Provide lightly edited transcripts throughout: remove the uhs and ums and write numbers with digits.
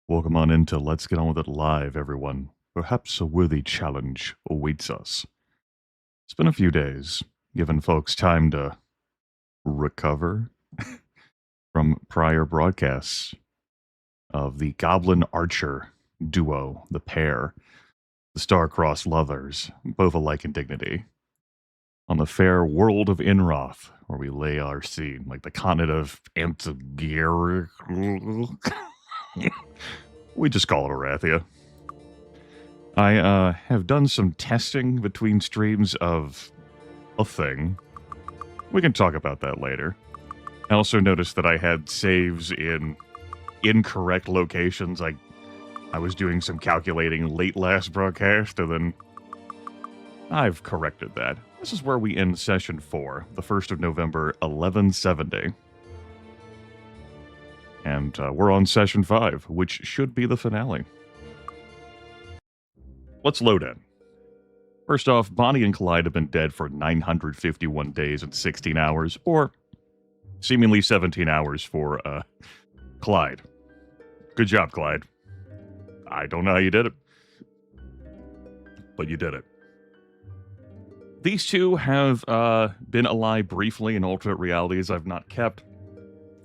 Welcome on into Let's Get On With It Live, everyone. Perhaps a worthy challenge awaits us. It's been a few days, giving folks time to recover from prior broadcasts of the Goblin Archer duo, the pair, the star-crossed lovers, both alike in dignity, on the fair world of Inroth, where we lay our scene, like the continent of Antigaric. We just call it Arathia. I have done some testing between streams of a thing. We can talk about that later. I also noticed that I had saves in incorrect locations. I was doing some calculating late last broadcast, and then I've corrected that. This is where we end session 4, the 1st of November, 1170. And we're on session 5, which should be the finale. Let's load in. First off, Bonnie and Clyde have been dead for 951 days and 16 hours, or seemingly 17 hours for Clyde. Good job, Clyde. I don't know how you did it, but you did it. These two have been alive briefly in alternate realities I've not kept.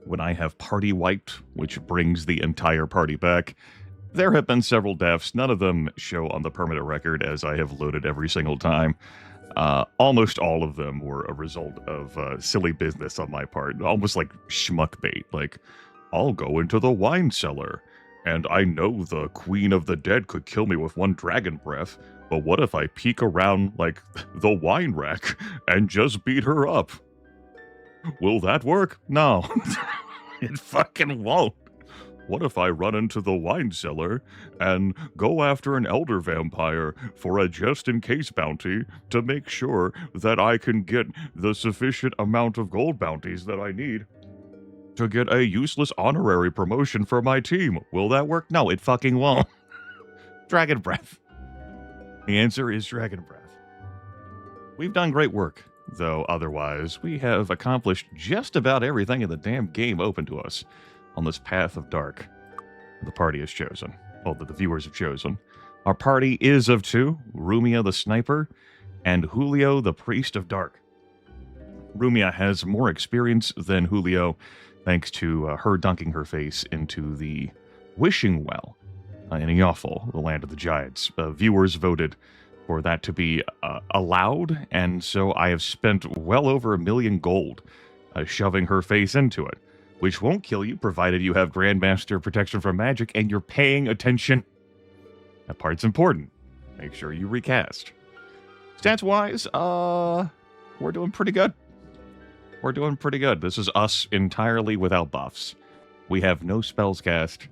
When I have party wiped, which brings the entire party back, there have been several deaths. None of them show on the permanent record as I have loaded every single time. Almost all of them were a result of silly business on my part, almost like schmuck bait. Like, I'll go into the wine cellar, and I know the Queen of the Dead could kill me with one dragon breath, but what if I peek around, like, the wine rack and just beat her up? Will that work? No. It fucking won't. What if I run into the wine cellar and go after an elder vampire for a just-in-case bounty to make sure that I can get the sufficient amount of gold bounties that I need to get a useless honorary promotion for my team? Will that work? No, it fucking won't. Dragon breath. The answer is dragon breath. We've done great work, though otherwise we have accomplished just about everything in the damn game open to us on this path of dark the party has chosen. Well, that the viewers have chosen. Our party is of 2, Rumia the Sniper and Julio the Priest of Dark. Rumia has more experience than Julio, thanks to her dunking her face into the Wishing Well in Yoffle, the land of the giants. Viewers voted for that to be allowed, and so I have spent well over 1 million gold shoving her face into it, which won't kill you, provided you have Grandmaster Protection from Magic and you're paying attention. That part's important. Make sure you recast. Stats-wise, we're doing pretty good. We're doing pretty good. This is us entirely without buffs. We have no spells cast.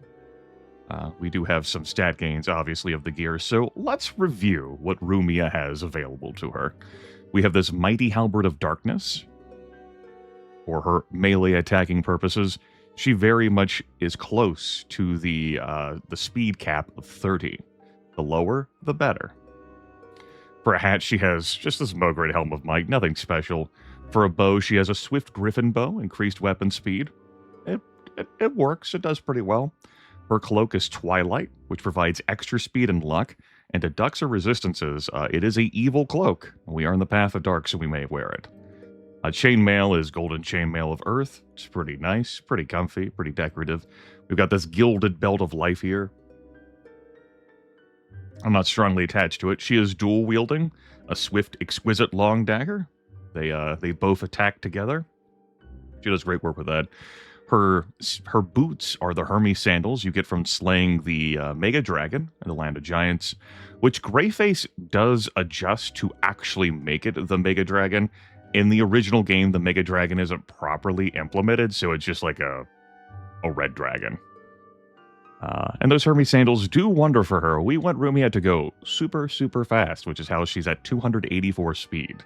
We do have some stat gains, obviously, of the gear, so let's review what Rumia has available to her. We have this Mighty Halberd of Darkness. For her melee attacking purposes, she very much is close to the speed cap of 30. The lower, the better. For a hat, she has just this Mogred Helm of Might, nothing special. For a bow, she has a Swift Griffin bow, increased weapon speed. It works, it does pretty well. Her cloak is Twilight, which provides extra speed and luck, and deducts her resistances. It is a evil cloak. We are in the path of dark, so we may wear it. Chainmail is Golden Chainmail of Earth. It's pretty nice, pretty comfy, pretty decorative. We've got this Gilded Belt of Life here. I'm not strongly attached to it. She is dual-wielding a Swift Exquisite Long Dagger. They both attack together. She does great work with that. Her boots are the Hermes sandals you get from slaying the Mega Dragon in the Land of Giants, which Greyface does adjust to actually make it the Mega Dragon. In the original game, the Mega Dragon isn't properly implemented, so it's just like a red dragon. And those Hermes sandals do wonder for her. We want Rumia to go super, super fast, which is how she's at 284 speed.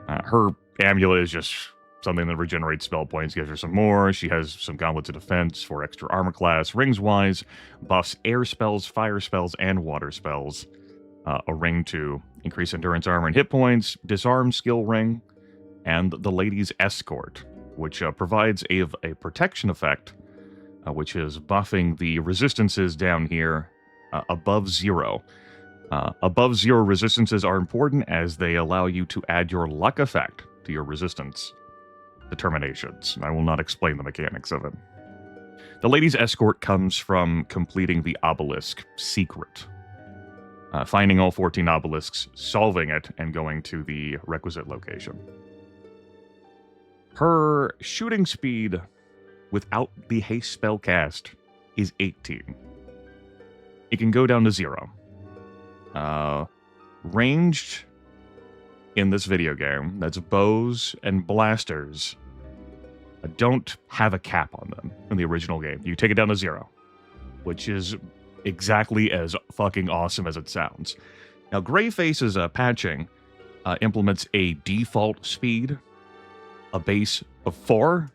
Her amulet is just something that regenerates spell points, gives her some more. She has some gauntlets of defense for extra armor class. Rings-wise, buffs air spells, fire spells, and water spells. A ring to increase endurance, armor, and hit points, disarm skill ring, and the Lady's Escort, which provides a protection effect which is buffing the resistances down here above 0. Above 0 resistances are important as they allow you to add your luck effect to your resistance determinations. I will not explain the mechanics of it. The Lady's Escort comes from completing the obelisk secret. Finding all 14 obelisks, solving it, and going to the requisite location. Her shooting speed without the haste spell cast is 18. It can go down to 0. Ranged in this video game, that's bows and blasters, don't have a cap on them in the original game. You take it down to 0, which is exactly as fucking awesome as it sounds. Now, Greyface's patching implements a default speed, a base of 4,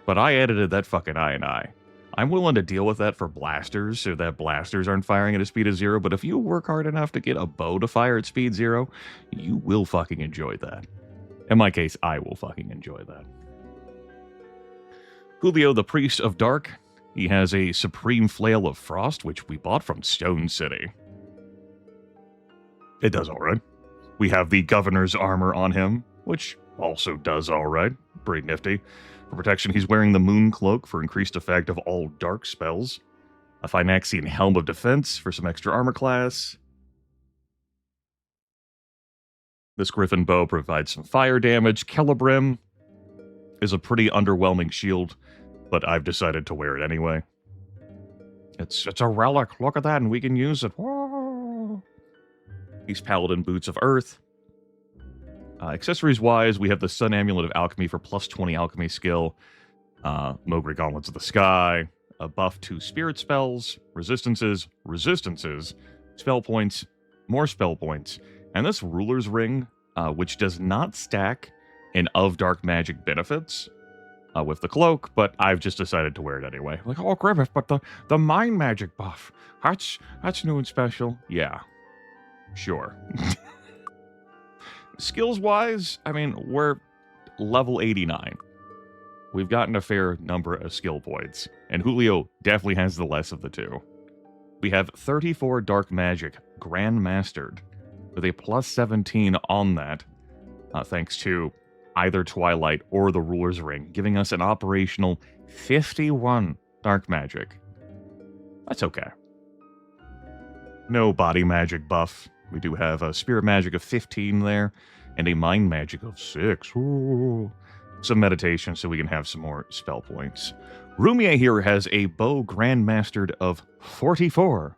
but I edited that fucking I. I'm willing to deal with that for blasters, so that blasters aren't firing at a speed of 0, but if you work hard enough to get a bow to fire at speed 0, you will fucking enjoy that. In my case, I will fucking enjoy that. Julio, the Priest of Dark, he has a Supreme Flail of Frost, which we bought from Stone City. It does alright. We have the Governor's Armor on him, which also does alright. Pretty nifty. For protection, he's wearing the Moon Cloak for increased effect of all dark spells. A Phynaxian Helm of Defense for some extra armor class. This Griffin Bow provides some fire damage. Celebrim is a pretty underwhelming shield, but I've decided to wear it anyway. It's a relic. Look at that, and we can use it. Whoa. These Paladin Boots of Earth. Accessories-wise, we have the Sun Amulet of Alchemy for plus 20 alchemy skill. Mogri Gauntlets of the Sky. A buff to spirit spells. Resistances. Spell points. More spell points. And this Ruler's Ring, which does not stack in of dark magic benefits with the cloak, but I've just decided to wear it anyway. Like, oh, Grimith, but the mind magic buff, that's new and special. Yeah, sure. Skills-wise, I mean, we're level 89. We've gotten a fair number of skill points, and Julio definitely has the less of the two. We have 34 dark magic Grandmastered, with a plus 17 on that, thanks to either Twilight or the Ruler's Ring, giving us an operational 51 dark magic. That's okay. No body magic buff. We do have a spirit magic of 15 there, and a mind magic of 6. Ooh. Some meditation so we can have some more spell points. Rumia here has a bow Grandmastered of 44.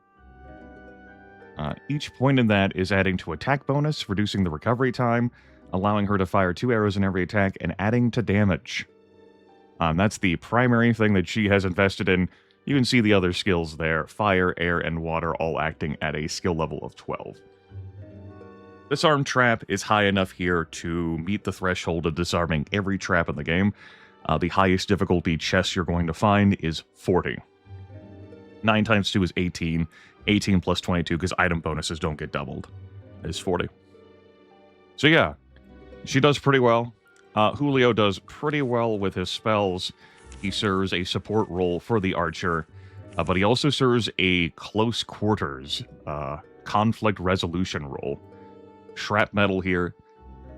Each point in that is adding to attack bonus, reducing the recovery time, allowing her to fire 2 arrows in every attack, and adding to damage. That's the primary thing that she has invested in. You can see the other skills there. Fire, air, and water all acting at a skill level of 12. Disarm Trap is high enough here to meet the threshold of disarming every trap in the game. The highest difficulty chest you're going to find is 40. 9 times 2 is 18. 18 plus 22, because item bonuses don't get doubled, is 40. So yeah, she does pretty well. Julio does pretty well with his spells. He serves a support role for the archer, but he also serves a close quarters conflict resolution role. Shrapnel here,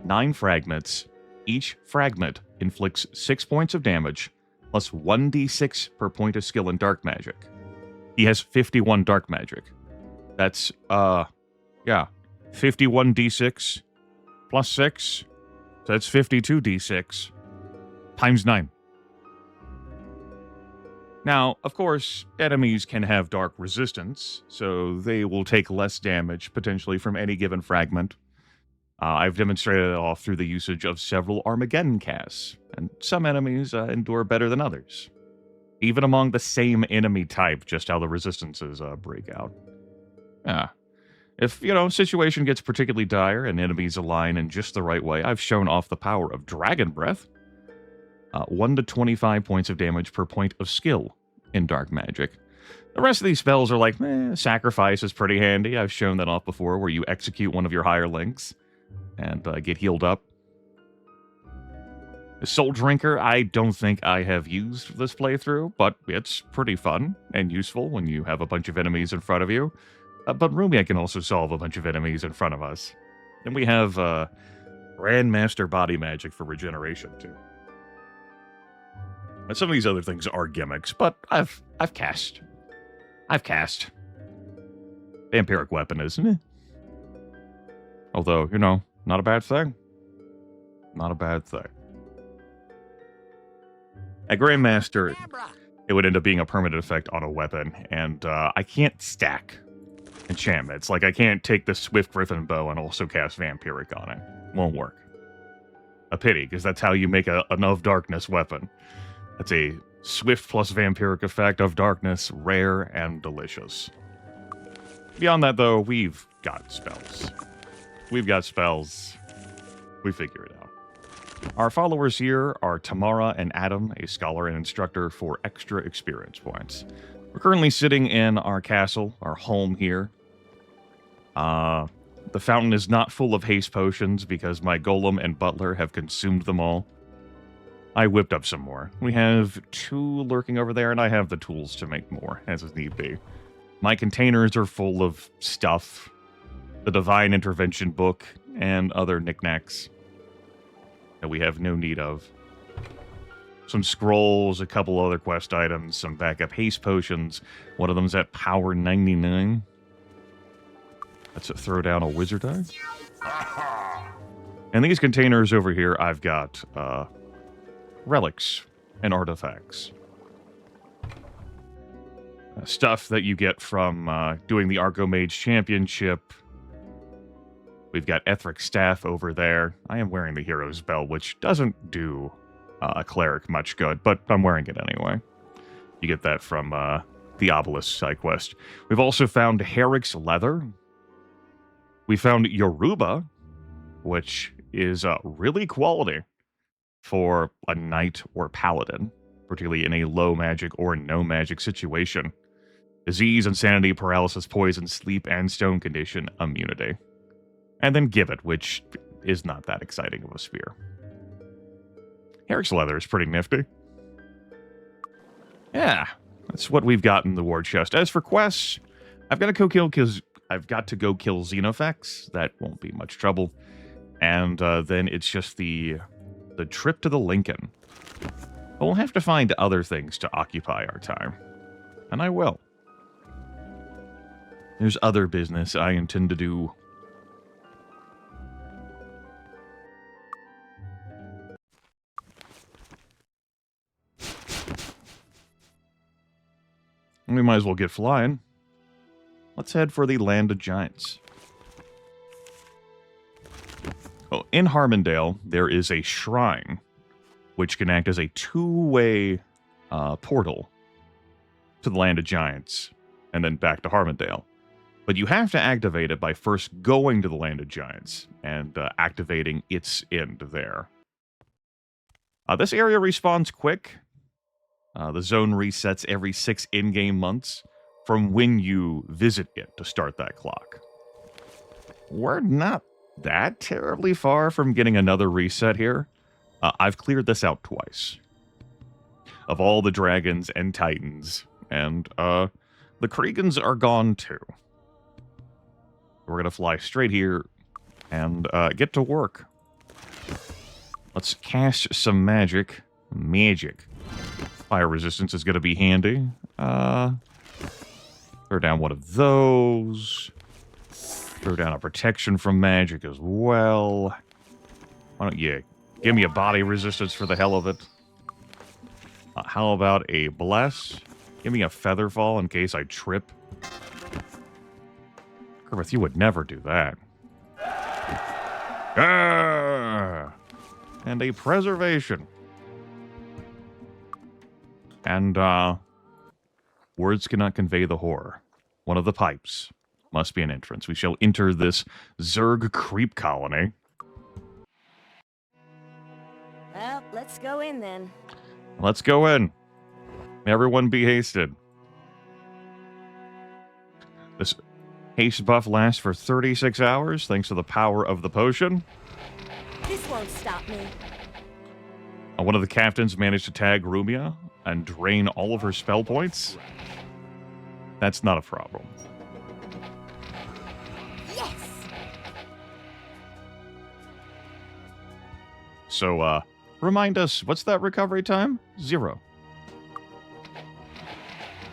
9 fragments. Each fragment inflicts 6 points of damage, plus 1d6 per point of skill in dark magic. He has 51 dark magic. That's, 51d6 plus 6. So that's 52d6 times 9. Now, of course, enemies can have dark resistance, so they will take less damage, potentially, from any given fragment. I've demonstrated it off through the usage of several Armageddon casts, and some enemies endure better than others. Even among the same enemy type, just how the resistances break out. Yeah. If, situation gets particularly dire and enemies align in just the right way, I've shown off the power of Dragon Breath. 1 to 25 points of damage per point of skill in dark magic. The rest of these spells are like, sacrifice is pretty handy. I've shown that off before, where you execute one of your hirelings and get healed up. Soul Drinker, I don't think I have used this playthrough, but it's pretty fun and useful when you have a bunch of enemies in front of you. But Rumi, I can also solve a bunch of enemies in front of us. And we have Grandmaster Body Magic for regeneration, too. And some of these other things are gimmicks, but I've cast. Vampiric Weapon, isn't it? Although, you know, not a bad thing. Not a bad thing. At Grandmaster, it would end up being a permanent effect on a weapon, and I can't stack enchantments. Like, I can't take the Swift Griffin Bow and also cast Vampiric on it. Won't work. A pity, because that's how you make an Of Darkness weapon. That's a Swift plus Vampiric effect of Darkness, rare and delicious. Beyond that, though, we've got spells. We figure it out. Our followers here are Tamara and Adam, a scholar and instructor for extra experience points. We're currently sitting in our castle, our home here. The fountain is not full of haste potions because my golem and butler have consumed them all. I whipped up some more. We have 2 lurking over there, and I have the tools to make more, as is need be. My containers are full of stuff. The Divine Intervention book, and other knickknacks that we have no need of. Some scrolls, a couple other quest items, some backup haste potions. One of them's at power 99. Let's throw down a wizard eye. And these containers over here, I've got relics and artifacts. Stuff that you get from doing the Archomage Championship. We've got Ethric Staff over there. I am wearing the Hero's Belt, which doesn't do a Cleric much good, but I'm wearing it anyway. You get that from the Obelisk side quest. We've also found Herrick's Leather. We found Yoruba, which is really quality for a knight or paladin, particularly in a low magic or no magic situation. Disease, insanity, paralysis, poison, sleep, and stone condition immunity. And then Gibbet, which is not that exciting of a spear. Herrick's Leather is pretty nifty. Yeah, that's what we've got in the war chest. As for quests, I've got to go kill Xenofex. That won't be much trouble. And then it's just the trip to the Lincoln. But we'll have to find other things to occupy our time. And I will. There's other business I intend to do. We might as well get flying. Let's head for the Land of Giants. Oh, in Harmondale, there is a shrine, which can act as a 2-way portal to the Land of Giants, and then back to Harmondale. But you have to activate it by first going to the Land of Giants, and activating its end there. This area respawns quick. The zone resets every 6 in-game months from when you visit it to start that clock. We're not that terribly far from getting another reset here. I've cleared this out twice. Of all the dragons and titans, and the Kriegans are gone too. We're going to fly straight here and get to work. Let's cast some magic. Fire resistance is going to be handy. Throw down one of those. Throw down a protection from magic as well. Why don't you give me a body resistance for the hell of it? How about a bless? Give me a feather fall in case I trip. Grimith, you would never do that. And a preservation. And, words cannot convey the horror. One of the pipes must be an entrance. We shall enter this Zerg creep colony. Well, let's go in then. Let's go in. Everyone be hasted. This haste buff lasts for 36 hours, thanks to the power of the potion. This won't stop me. One of the captains managed to tag Rumia and drain all of her spell points. That's not a problem. Yes. So, remind us, what's that recovery time? 0.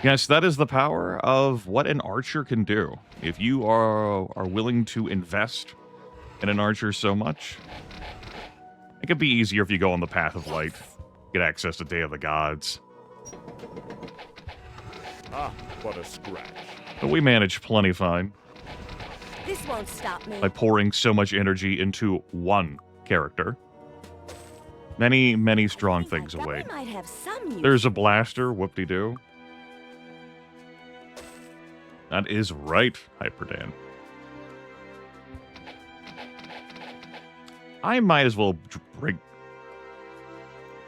Yes, that is the power of what an archer can do. If you are willing to invest in an archer so much, it could be easier if you go on the path of light, get access to Day of the Gods. Ah, what a scratch. But we manage plenty fine This won't stop me. by pouring so much energy into one character. Many, many strong I things bet we await. might have some use. There's a blaster, whoop-de-doo. That is right, Hyperdan. I might as well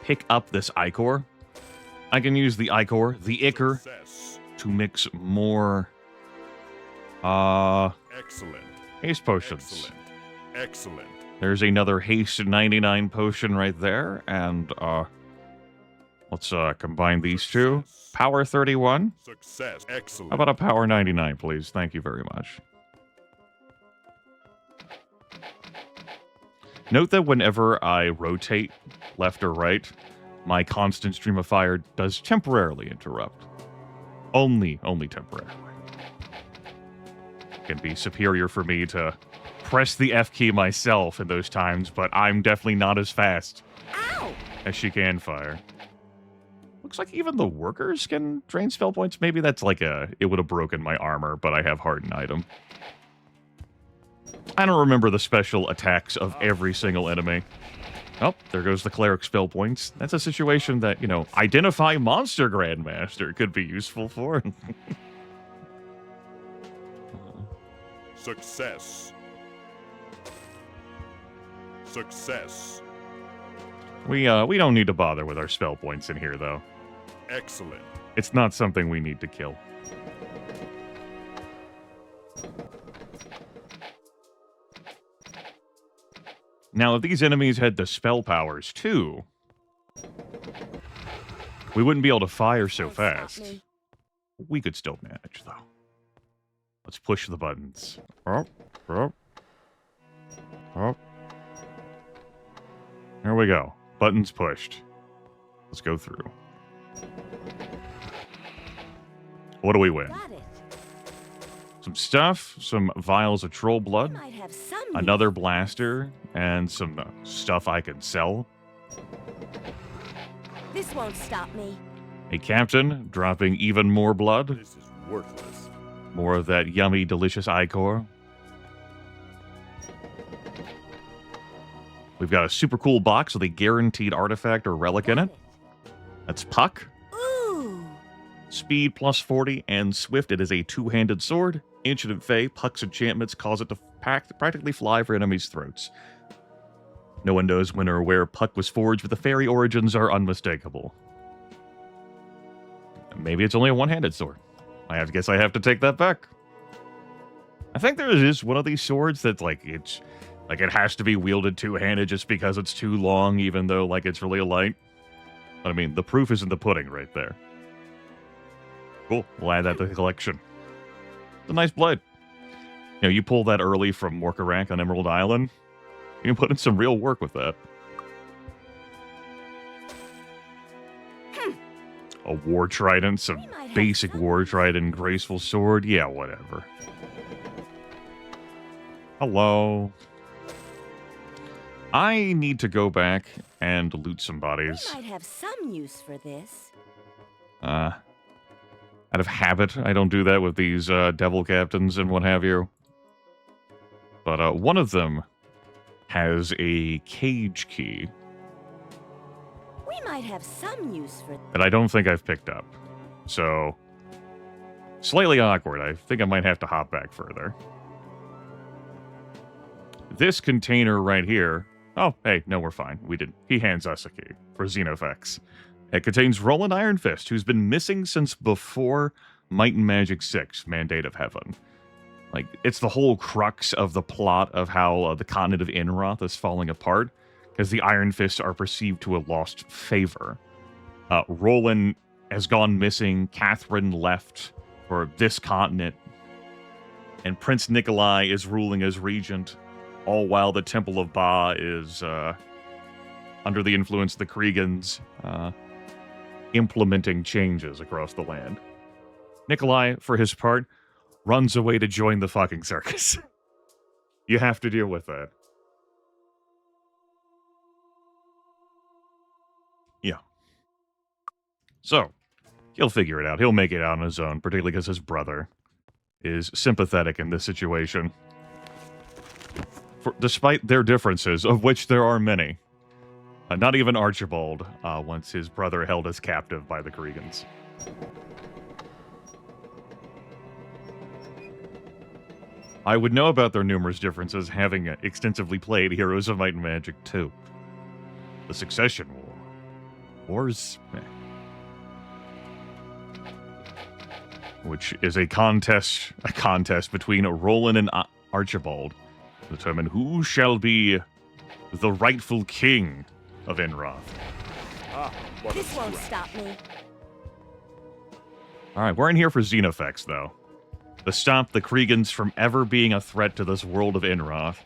pick up this Ichor. I can use the Ichor, the Ichor, Success. to mix more Excellent. haste potions. Excellent. Excellent. There's another haste 99 potion right there, and let's combine these two. Success. Power 31. Success. Excellent. How about a power 99, please? Thank you very much. Note that whenever I rotate left or right, my constant stream of fire does temporarily interrupt. Only temporarily. It can be superior for me to press the F key myself in those times, but I'm definitely not as fast Ow! as she can fire. Looks like even the workers can drain spell points. Maybe that's like it would have broken my armor, but I have hardened item. I don't remember the special attacks of every single enemy. Oh, there goes the Cleric spell points. That's a situation that, you know, Identify Monster Grandmaster could be useful for. Success. Success. We don't need to bother with our spell points in here, though. Excellent. It's not something we need to kill. Now, if these enemies had the spell powers, too, we wouldn't be able to fire so Won't stop fast. me. We could still manage, though. Let's push the buttons. Up, up, up. There we go. Buttons pushed. Let's go through. What do we win? Got it. Some stuff, some vials of troll blood, Might have some use. another blaster, and some stuff I can sell. This won't stop me. A captain dropping even more blood. This is worthless. More of that yummy, delicious Ichor. We've got a super cool box with a guaranteed artifact or relic in Got it. That's Puck. Ooh. Speed plus 40 and swift. It is a two-handed sword. Ancient Fae, Puck's enchantments cause it to practically fly for enemies' throats. No one knows when or where Puck was forged, but the fairy origins are unmistakable. Maybe it's only a one-handed sword. I guess I have to take that back. I think there is one of these swords that's it has to be wielded two-handed just because it's too long, even though it's really light. But I mean, the proof is in the pudding right there. Cool. We'll add that to the collection. It's a nice blade. You know, you pull that early from Morkarak on Emerald Island, you can put in some real work with that. A war trident, some We might have basic some war use. trident, graceful sword. Yeah, whatever. Hello. I need to go back and loot some We bodies. might have some use for this. Out of habit, I don't do that with these devil captains and what have you. But one of them has a cage key We might have some use for that I don't think I've picked up. So, slightly awkward. I think I might have to hop back further. This container right here. Oh, hey, no, we're fine. We didn't. He hands us a key for Xenofex. It contains Roland Ironfist, who's been missing since before Might and Magic 6, Mandate of Heaven. It's the whole crux of the plot of how the continent of Inroth is falling apart. as the Iron Fists are perceived to have lost favor. Roland has gone missing, Catherine left for this continent, and Prince Nikolai is ruling as regent, all while the Temple of Ba is under the influence of the Kriegans, implementing changes across the land. Nikolai, for his part, runs away to join the fucking circus. You have to deal with that. Yeah. So, he'll figure it out. He'll make it out on his own, particularly because his brother is sympathetic in this situation. Despite their differences, of which there are many. Not even Archibald wants his brother held as captive by the Kriegans. I would know about their numerous differences having extensively played Heroes of Might and Magic 2. The Succession War. Wars... which is a contest between Roland and Archibald to determine who shall be the rightful king of Enroth. This won't stop me. Alright, we're in here for Xenofex, though. To stop the Kriegans from ever being a threat to this world of Enroth.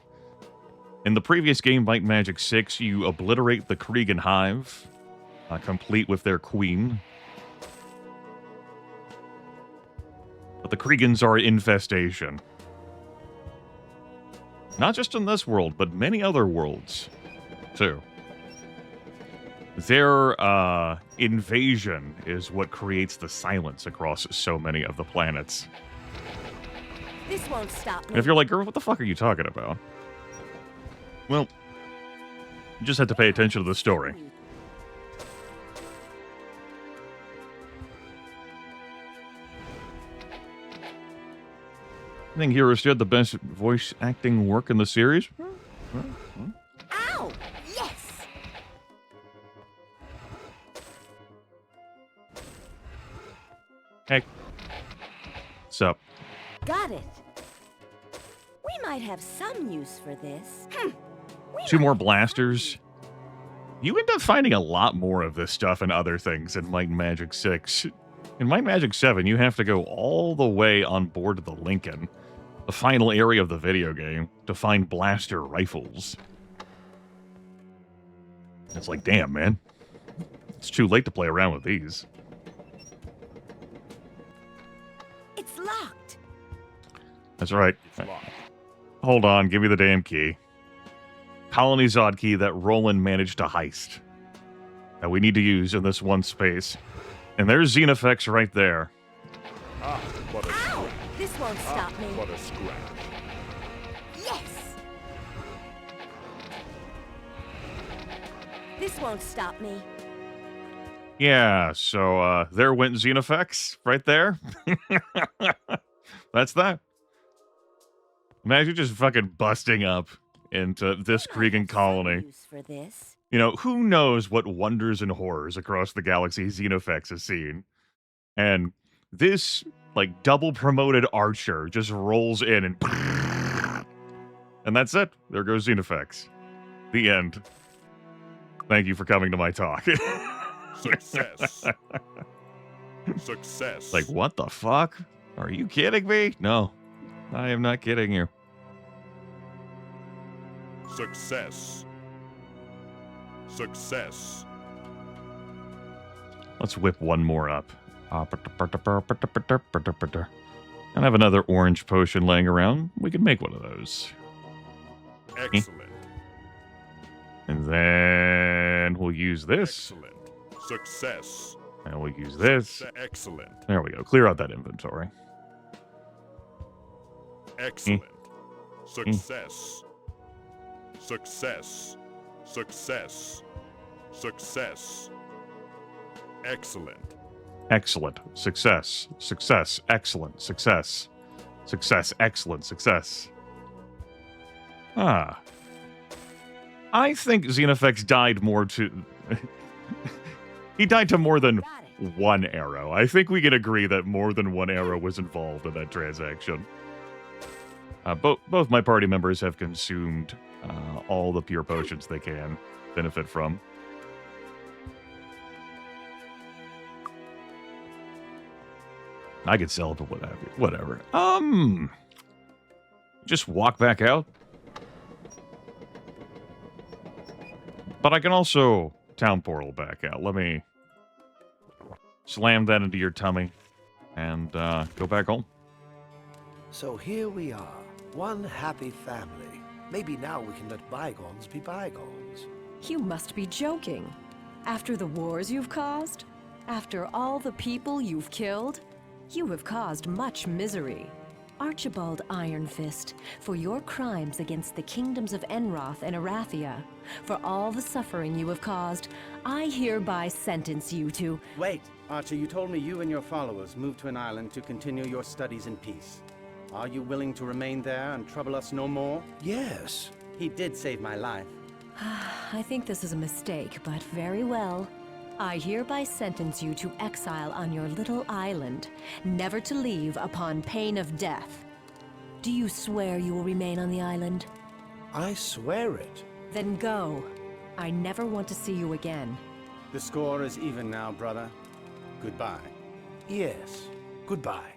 In the previous game, Might and Magic 6, you obliterate the Kriegan Hive, complete with their queen. But the Kriegans are an infestation. Not just in this world, but many other worlds, too. Their invasion is what creates the silence across so many of the planets. This won't stop me. And if you're like, girl, what the fuck are you talking about? Well, you just have to pay attention to the story. I think Heroes did the best voice acting work in the series. Ow! Yes! Hey. What's up? Got it. We might have some use for this. Two more blasters. You end up finding a lot more of this stuff and other things in Might and Magic 6. In Might and Magic 7, you have to go all the way on board the Lincoln, the final area of the video game, to find blaster rifles. It's like, damn, man. It's too late to play around with these. It's locked. That's right. It's locked. Hold on, give me the damn key. Colony Zod key that Roland managed to heist. That we need to use in this one space. And there's Xenofex right there. What a Ow! scratch. This won't stop me. What a scratch. Yes! This won't stop me. Yeah, so there went Xenofex right there. That's that. Imagine just fucking busting up into this Kriegan colony. Use for this. You know, who knows what wonders and horrors across the galaxy Xenofex has seen. And this, like, double promoted archer just rolls in and... And that's it. There goes Xenofex. The end. Thank you for coming to my talk. Success. Success. Like, what the fuck? Are you kidding me? No, I am not kidding you. Success. Success. Let's whip one more up. And I have another orange potion laying around. We can make one of those. Excellent. And then we'll use this. Excellent. Success. And we'll use this. Excellent. There we go. Clear out that inventory. Excellent. Success. Success. Success. Success. Excellent. Excellent. Success. Success. Excellent. Success. Success. Excellent. Success. Ah. I think Xenofex died more to... He died to more than Got it. one arrow. I think we can agree that more than one arrow was involved in that transaction. Both my party members have consumed all the pure potions they can. benefit from. I could sell it, but whatever. Just walk back out. But I can also town portal back out. Let me slam that into your tummy and go back home. So here we are, one happy family. Maybe now we can let bygones be bygones. You must be joking. After the wars you've caused? After all the people you've killed? You have caused much misery. Archibald Ironfist, for your crimes against the kingdoms of Enroth and Arathia, for all the suffering you have caused, I hereby sentence you to... Wait, Archer, you told me you and your followers moved to an island to continue your studies in peace. Are you willing to remain there and trouble us no more? Yes. He did save my life. I think this is a mistake, but very well. I hereby sentence you to exile on your little island, never to leave upon pain of death. Do you swear you will remain on the island? I swear it. Then go. I never want to see you again. The score is even now, brother. Goodbye. Yes. Goodbye.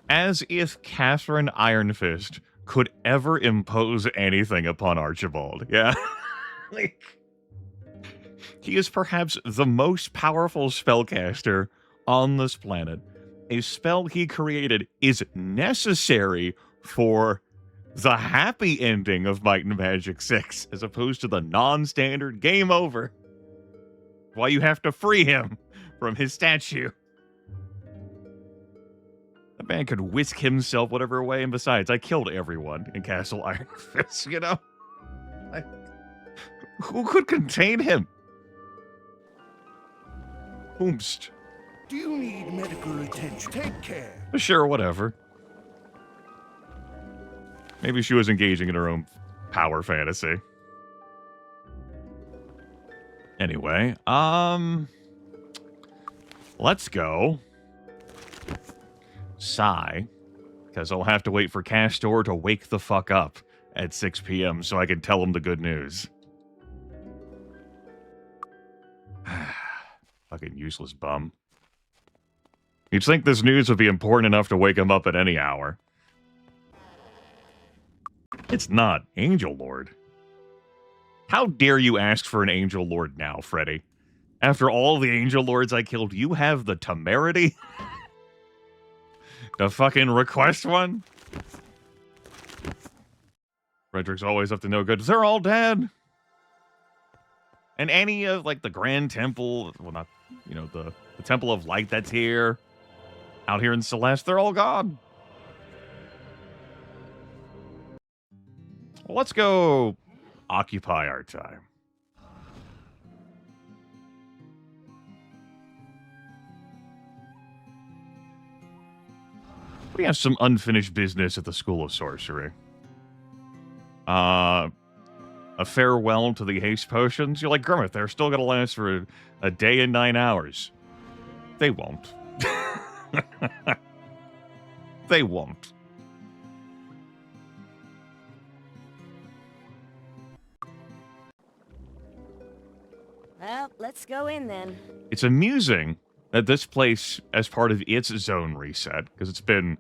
As if Catherine Ironfist could ever impose anything upon Archibald. Yeah. Like, he is perhaps the most powerful spellcaster on this planet. A spell he created is necessary for the happy ending of Might and Magic 6, as opposed to the non-standard game over. Why you have to free him from his statue. The man could whisk himself whatever way, and besides, I killed everyone in Castle Iron Fist, you know? Who could contain him? Whomst. Do you need medical attention? Take care. Sure, whatever. Maybe she was engaging in her own power fantasy. Anyway, let's go. Sigh, because I'll have to wait for Castor to wake the fuck up at 6 p.m. so I can tell him the good news. Fucking useless bum. You'd think this news would be important enough to wake him up at any hour. It's not. Angel Lord. How dare you ask for an Angel Lord now, Freddy? After all the Angel Lords I killed, you have the temerity to fucking request one? Frederick's always up to no good. They're all dead. And any of, like, the Grand Temple, well, not, you know, the Temple of Light that's here, out here in Celeste, they're all gone. Well, let's go occupy our time. We have some unfinished business at the School of Sorcery. A farewell to the haste potions. You're like, Grimith, they're still going to last for a day and 9 hours. They won't. They won't. Well, let's go in then. It's amusing that this place, as part of its zone reset, because it's been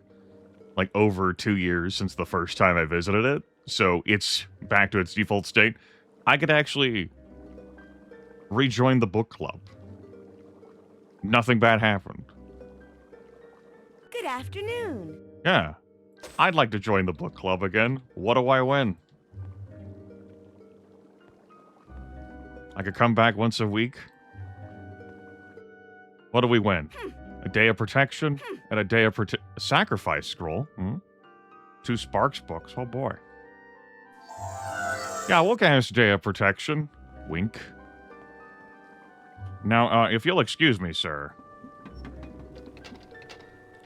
like over 2 years since the first time I visited it, so it's back to its default state, I could actually rejoin the book club. Nothing bad happened. Good afternoon. Yeah. I'd like to join the book club again. What do I win? I could come back once a week. What do we win? A day of protection and a day of sacrifice scroll. 2 Sparks books. Oh boy. Yeah, we'll cast Day of Protection. Wink. Now, if you'll excuse me, sir.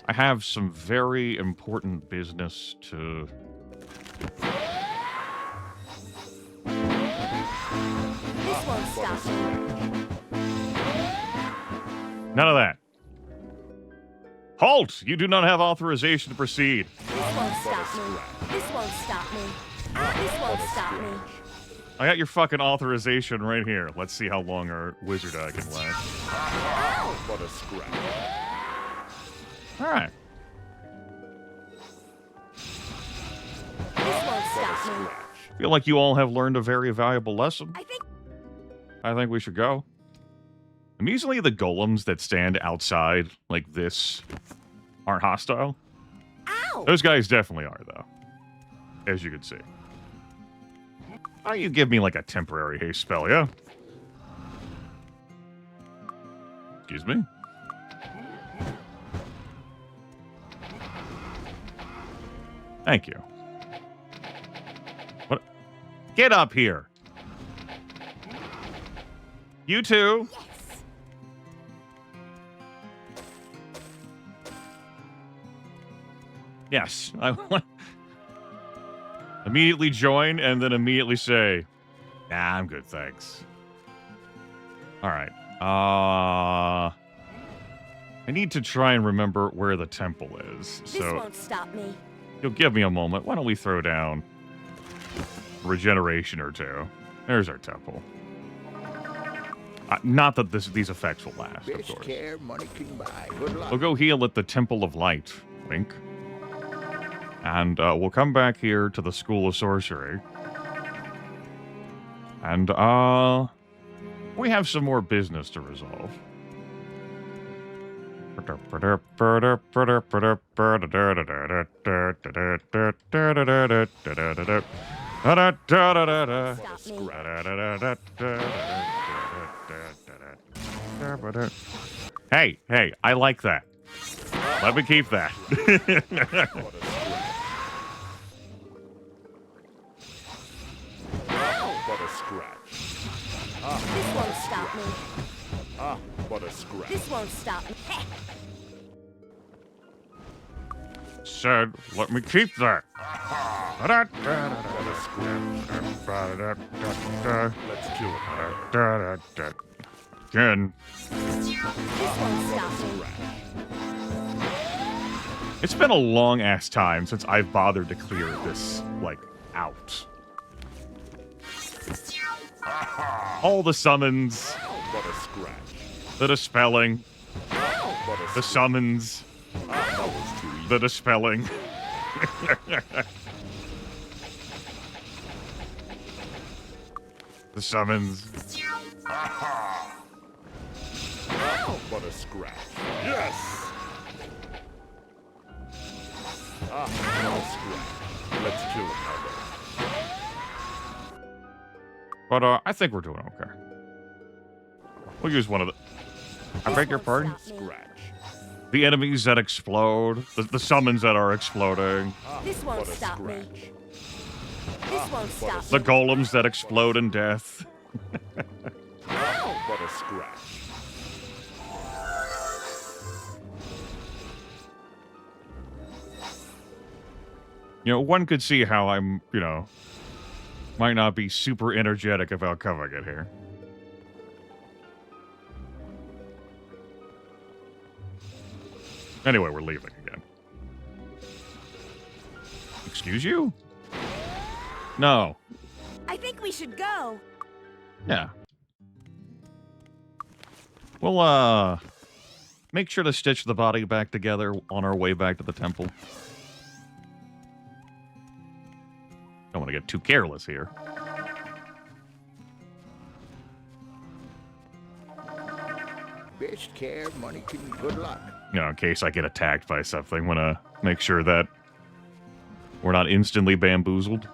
I have some very important business to... This won't stop me. None of that. Halt! You do not have authorization to proceed. This won't stop me. This won't stop me. This won't stop me. I got your fucking authorization right here. Let's see how long our wizard eye can last. What a scratch. All right. This won't stop me. Feel like you all have learned a very valuable lesson. I think we should go. Amusingly, the golems that stand outside like this aren't hostile. Ow! Those guys definitely are, though. As you can see. Why don't you give me like a temporary haste spell, yeah? Excuse me? Thank you. What? Get up here. You two. Yes. I want. Immediately join and then immediately say, nah, I'm good, thanks. All right. I need to try and remember where the temple is. this So won't stop me. you'll give me a moment. Why don't we throw down regeneration or two? There's our temple. Not that these effects will last, of Best course. care money can buy. Good luck. We'll go heal at the Temple of Light, wink. And we'll come back here to the School of Sorcery. And we have some more business to resolve. Hey, I like that. Let me keep that. What a scratch. This won't stop me. What a scratch. This won't stop me. Said, let me keep that. Let's kill it. Again. This won't stop me. It's been a long ass time since I've bothered to clear this, like, out. All the summons, What a scratch. the dispelling, What a the summons, That was too easy. the dispelling. The summons. What a scratch. Yes! What a scratch. Let's kill it now, But I think we're doing okay. We'll use one of the... I beg your pardon? Stop me. Scratch. The enemies that explode, the summons that are exploding, This won't What a stop me. scratch. This won't stop the me. golems that explode in death. What a scratch. You know, one could see how I'm, might not be super energetic about covering it here. Anyway, we're leaving again. Excuse you? No. I think we should go. Yeah. We'll, make sure to stitch the body back together on our way back to the temple. Don't want to get too careless here. Best care money can. Good luck. In case I get attacked by something, want to make sure that we're not instantly bamboozled.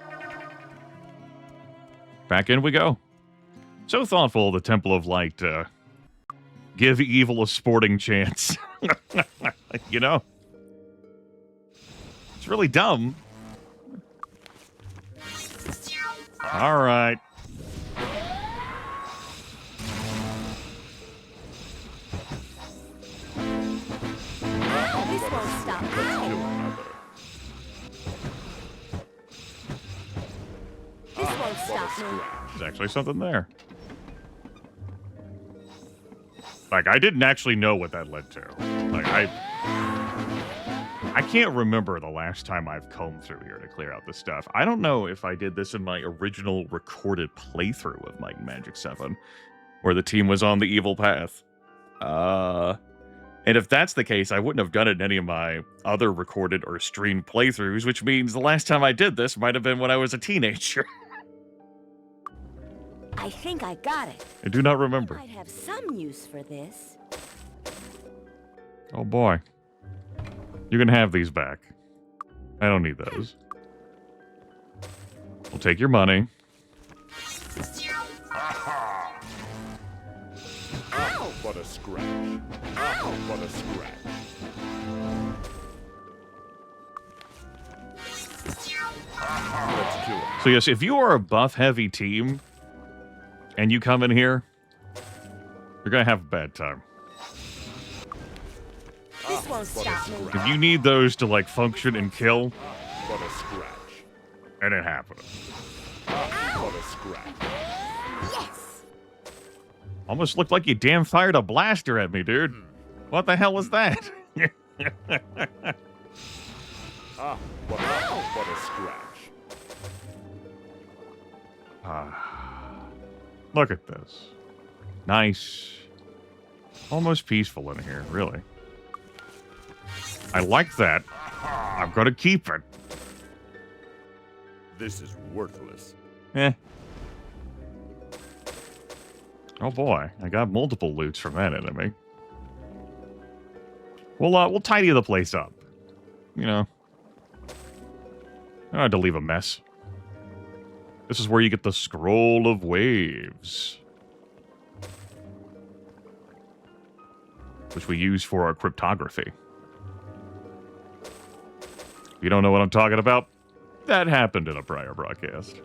Back in we go. So thoughtful of the Temple of Light to give evil a sporting chance. It's really dumb. All right. This won't stop me. Kill it now, This won't What a stop me. scratch. There's actually something there. Like, I didn't actually know what that led to. Like, I can't remember the last time I've combed through here to clear out the stuff. I don't know if I did this in my original recorded playthrough of Might and Magic 7, where the team was on the evil path. And if that's the case, I wouldn't have done it in any of my other recorded or streamed playthroughs, which means the last time I did this might have been when I was a teenager. I think I got it. I do not remember. Might have some use for this. Oh boy. You can have these back. I don't need those. We'll take your money. Ow! What a scratch. Ow! What a scratch. Let's kill it. So yes, if you are a buff-heavy team, and you come in here, you're gonna have a bad time. This won't stop me. If you need those to, like, function and kill, What a scratch. it ain't happening. What a scratch. Yes! Almost looked like you damn fired a blaster at me, dude. What the hell was that? What a scratch. Look at this. Nice. Almost peaceful in here, really. I like that. I'm gonna keep it. This is worthless. Eh. Oh boy, I got multiple loots from that enemy. We'll tidy the place up. You know. I don't have to leave a mess. This is where you get the Scroll of Waves, which we use for our cryptography. If you don't know what I'm talking about, that happened in a prior broadcast.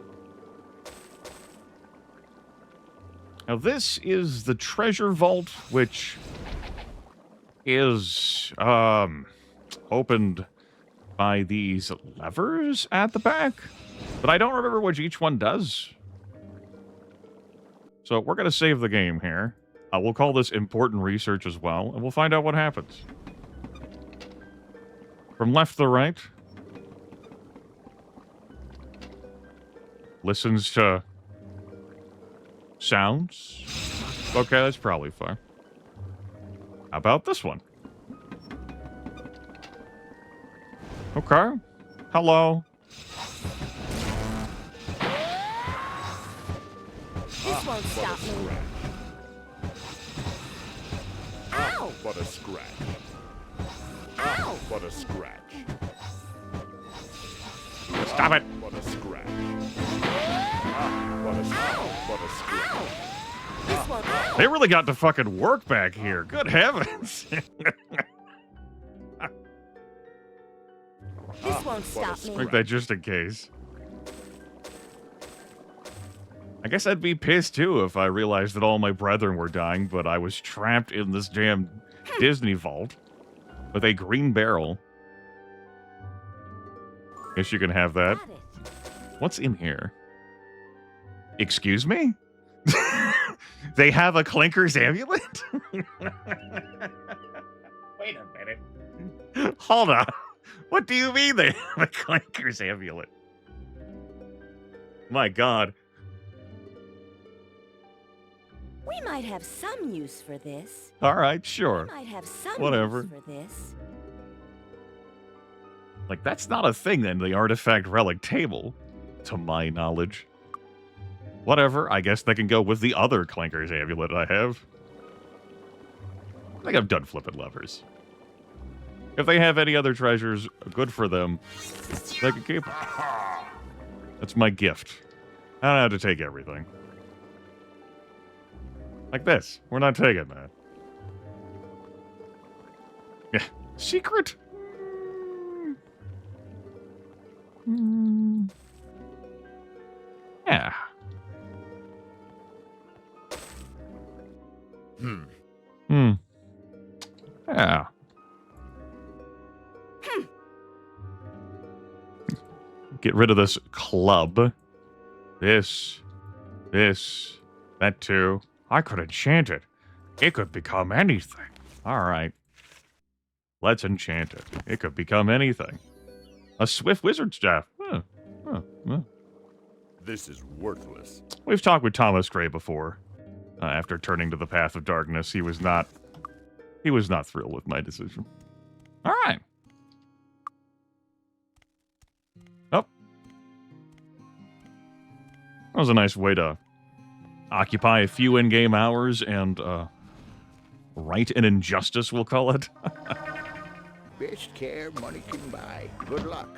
Now this is the treasure vault, which is opened by these levers at the back, but I don't remember what each one does. So we're going to save the game here. We'll call this important research as well, and we'll find out what happens. From left to right. Listens to sounds. Okay, that's probably fine. How about this one? Okay. Hello. This won't stop me. Ow! What a scratch. Ow! What a scratch. Stop it. What a scratch. What a scratch. What a scratch. This won't. They really got to fucking work back here. Good heavens. This won't stop me. Make that just in case. I guess I'd be pissed too if I realized that all my brethren were dying, but I was trapped in this damn Disney vault with a green barrel. Guess you can have that. Got it. What's in here? Excuse me? They have a Clinker's amulet? Wait a minute. Hold on. What do you mean they have a Clinker's amulet? My God. We might have some use for this. All right, sure. We might have some Whatever. use for this. Like, that's not a thing in the artifact relic table, to my knowledge. Whatever, I guess they can go with the other Clinker's amulet I have. I think I'm done flipping levers. If they have any other treasures, good for them. They can keep them. That's my gift. I don't have to take everything. Like this. We're not taking that. Yeah. Secret? Yeah. Yeah. Get rid of this club. This. That too. I could enchant it. It could become anything. All right. Let's enchant it. It could become anything. A swift wizard staff. Huh. This is worthless. We've talked with Thomas Gray before. After turning to the path of darkness, he was not thrilled with my decision. All right. Oh. That was a nice way to occupy a few in-game hours and right an injustice, we'll call it. Best care money can buy. Good luck.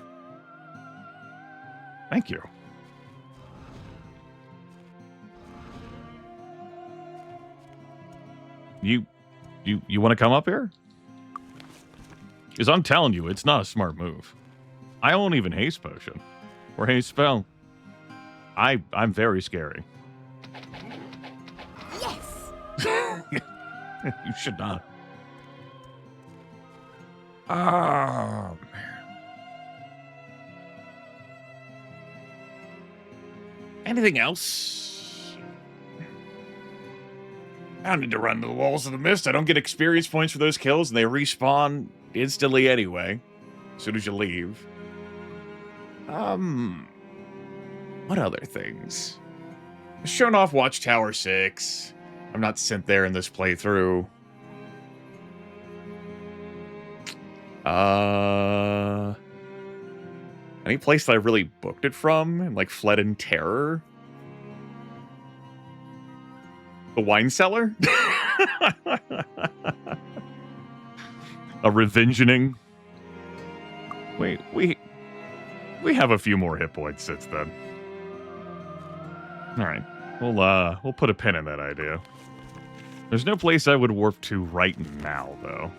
Thank you. You want to come up here? Because I'm telling you, it's not a smart move. I won't even haste potion. Or haste spell. I'm very scary. Yes! You should not. Oh, man. Anything else? I don't need to run to the walls of the mist. I don't get experience points for those kills, and they respawn instantly anyway, as soon as you leave. What other things? Shown off Watchtower 6. I'm not sent there in this playthrough. Any place that I really booked it from and, like, fled in terror? The wine cellar? A revengeing? Wait, we have a few more hit points since then. Alright. We'll put a pin in that idea. There's no place I would warp to right now, though.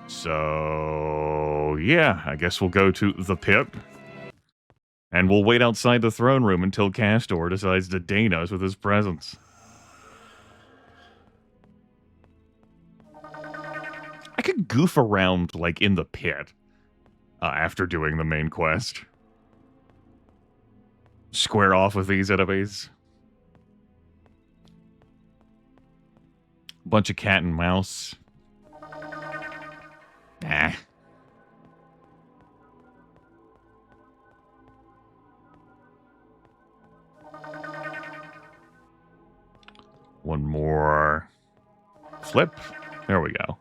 So, yeah, I guess we'll go to the pit. And we'll wait outside the throne room until Castor decides to deign us with his presence. I could goof around, like, in the pit after doing the main quest. Square off with these enemies. Bunch of cat and mouse. Nah. One more flip. There we go.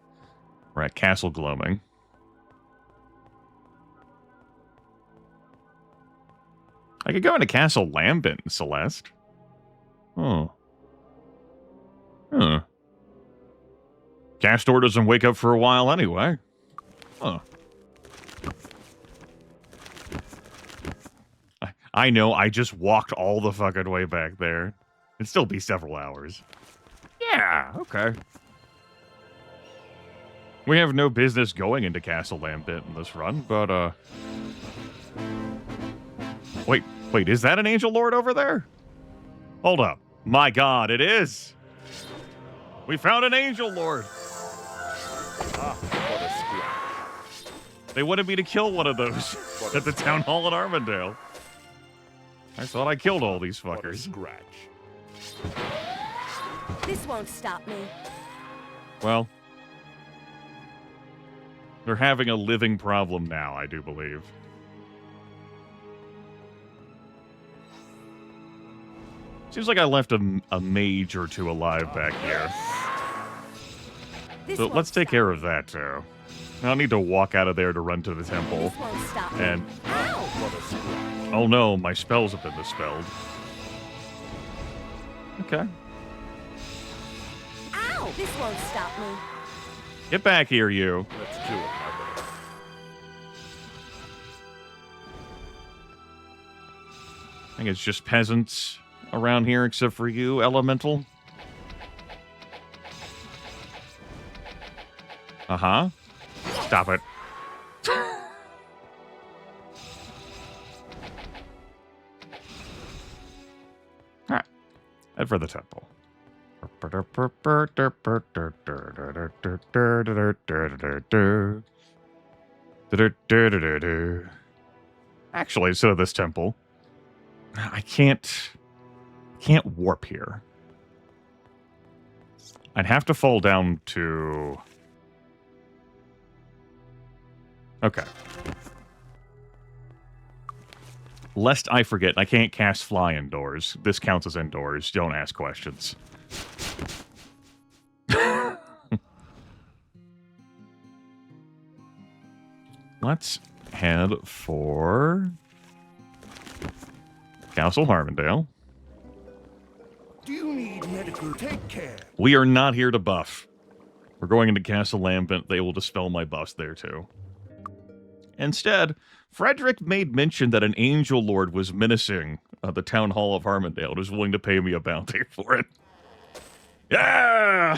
We're at Castle Gloaming. I could go into Castle Lambent, Celeste. Oh. Huh. Castor doesn't wake up for a while anyway. Huh. I know, I just walked all the fucking way back there. It'd still be several hours. Yeah, okay. We have no business going into Castle Lambent in this run, but, Wait, is that an Angel Lord over there? Hold up. My god, it is! We found an Angel Lord! What a scrap. They wanted me to kill one of those at the Town Hall in Armandale. I thought I killed all these What a fuckers. scratch. This won't stop me. Well, they're having a living problem now, I do believe. Seems like I left a mage or two alive back here. This So won't let's take stop care me. of that, too. I don't need to walk out of there to run to the temple. This won't stop me. And, Ow! What a scratch. oh no, my spells have been dispelled. Okay. Ow! This won't stop me. Get back here, you. Let's kill it, my brother. I think it's just peasants around here, except for you, Elemental. Uh-huh. Stop it. Alright. Head for the temple. Actually, instead of this temple, I can't warp here. I'd have to fall down to Okay. Lest I forget, I can't cast fly indoors. This counts as indoors. Don't ask questions. Let's head for Castle Harmondale. Do you need medical? Take care. We are not here to buff. We're going into Castle Lambent. They will dispel my buffs there, too. Instead, Frederick made mention that an angel lord was menacing the town hall of Harmondale and was willing to pay me a bounty for it. Yeah!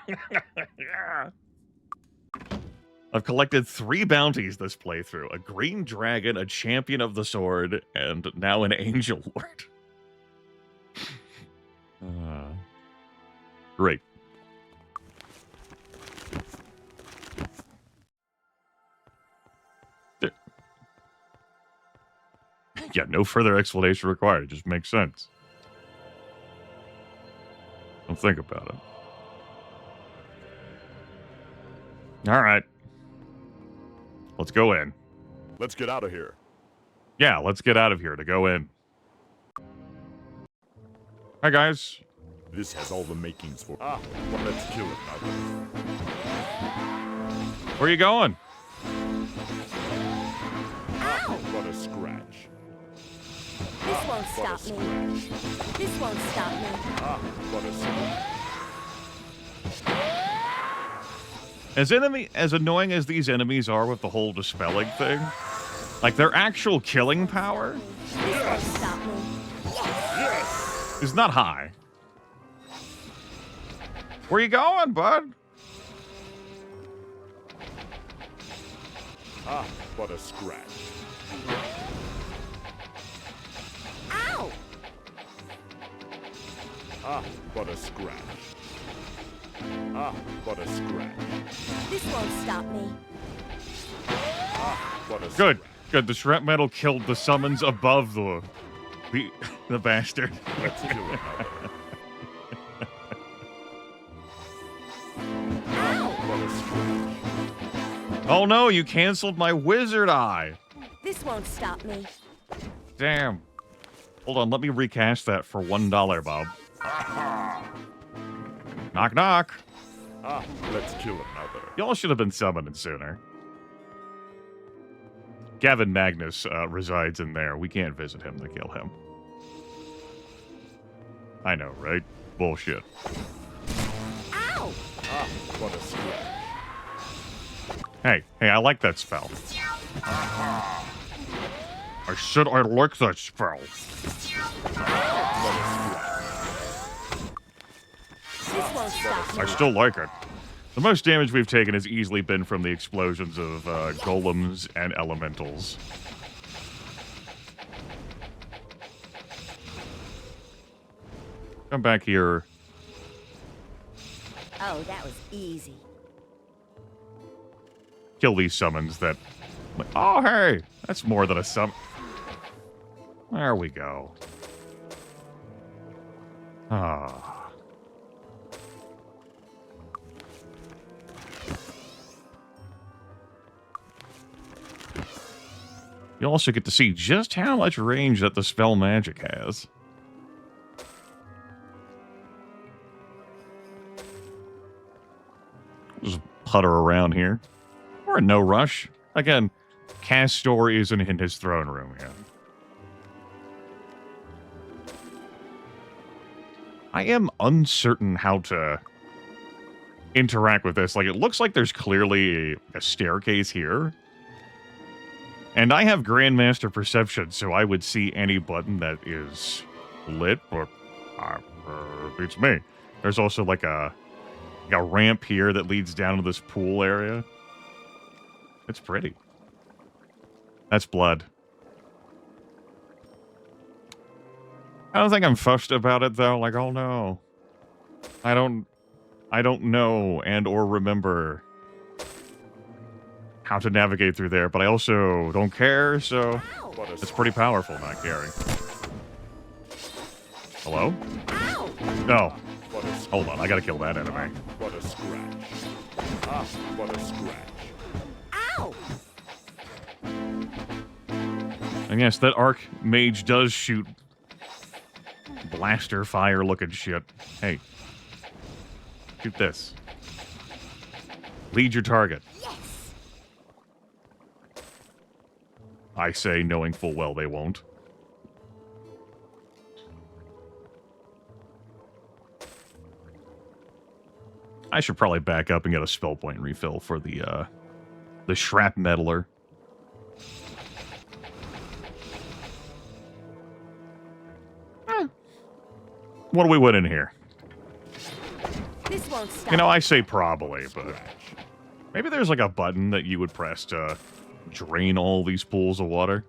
Yeah! I've collected 3 bounties this playthrough. A green dragon, a champion of the sword, and now an angel lord. Great. Yeah, no further explanation required. It just makes sense. Don't think about it. All right. Let's go in. Let's get out of here. Yeah, let's get out of here to go in. Hi, guys. This has all the makings for... well, let's kill it now. Where are you going? What a scratch. This won't stop me. This won't stop me. What a scratch. As annoying as these enemies are with the whole dispelling thing, like their actual killing power This won't stop me. is not high. Where you going, bud? What a scratch. Ow! What a scratch. What a scratch. This won't stop me. What a Good, scratch. good. The shrap metal killed the summons above the bastard. Let's kill it now. What a scratch. Oh no, you canceled my wizard eye. This won't stop me. Damn. Hold on, let me recast that for $1, Bob. Knock, knock. Let's kill it now, there. Y'all should have been summoning sooner. Gavin Magnus resides in there. We can't visit him to kill him. I know, right? Bullshit. Ow! What a scratch. Hey, I like that spell. I said I like that spell. This won't stop me. I still like it. The most damage we've taken has easily been from the explosions of golems and elementals. Come back here. Oh, that was easy. Kill these summons that... Oh, hey! That's more than a summon. There we go. Ah. You also get to see just how much range that the spell magic has. Just putter around here. We're in no rush. Again, Castor isn't in his throne room yet. I am uncertain how to interact with this. Like, it looks like there's clearly a staircase here. And I have Grandmaster Perception, so I would see any button that is lit, or beats me. There's also like a ramp here that leads down to this pool area. It's pretty. That's blood. I don't think I'm fussed about it though. Like, oh no, I don't know and or remember how to navigate through there, but I also don't care, so it's pretty powerful not caring. Hello? Ow! No. What a Hold on, I gotta kill that enemy. What a scratch. What a scratch. Ow! And yes, that Archmage does shoot blaster fire looking shit. Hey. Shoot this. Lead your target. Yes. I say, knowing full well they won't. I should probably back up and get a spell point refill for the shrapnelator. What do we win in here? This won't stop. You know, I say probably, but maybe there's like a button that you would press to drain all these pools of water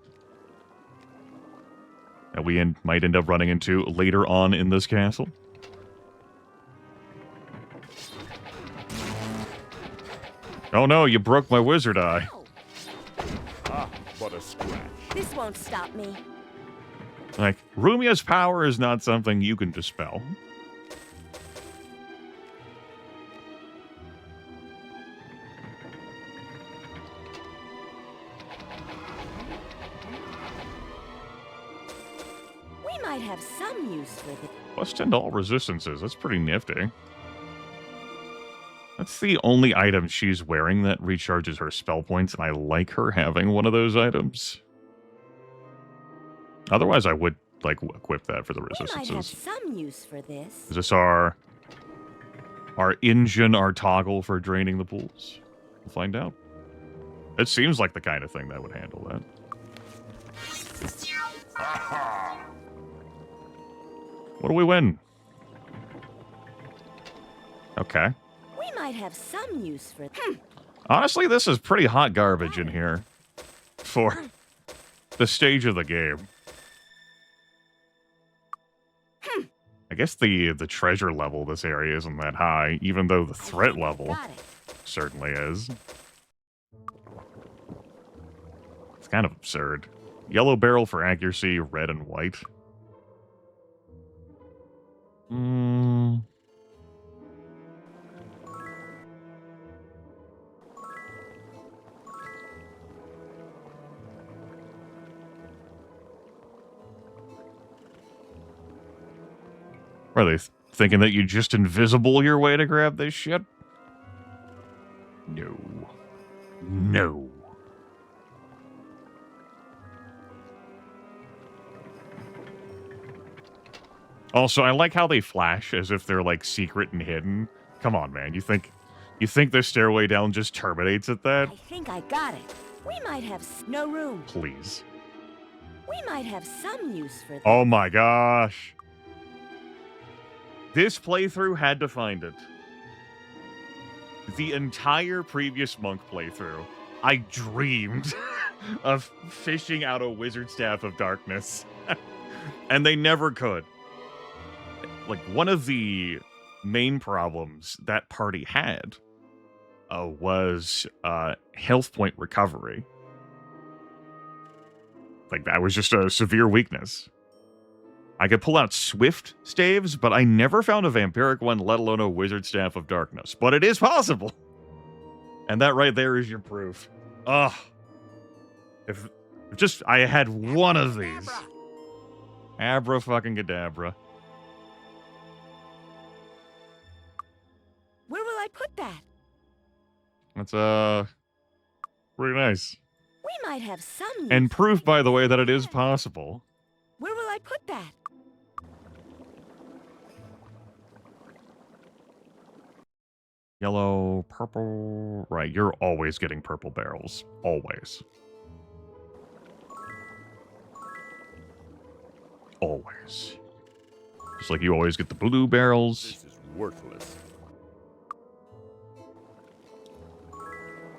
that we might end up running into later on in this castle. Oh no, you broke my wizard eye. Ow. Ah, but a scratch. This won't stop me. Like, Rumia's power is not something you can dispel. We might have some use for this. Plus 10 to all resistances. That's pretty nifty. That's the only item she's wearing that recharges her spell points, and I like her having one of those items. Otherwise, I would, like, equip that for the We might have resistances. some use for this. Is this our engine, our toggle for draining the pools? We'll find out. It seems like the kind of thing that would handle that. What do we win? Okay. We might have some use for. Honestly, this is pretty hot garbage in here for the stage of the game. I guess the treasure level of this area isn't that high, even though the threat level Got it. certainly is. It's kind of absurd. Yellow barrel for accuracy, red and white. Are they thinking that you just invisible your way to grab this shit? No. No. Also, I like how they flash as if they're like secret and hidden. Come on, man. You think the stairway down just terminates at that? I think I got it. We might have no room. Please. We might have some use for this. Oh my gosh. This playthrough had to find it. The entire previous monk playthrough, I dreamed of fishing out a wizard staff of darkness. And they never could. Like, one of the main problems that party had was health point recovery. Like, that was just a severe weakness. I could pull out swift staves, but I never found a vampiric one, let alone a wizard staff of darkness. But it is possible. And that right there is your proof. Ugh. If just I had one of these. Abra fucking Gadabra. Where will I put that? That's pretty nice. We might have some use. And proof, by the way, that it is possible. Where will I put that? Yellow, purple. Right, you're always getting purple barrels. Always. Always. Just like you always get the blue barrels. This is worthless.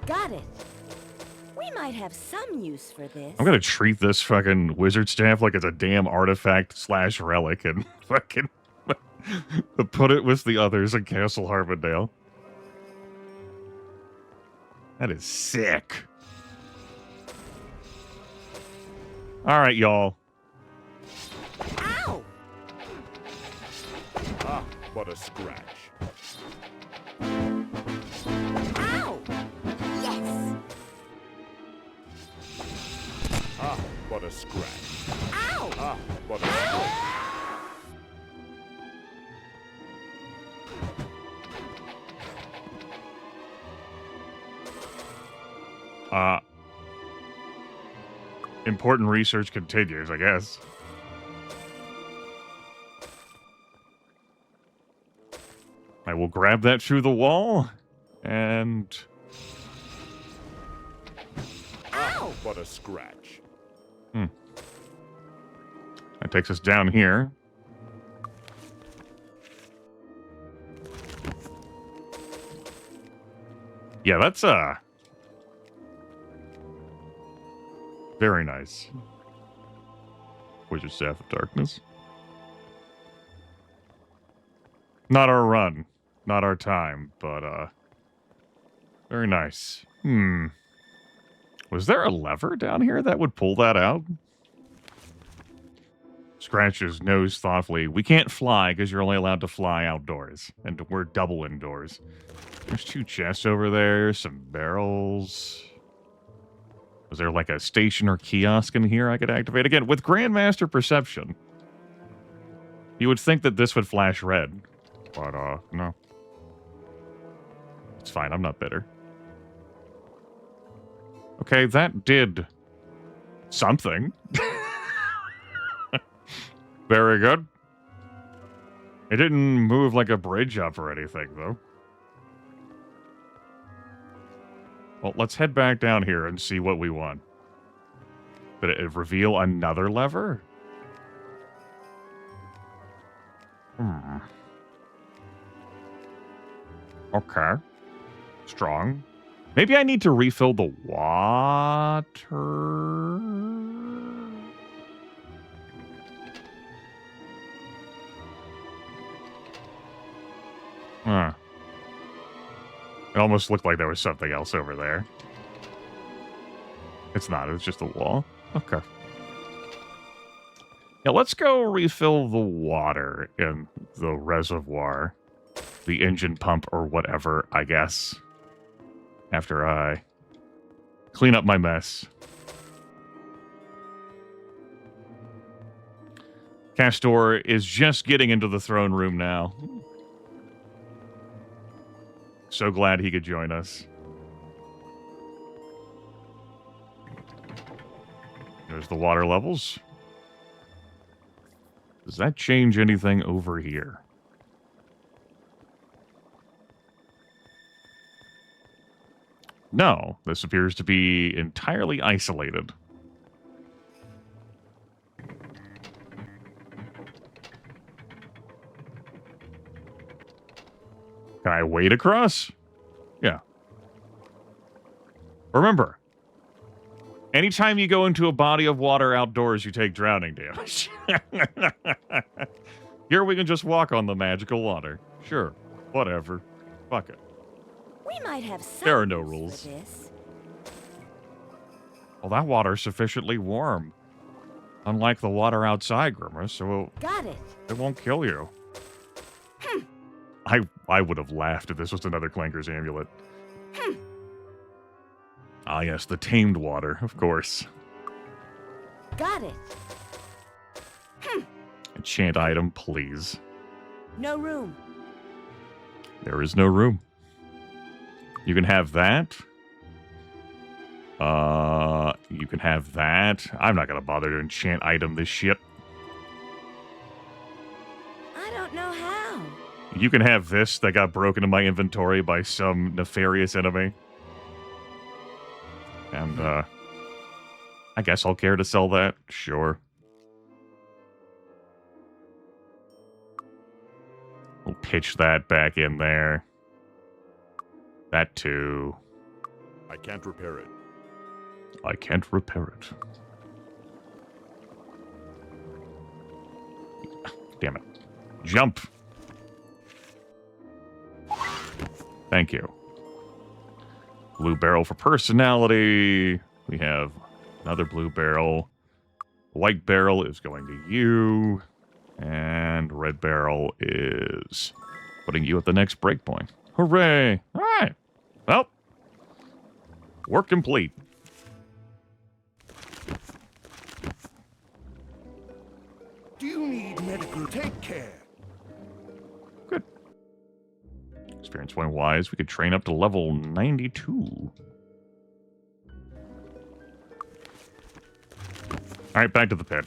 Got it. We might have some use for this. I'm gonna treat this fucking wizard staff like it's a damn artifact / relic and fucking put it with the others in Castle Harbondale. That is sick. Alright, y'all. Ow! Ah, but a scratch. Ow! Yes! Ah, but a scratch. Ow! Ah, but a scratch. Important research continues, I guess. I will grab that through the wall, and... Ow! But a scratch. That takes us down here. Yeah, that's, very nice. Wizard Staff of Darkness. Not our run. Not our time, but, very nice. Was there a lever down here that would pull that out? Scratches nose thoughtfully. We can't fly because you're only allowed to fly outdoors. And we're double indoors. There's 2 chests over there, some barrels. Was there like a station or kiosk in here I could activate? Again, with Grandmaster Perception, you would think that this would flash red. But, no. It's fine, I'm not bitter. Okay, that did something. Very good. It didn't move like a bridge up or anything, though. Well, let's head back down here and see what we want. Did it reveal another lever? Okay. Strong. Maybe I need to refill the water. Huh. It almost looked like there was something else over there. It's not. It's just a wall. Okay. Yeah, let's go refill the water in the reservoir. The engine pump or whatever, I guess. After I clean up my mess. Castor is just getting into the throne room now. So glad he could join us. There's the water levels. Does that change anything over here? No, this appears to be entirely isolated. Can I wade across? Yeah. Remember, anytime you go into a body of water outdoors, you take drowning damage. Here we can just walk on the magical water. Sure, whatever. Fuck it. We might have some There are no use for rules. this. Well, that water's sufficiently warm. Unlike the water outside, Grimith, so Got it. it won't kill you. I would have laughed if this was another Clanker's amulet. Ah, yes, the tamed water, of course. Got it. Enchant item, please. No room. There is no room. You can have that. You can have that. I'm not gonna bother to enchant item this shit. I don't know how. You can have this that got broken in my inventory by some nefarious enemy. And, I guess I'll care to sell that. Sure. We'll pitch that back in there. That too. I can't repair it. I can't repair it. Damn it. Jump. Thank you. Blue barrel for personality. We have another blue barrel. White barrel is going to you. And red barrel is putting you at the next breakpoint. Hooray! All right. Well, work complete. point-wise. We could train up to level 92. Alright, back to the pit.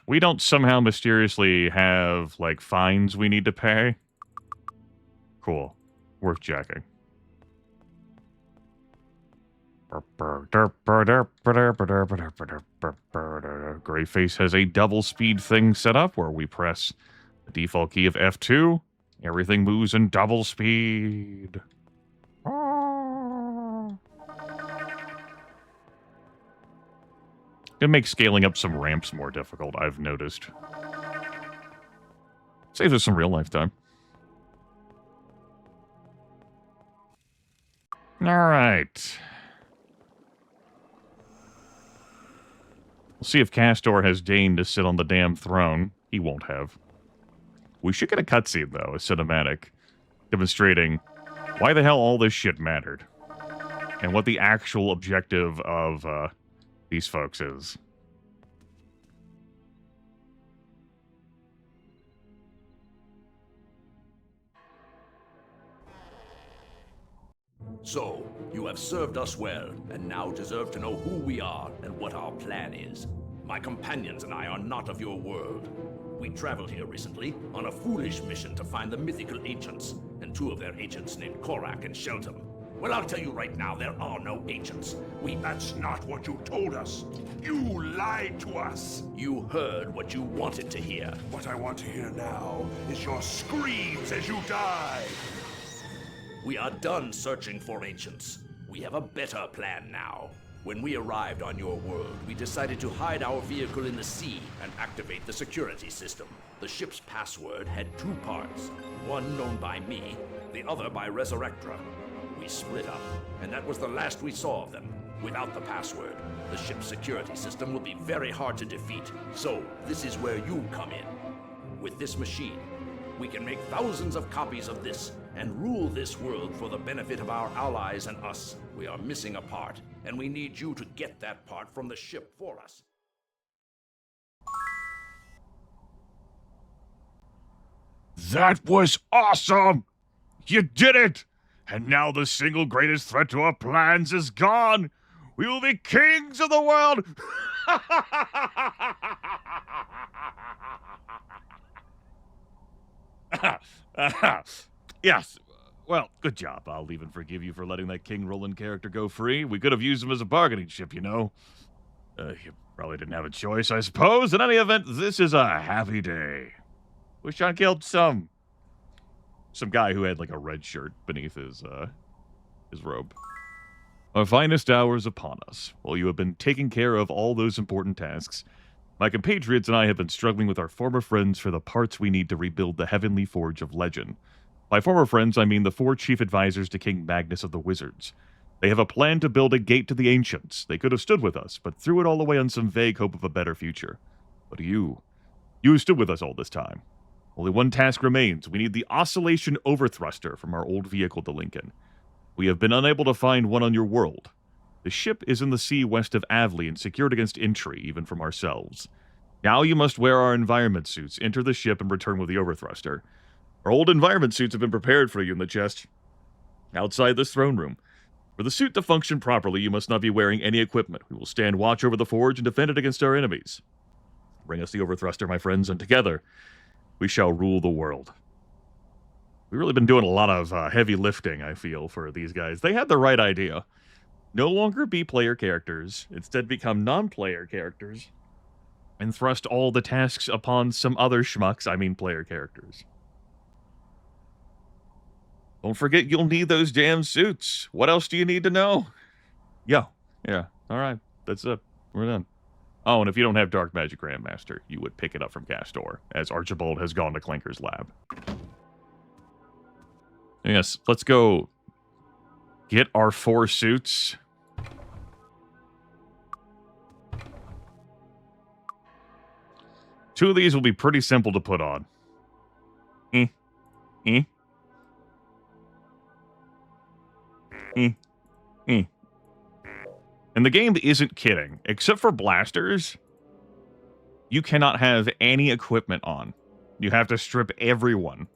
We don't somehow mysteriously have, like, fines we need to pay. Cool. Worth checking. Greyface has a double speed thing set up where we press the default key of F2. Everything moves in double speed. It makes scaling up some ramps more difficult, I've noticed. Saves us some real life time. Alright. We'll see if Castor has deigned to sit on the damn throne. He won't have. We should get a cutscene, though, a cinematic, demonstrating why the hell all this shit mattered. And what the actual objective of these folks is. So, you have served us well, and now deserve to know who we are and what our plan is. My companions and I are not of your world. We traveled here recently on a foolish mission to find the mythical ancients, and 2 of their agents named Korak and Shelton. Well, I'll tell you right now, there are no ancients. That's not what you told us. You lied to us. You heard what you wanted to hear. What I want to hear now is your screams as you die. We are done searching for ancients. We have a better plan now. When we arrived on your world, we decided to hide our vehicle in the sea and activate the security system. The ship's password had 2 parts, one known by me, the other by Resurrectra. We split up, and that was the last we saw of them. Without the password, the ship's security system will be very hard to defeat. So, this is where you come in. With this machine, we can make thousands of copies of this and rule this world for the benefit of our allies and us. We are missing a part, and we need you to get that part from the ship for us. That was awesome! You did it! And now the single greatest threat to our plans is gone! We will be kings of the world! Yes. Well, good job. I'll even forgive you for letting that King Roland character go free. We could have used him as a bargaining chip, you know. You probably didn't have a choice, I suppose. In any event, this is a happy day. Wish I killed some guy who had like a red shirt beneath his robe. Our finest hour is upon us. While you have been taking care of all those important tasks, my compatriots and I have been struggling with our former friends for the parts we need to rebuild the Heavenly Forge of Legend. By former friends, I mean the 4 chief advisors to King Magnus of the Wizards. They have a plan to build a gate to the Ancients. They could have stood with us, but threw it all away on some vague hope of a better future. But you stood with us all this time. Only one task remains. We need the Oscillation Overthruster from our old vehicle, the Lincoln. We have been unable to find one on your world. The ship is in the sea west of Avley and secured against entry, even from ourselves. Now you must wear our environment suits, enter the ship, and return with the Overthruster. Our old environment suits have been prepared for you in the chest outside this throne room. For the suit to function properly, you must not be wearing any equipment. We will stand watch over the forge and defend it against our enemies. Bring us the Overthruster, my friends, and together we shall rule the world. We've really been doing a lot of heavy lifting, I feel, for these guys. They had the right idea. No longer be player characters, instead become non-player characters, and thrust all the tasks upon some other schmucks, I mean player characters. Don't forget you'll need those damn suits. What else do you need to know? Yeah, alright, that's it. We're done. Oh, and if you don't have Dark Magic Grandmaster, you would pick it up from Castor, as Archibald has gone to Clanker's lab. Yes, let's go get our 4 suits. Two of these will be pretty simple to put on. And the game isn't kidding. Except for blasters, you cannot have any equipment on. You have to strip everyone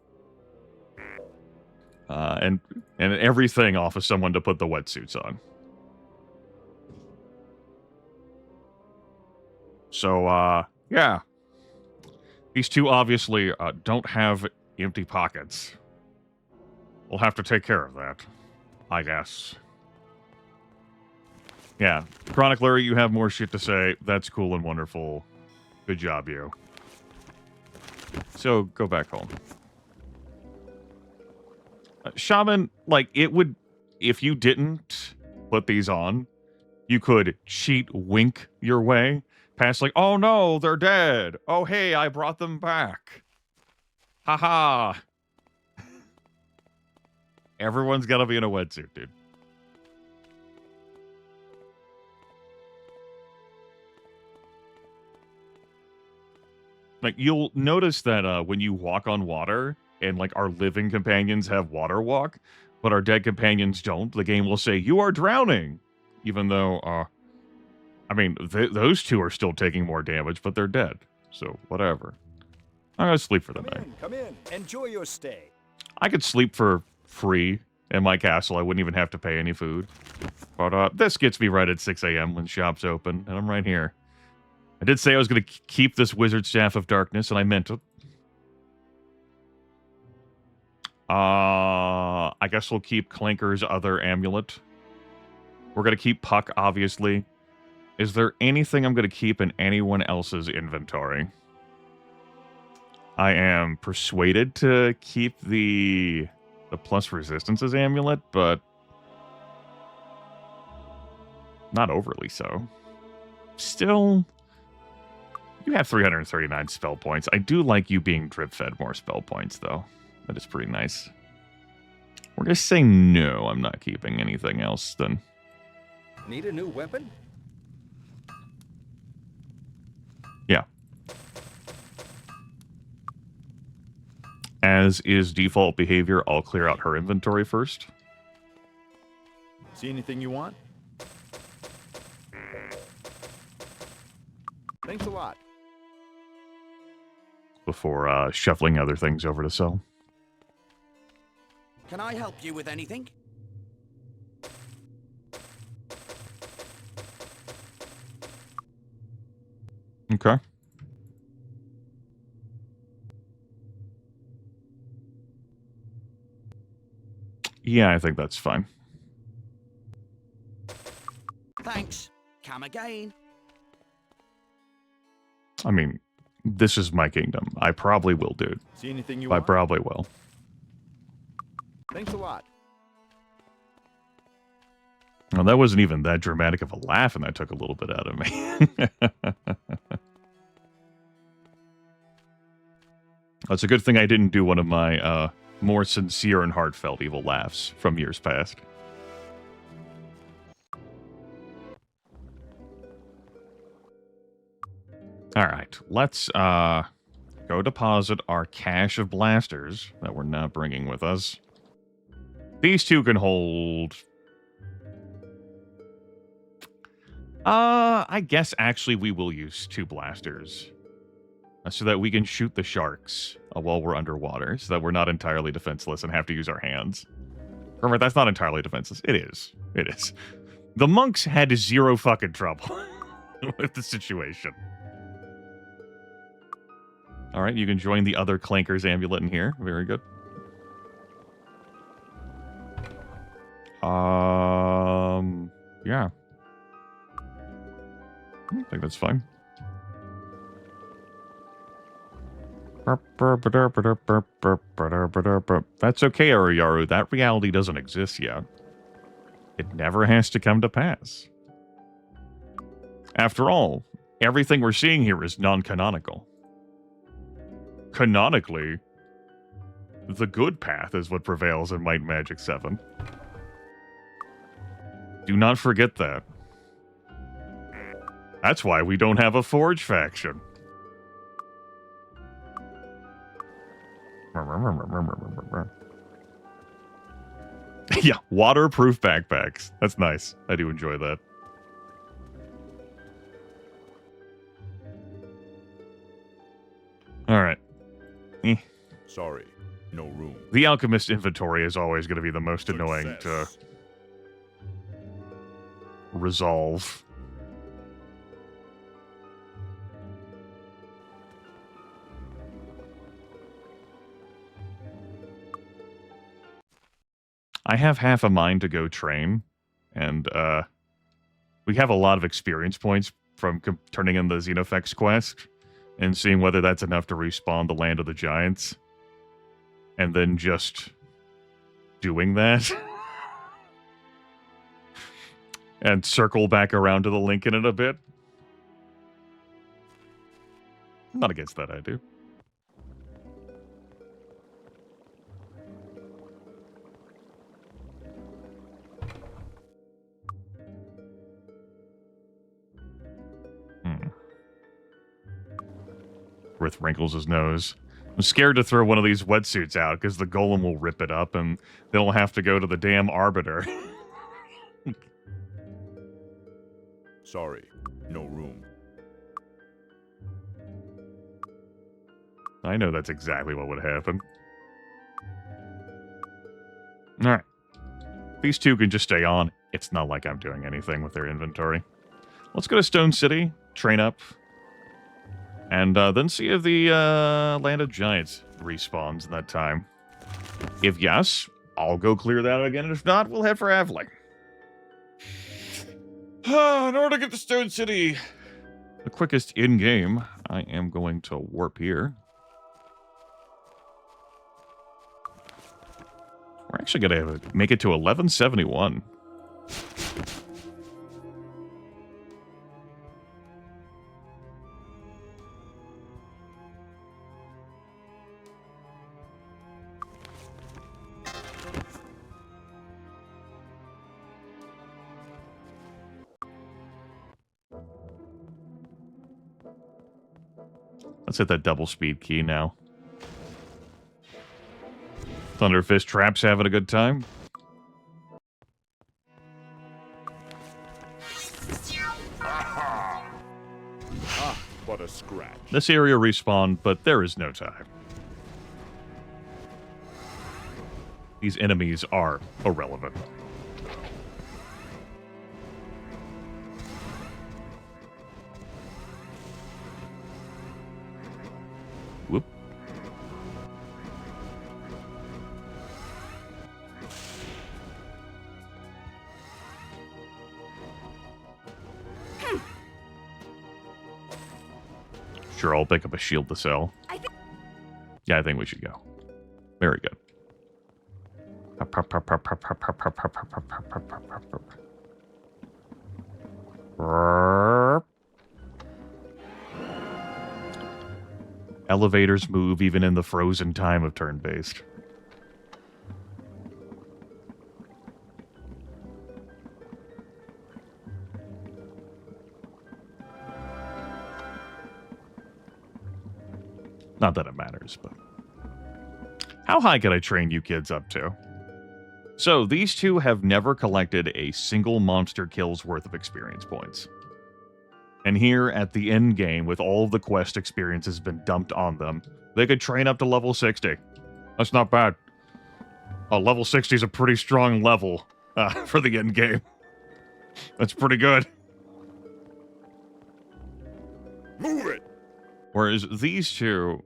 and everything off of someone to put the wetsuits on. So, yeah. These two obviously don't have empty pockets. We'll have to take care of that, I guess. Yeah, Chronicler, you have more shit to say. That's cool and wonderful. Good job, you. So, go back home. Shaman, like, it would... If you didn't put these on, you could cheat wink your way past, like, oh no, they're dead. Oh, hey, I brought them back. Haha. Everyone's gotta be in a wetsuit, dude. Like, you'll notice that when you walk on water, and, like, our living companions have water walk, but our dead companions don't, the game will say, you are drowning! Even though, I mean, those two are still taking more damage, but they're dead. So, whatever. I'm gonna sleep for the night. Come in. Enjoy your stay. I could sleep for free in my castle. I wouldn't even have to pay any food. But this gets me right at 6 a.m. when shop's open, and I'm right here. I did say I was going to keep this Wizard Staff of Darkness, and I meant it. I guess we'll keep Clanker's other amulet. We're going to keep Puck, obviously. Is there anything I'm going to keep in anyone else's inventory? I am persuaded to keep the plus resistances amulet, but not overly so. Still, you have 339 spell points. I do like you being drip-fed more spell points, though. That is pretty nice. We're going to say no, I'm not keeping anything else, then. Need a new weapon? Yeah. As is default behavior, I'll clear out her inventory first. See anything you want? Thanks a lot. Before shuffling other things over to sell. Can I help you with anything? Okay. Yeah, I think that's fine. Thanks. Come again. I mean, this is my kingdom. I probably will, dude. See anything you I want? probably will. Thanks a lot. Well, that wasn't even that dramatic of a laugh, and that took a little bit out of me. It's a good thing I didn't do one of my more sincere and heartfelt evil laughs from years past. All right, let's go deposit our cache of blasters that we're not bringing with us. These two can hold... I guess actually we will use 2 blasters. So that we can shoot the sharks while we're underwater, so that we're not entirely defenseless and have to use our hands. Remember, that's not entirely defenseless. It is. It is. The monks had 0 fucking trouble with the situation. Alright, you can join the other Clanker's amulet in here. Very good. Yeah. I think that's fine. That's okay, Ariyaru. That reality doesn't exist yet. It never has to come to pass. After all, everything we're seeing here is non-canonical. Canonically, the good path is what prevails in Might and Magic 7. Do not forget that. That's why we don't have a Forge faction. Yeah, waterproof backpacks. That's nice. I do enjoy that. All right. Sorry. No room. The alchemist inventory is always going to be the most annoying to resolve. I have half a mind to go train, and we have a lot of experience points from turning in the Xenofex quest and seeing whether that's enough to respawn the Land of the Giants, and then just doing that and circle back around to the link in it a bit. I'm not against that idea. Rith wrinkles his nose. I'm scared to throw one of these wetsuits out because the golem will rip it up and they'll have to go to the damn arbiter. Sorry, no room. I know that's exactly what would happen. Alright. These two can just stay on. It's not like I'm doing anything with their inventory. Let's go to Stone City, train up, and then see if the Land of Giants respawns in that time. If yes, I'll go clear that again, and if not, we'll head for Aveling. In order to get to Stone City the quickest in-game, I am going to warp here. We're actually going to make it to 1171. Let's hit that double speed key now. Thunderfist Trap's having a good time. Ah, but a scratch. This area respawned, but there is no time. These enemies are irrelevant. Whoop. Sure, I'll pick up a shield to sell. Yeah, I think we should go. Very good. Elevators move even in the frozen time of turn-based. Not that it matters, but... How high can I train you kids up to? So, these two have never collected a single monster kill's worth of experience points. And here, at the end game, with all of the quest experience has been dumped on them, they could train up to level 60. That's not bad. Level 60 is a pretty strong level for the end game. That's pretty good. Move it! Whereas these two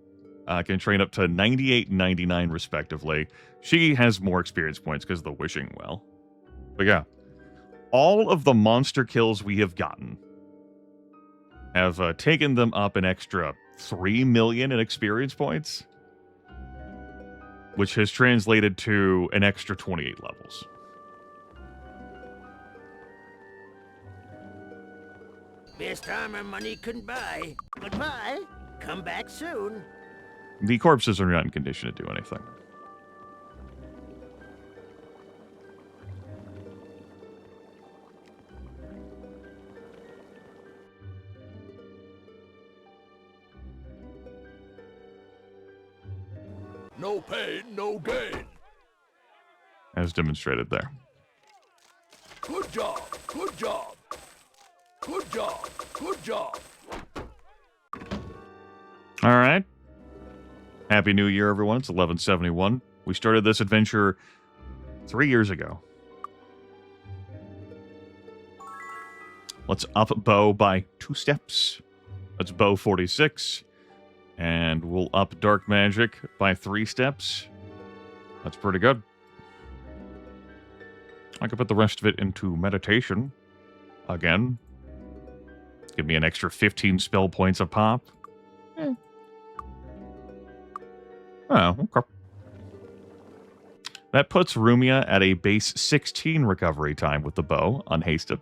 can train up to 98 and 99 respectively. She has more experience points because of the wishing well. But yeah, all of the monster kills we have gotten have taken them up an extra 3 million in experience points, which has translated to an extra 28 levels. Best armor money can buy. Goodbye. Come back soon. The corpses are not in condition to do anything. No pain, no gain. As demonstrated there. Good job, good job. Good job, good job. All right. Happy New Year, everyone. It's 1171. We started this adventure 3 years ago. Let's up bow by 2 steps. That's bow 46. And we'll up dark magic by 3 steps. That's pretty good. I could put the rest of it into meditation. Again. Give me an extra 15 spell points a pop. Oh, okay. That puts Rumia at a base 16 recovery time with the bow, unhasted.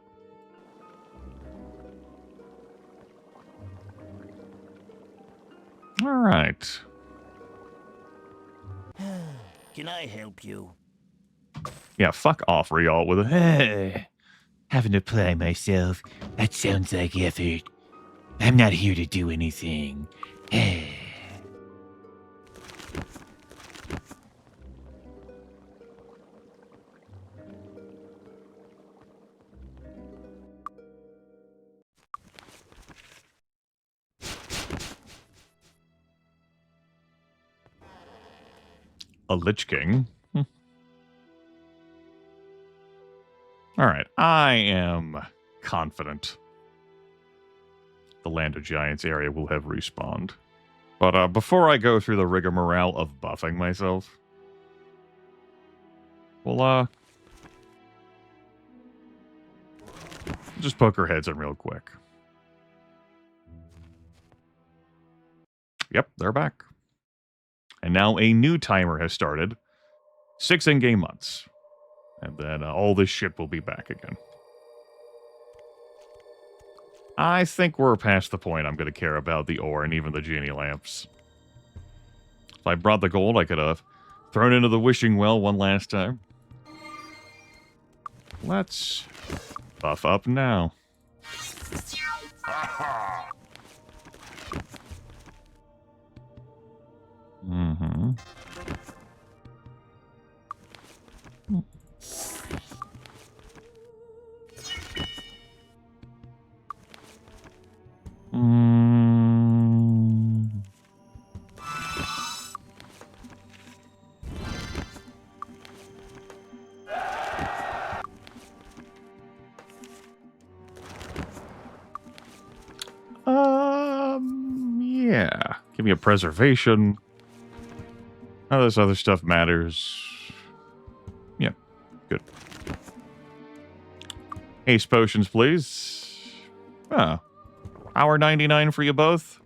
All right. Can I help you? Yeah, fuck off, Rial, with a... Having to play myself. That sounds like effort. I'm not here to do anything. A Lich King. Alright, I am confident the Land of Giants area will have respawned. But before I go through the rigmarole of buffing myself, we'll just poke our heads in real quick. Yep, they're back. And now a new timer has started. 6 in-game months. And then all this shit will be back again. I think we're past the point I'm going to care about the ore and even the genie lamps. If I brought the gold, I could have thrown into the wishing well one last time. Let's buff up now. Mm-hmm. Yeah. Give me a preservation. None of this other stuff matters. Yeah, good. Haste potions, please. Ah. Hour 99 for you both.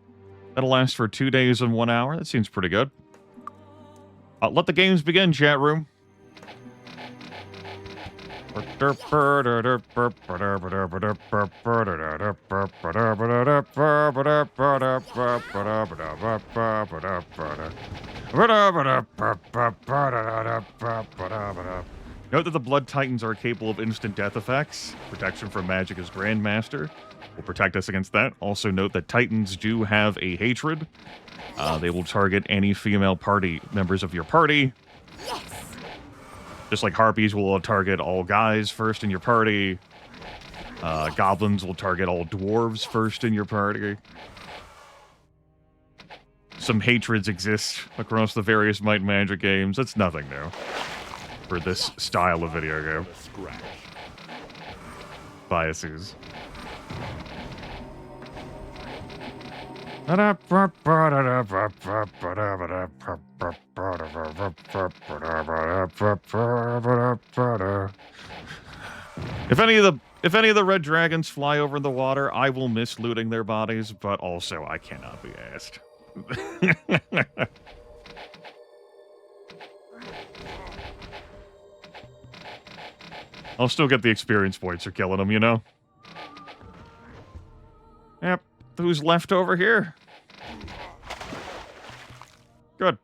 That'll last for 2 days and 1 hour. That seems pretty good. Let the games begin, chat room. Note that the Blood Titans are capable of instant death effects. Protection from magic as Grandmaster will protect us against that. Also note that Titans do have a hatred. They will target any female party members of your party. Yes. Just like Harpies will target all guys first in your party. Goblins will target all dwarves first in your party. Some hatreds exist across the various Might and Magic games. That's nothing new for this style of video game. Biases. If any of the red dragons fly over the water, I will miss looting their bodies, but also I cannot be asked. I'll still get the experience points for killing them, you know? Yep. Who's left over here? Good.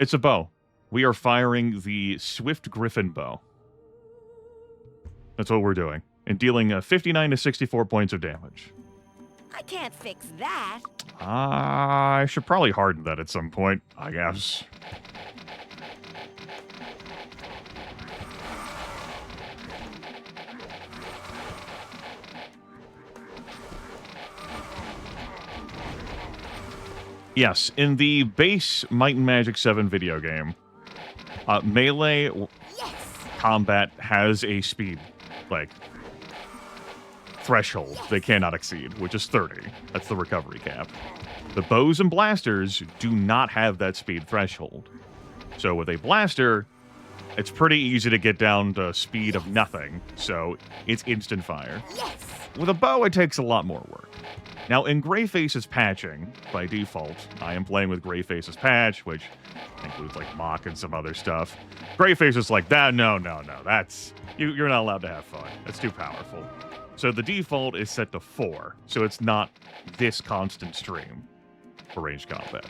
It's a bow. We are firing the Swift Griffin bow. That's what we're doing. And dealing 59 to 64 points of damage. I can't fix that. I should probably harden that at some point, I guess. Yes, in the base Might and Magic 7 video game, melee combat has a speed, like, threshold they cannot exceed, which is 30. That's the recovery cap. The bows and blasters do not have that speed threshold. So with a blaster, it's pretty easy to get down to speed of nothing, so it's instant fire. With a bow, it takes a lot more work. Now, in Greyface's patching, by default, I am playing with Greyface's patch, which includes, like, Mock and some other stuff. Greyface is like, no, that's... You're not allowed to have fun. That's too powerful. So the default is set to 4, so it's not this constant stream for ranged combat.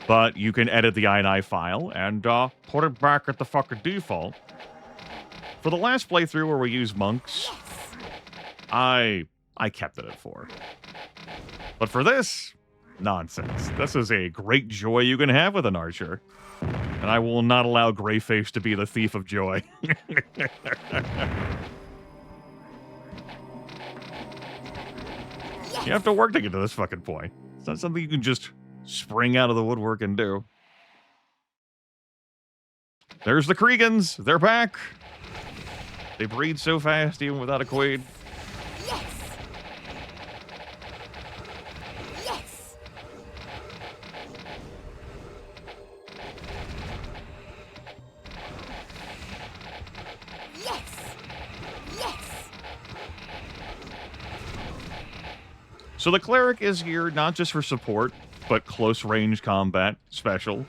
But you can edit the INI file and put it back at the fucking default. For the last playthrough where we used monks, I kept it at 4. But for this, nonsense. This is a great joy you can have with an archer. And I will not allow Greyface to be the thief of joy. You have to work to get to this fucking point. It's not something you can just spring out of the woodwork and do. There's the Kriegans. They're back. They breed so fast even without a queen. So the Cleric is here not just for support, but close range combat special.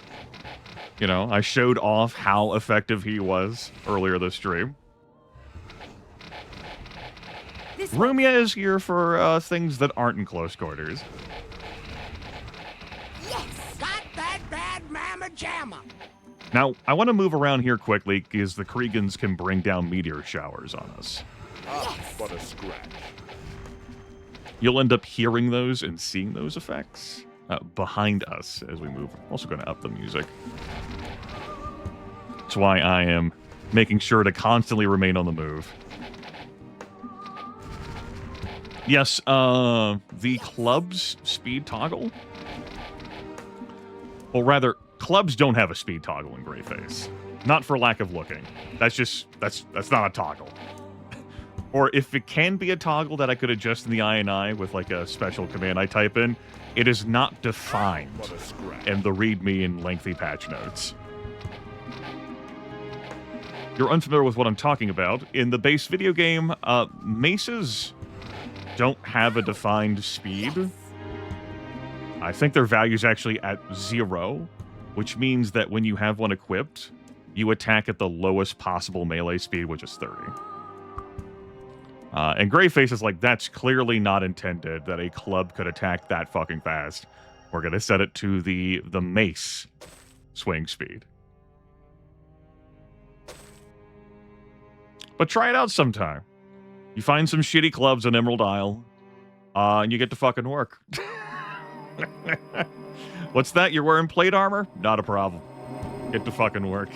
You know, I showed off how effective he was earlier this stream. Rumia is here for things that aren't in close quarters. Got that bad mamma jamma. Now, I want to move around here quickly because the Kriegans can bring down meteor showers on us. But a scratch. You'll end up hearing those and seeing those effects behind us as we move. I'm also going to up the music. That's why I am making sure to constantly remain on the move. Yes, the club's speed toggle. Well, rather, clubs don't have a speed toggle in Greyface. Not for lack of looking. That's not a toggle. Or if it can be a toggle that I could adjust in the INI with like a special command I type in, it is not defined in the README and lengthy patch notes. You're unfamiliar with what I'm talking about. In the base video game, maces don't have a defined speed. I think their value's actually at 0, which means that when you have one equipped, you attack at the lowest possible melee speed, which is 30. And Greyface is like, that's clearly not intended that a club could attack that fucking fast. We're going to set it to the mace swing speed. But try it out sometime. You find some shitty clubs in Emerald Isle, and you get to fucking work. What's that? You're wearing plate armor? Not a problem. Get to fucking work.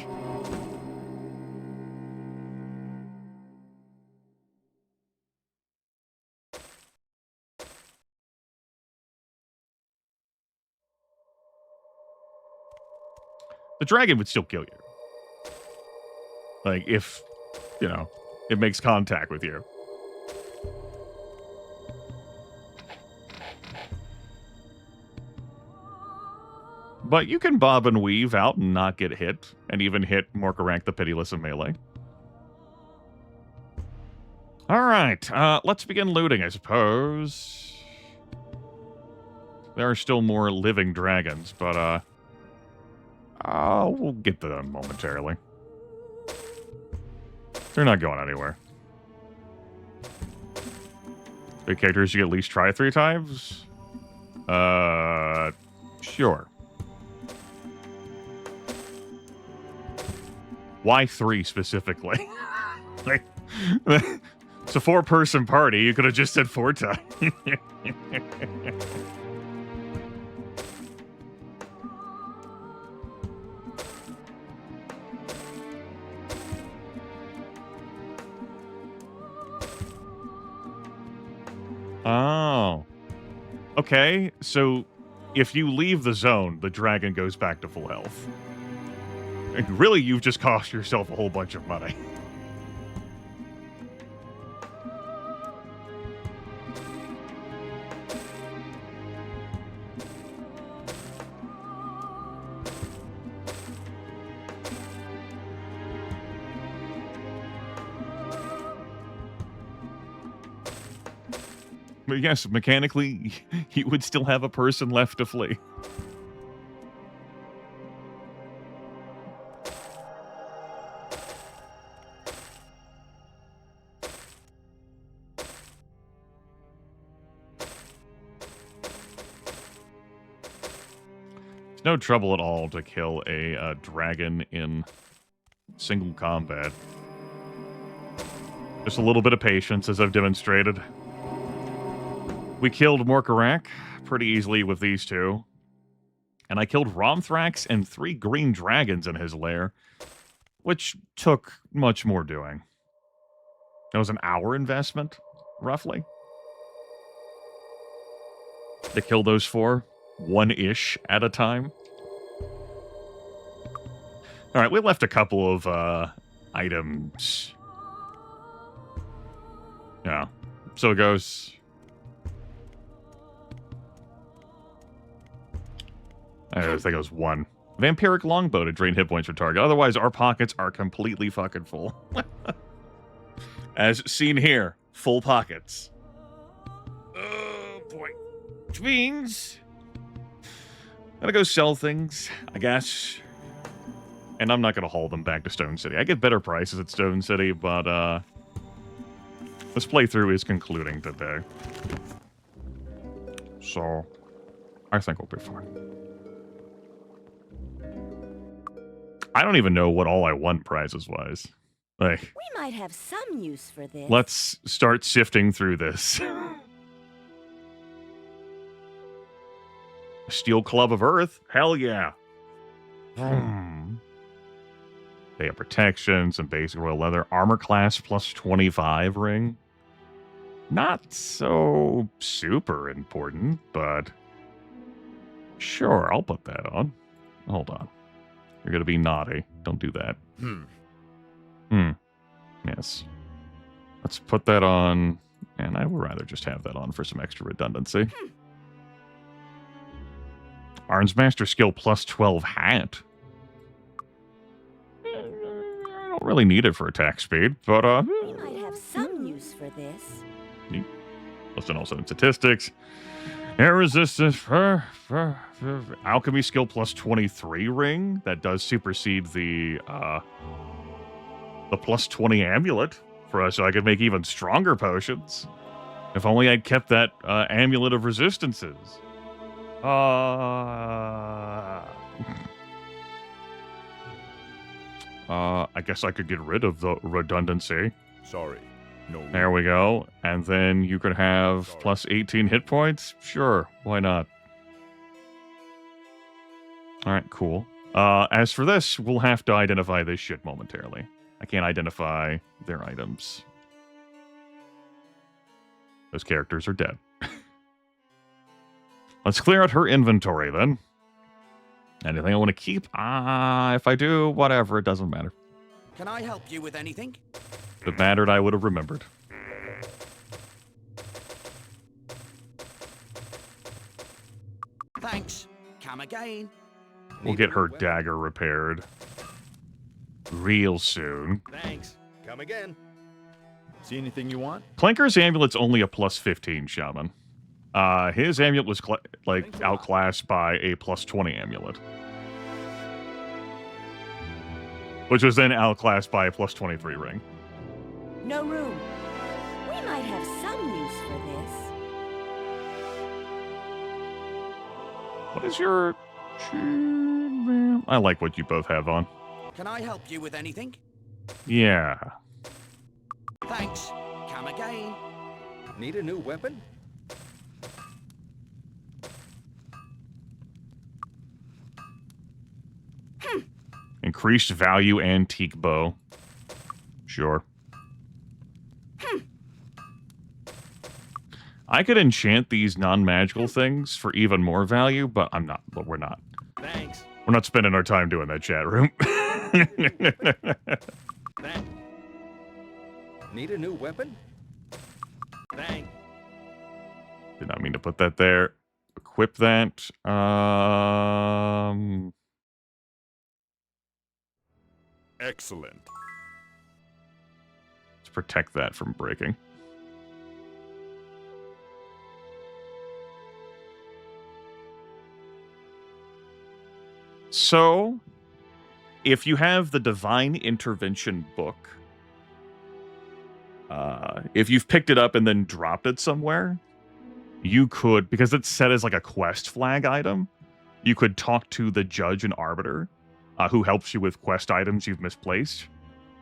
The dragon would still kill you. Like, if, you know, it makes contact with you. But you can bob and weave out and not get hit, and even hit Morkarank the Pitiless in melee. Alright, let's begin looting, I suppose. There are still more living dragons, but, we'll get to them momentarily. They're not going anywhere. Big characters you can at least try 3 times? Sure. Why 3 specifically? Like, it's a 4-person party. You could have just said 4 times. Oh. Okay, so if you leave the zone, the dragon goes back to full health. And really, you've just cost yourself a whole bunch of money. But yes, mechanically, you would still have a person left to flee. It's no trouble at all to kill a dragon in single combat. Just a little bit of patience, as I've demonstrated. We killed Morkarak pretty easily with these two. And I killed Romthrax and 3 green dragons in his lair, which took much more doing. It was an hour investment, roughly, to kill those 4, one-ish at a time. All right, we left a couple of items. Yeah, so it goes. I think it was 1. Vampiric longbow to drain hit points for target. Otherwise, our pockets are completely fucking full. As seen here, full pockets. Oh, boy. Which means gotta go sell things, I guess. And I'm not gonna haul them back to Stone City. I get better prices at Stone City, but this playthrough is concluding today. So, I think we'll be fine. I don't even know what all I won prizes-wise. Like, We might have some use for this. let's start sifting through this. Steel Club of Earth? Hell yeah. They have protection, some basic royal leather. Armor class plus 25 ring. Not so super important, but sure, I'll put that on. Hold on. You're going to be naughty. Don't do that. Yes. Let's put that on, and I would rather just have that on for some extra redundancy. Arns Master skill plus 12 hat. I don't really need it for attack speed, but We might have some use for this. Listen also in statistics. Air resistance for alchemy skill plus 23 ring. That does supersede the plus 20 amulet for us, so I could make even stronger potions. If only I'd kept that amulet of resistances. I guess I could get rid of the redundancy. Sorry. No. There we go. And then you could have plus 18 hit points? Sure, why not? Alright, cool. As for this, we'll have to identify this shit momentarily. I can't identify their items. Those characters are dead. Let's clear out her inventory, then. Anything I want to keep? If I do, whatever, it doesn't matter. Can I help you with anything? If it mattered, I would have remembered. Thanks. Come again. We'll get her dagger repaired real soon. Thanks. Come again. See anything you want? Clanker's amulet's only a plus 15 shaman. His amulet was outclassed by a plus 20 amulet, which was then outclassed by a plus 23 ring. No room. We might have some use for this. What is your... I like what you both have on. Can I help you with anything? Yeah. Thanks. Come again. Need a new weapon? Increased value antique bow. Sure. I could enchant these non-magical things for even more value, but I'm not. But we're not. Thanks. We're not spending our time doing that, chat room. Thanks. Need a new weapon? Thanks. Did not mean to put that there. Equip that. Excellent. Let's protect that from breaking. So, if you have the Divine Intervention book, if you've picked it up and then dropped it somewhere, you could, because it's set as like a quest flag item, you could talk to the judge and arbiter who helps you with quest items you've misplaced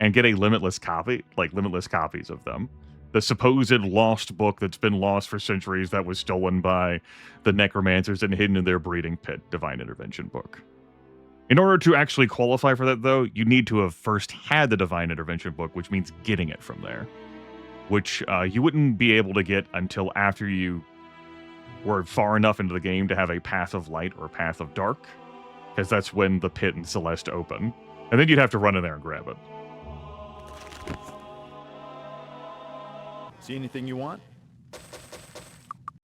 and get a limitless copy, like limitless copies of them. The supposed lost book that's been lost for centuries that was stolen by the necromancers and hidden in their breeding pit, Divine Intervention book. In order to actually qualify for that, though, you need to have first had the Divine Intervention book, which means getting it from there, which you wouldn't be able to get until after you were far enough into the game to have a Path of Light or Path of Dark, because that's when the pit and Celeste open. And then you'd have to run in there and grab it. See anything you want?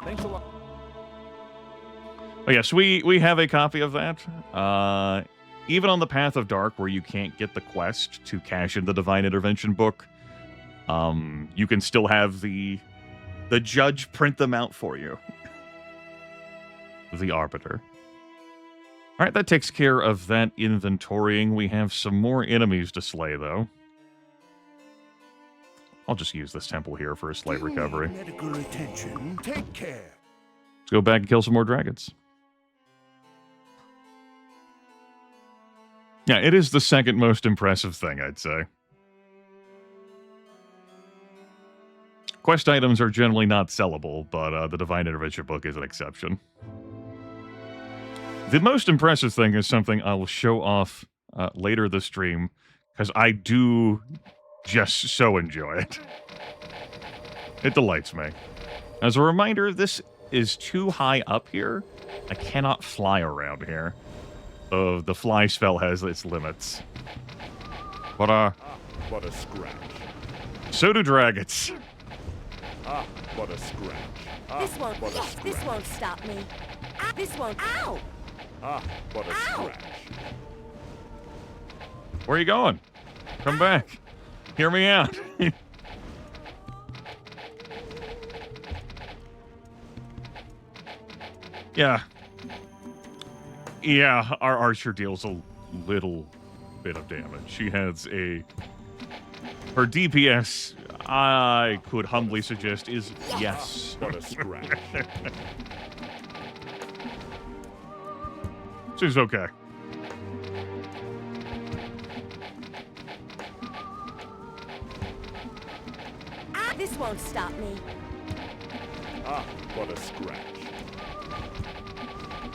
Thanks a lot. Oh, yes, we have a copy of that. Even on the Path of Dark, where you can't get the quest to cash in the Divine Intervention book, you can still have the judge print them out for you. The Arbiter. All right, that takes care of that inventorying. We have some more enemies to slay, though. I'll just use this temple here for a slave recovery. Medical attention. Take care. Let's go back and kill some more dragons. Yeah, it is the second most impressive thing, I'd say. Quest items are generally not sellable, but the Divine Intervention book is an exception. The most impressive thing is something I will show off later this stream, because I do just so enjoy it. It delights me. As a reminder, this is too high up here. I cannot fly around here. The fly spell has its limits. But, What a scratch. so do dragons. What a scratch. This won't. What a Yes, this scratch. won't stop me. This won't. Ow! What a Ow! scratch. Where are you going? Come back. Hear me out. Yeah. Yeah, our archer deals a little bit of damage. She has her DPS, I could humbly suggest, is yes. What a scratch. Seems okay. This won't stop me. What a scratch.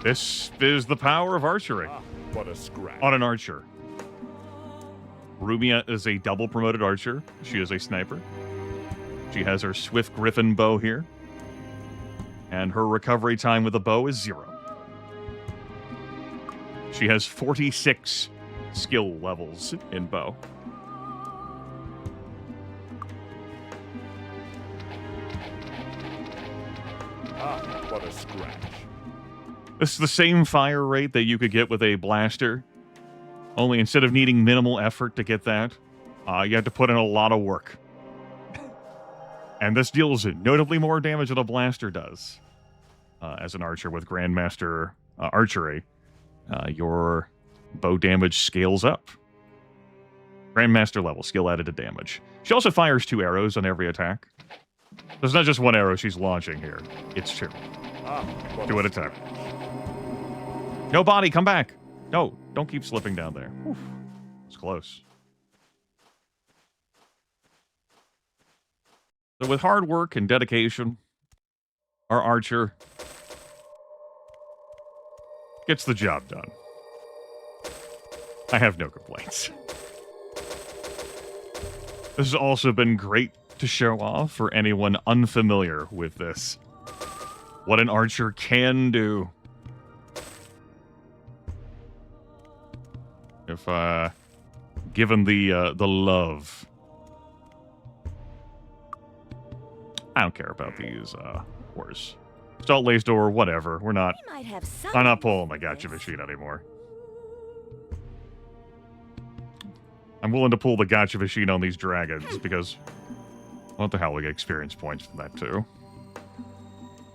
This is the power of archery What a scratch. on an archer. Rumia is a double promoted archer. She is a sniper. She has her Swift Griffin bow here. And her recovery time with a bow is 0. She has 46 skill levels in bow. What a scratch. This is the same fire rate that you could get with a blaster. Only instead of needing minimal effort to get that, you have to put in a lot of work. And this deals notably more damage than a blaster does. As an archer with Grandmaster Archery, your bow damage scales up. Grandmaster level, skill added to damage. She also fires 2 arrows on every attack. There's not just 1 arrow she's launching here. It's 2. 2 at a time. No body, come back. No, don't keep slipping down there. Oof, it's close. So with hard work and dedication, our archer gets the job done. I have no complaints. This has also been great to show off for anyone unfamiliar with this. what an archer can do. If given the love. I don't care about these wars. Salt Lace Door, whatever. We're not. We might have some I'm not pulling my gotcha machine anymore. I'm willing to pull the gotcha machine on these dragons because what the hell, we get experience points from that too.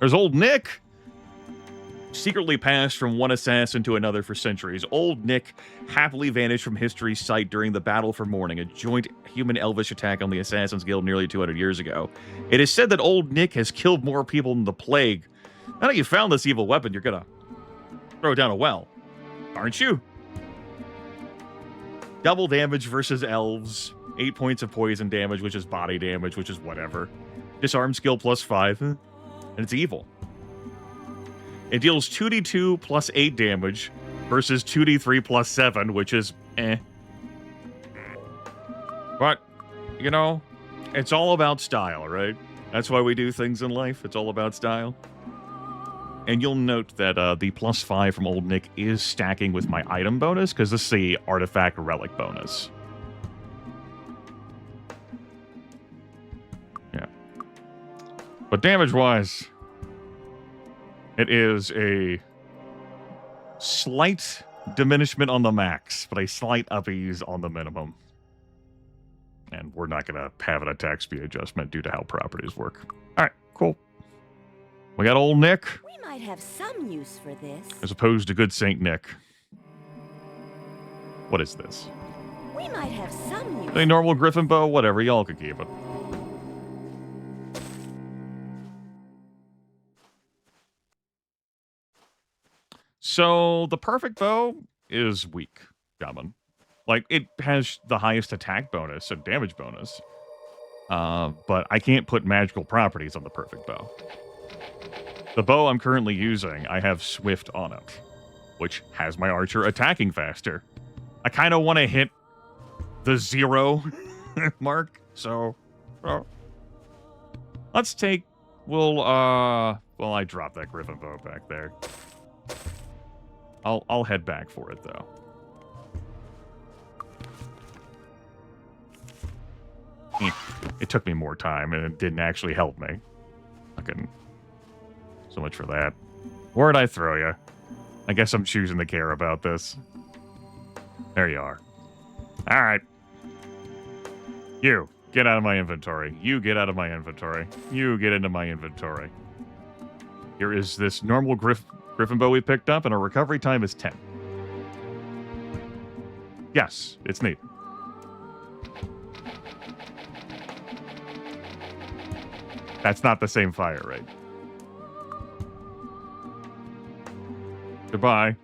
There's old Nick. Secretly passed from one assassin to another for centuries, Old Nick happily vanished from history's sight during the Battle for Morning, a joint human-elvish attack on the Assassin's Guild nearly 200 years ago. It is said that Old Nick has killed more people than the plague. Now that you found this evil weapon, you're gonna throw it down a well, aren't you? Double damage versus elves. 8 points of poison damage, which is body damage, which is whatever. Disarm skill +5, and it's evil. It deals 2d2 plus 8 damage versus 2d3 plus 7, which is eh. But, you know, it's all about style, right? That's why we do things in life. It's all about style. And you'll note that the +5 from Old Nick is stacking with my item bonus, because this is the artifact relic bonus. Yeah. But damage-wise, it is a slight diminishment on the max, but a slight uppies on the minimum. And we're not going to have an attack speed adjustment due to how properties work. All right, cool. We got Old Nick. We might have some use for this. As opposed to good Saint Nick. What is this? We might have some use. A normal Griffin bow, whatever, y'all can keep it. So, the perfect bow is weak, Gammon. Like, it has the highest attack bonus and damage bonus. But I can't put magical properties on the perfect bow. The bow I'm currently using, I have Swift on it, which has my archer attacking faster. I kind of want to hit the 0 mark, so let's take, well, I dropped that Griffin bow back there. I'll head back for it, though. It took me more time, and it didn't actually help me. Fucking... So much for that. Where'd I throw you? I guess I'm choosing to care about this. There you are. Alright. You, get out of my inventory. You get out of my inventory. You get into my inventory. Here is this normal Griffin bow we picked up, and our recovery time is 10. Yes, it's neat. That's not the same fire rate. Goodbye.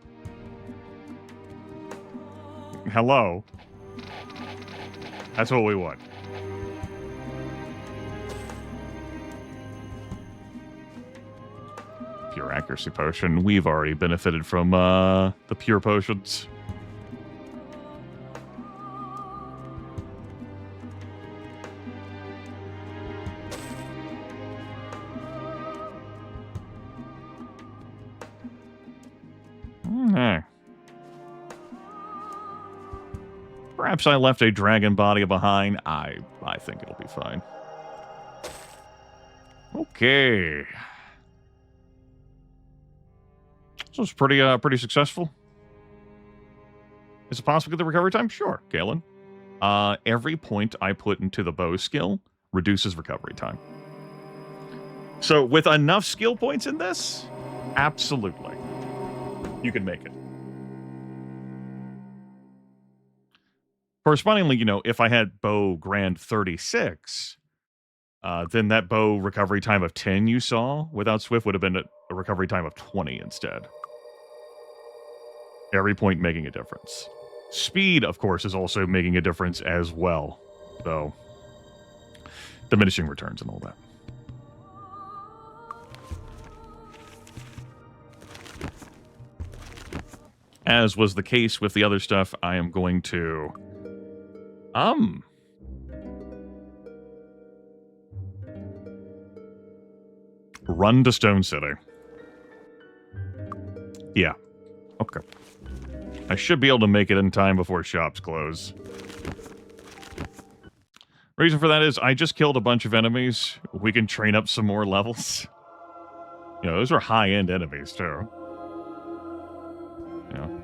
Hello. That's what we want. Pure accuracy potion. We've already benefited from the pure potions. Perhaps I left a dragon body behind. I think it'll be fine. Okay. So it's pretty successful. Is it possible to get the recovery time? Sure, Galen. Every point I put into the bow skill reduces recovery time. So with enough skill points in this, absolutely. You can make it. Correspondingly, you know, if I had bow grand 36, then that bow recovery time of 10 you saw without Swift would have been a recovery time of 20 instead. Every point making a difference. Speed, of course, is also making a difference as well. So, diminishing returns and all that. As was the case with the other stuff, I am going to... run to Stone City. Yeah. Okay. I should be able to make it in time before shops close. Reason for that is I just killed a bunch of enemies. We can train up some more levels. You know, those are high-end enemies, too. You know,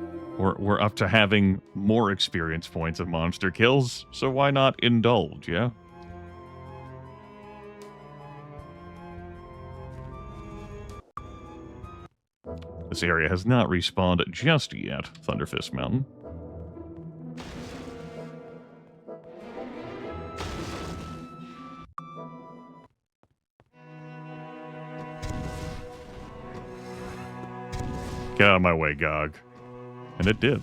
we're up to having more experience points of monster kills, so why not indulge, yeah? This area has not respawned just yet, Thunderfist Mountain. Get out of my way, Gog. And it did.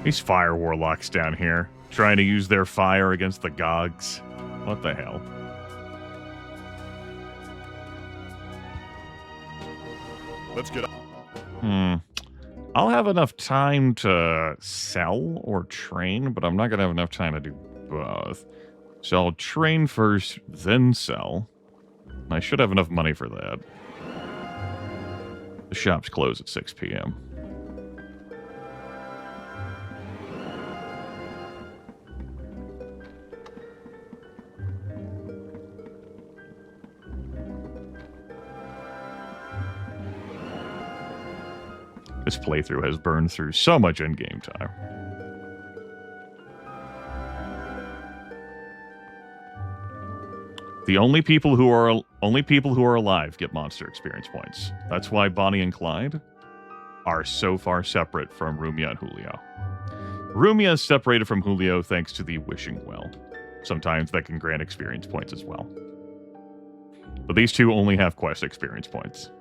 These fire warlocks down here, trying to use their fire against the Gogs. What the hell? Let's get up. I'll have enough time to sell or train, but I'm not going to have enough time to do both. So I'll train first, then sell. I should have enough money for that. The shops close at 6 p.m. This playthrough has burned through so much in-game time. The only people who are alive get monster experience points. That's why Bonnie and Clyde are so far separate from Rumia and Julio. Rumia is separated from Julio thanks to the Wishing Well. Sometimes that can grant experience points as well. But these two only have quest experience points.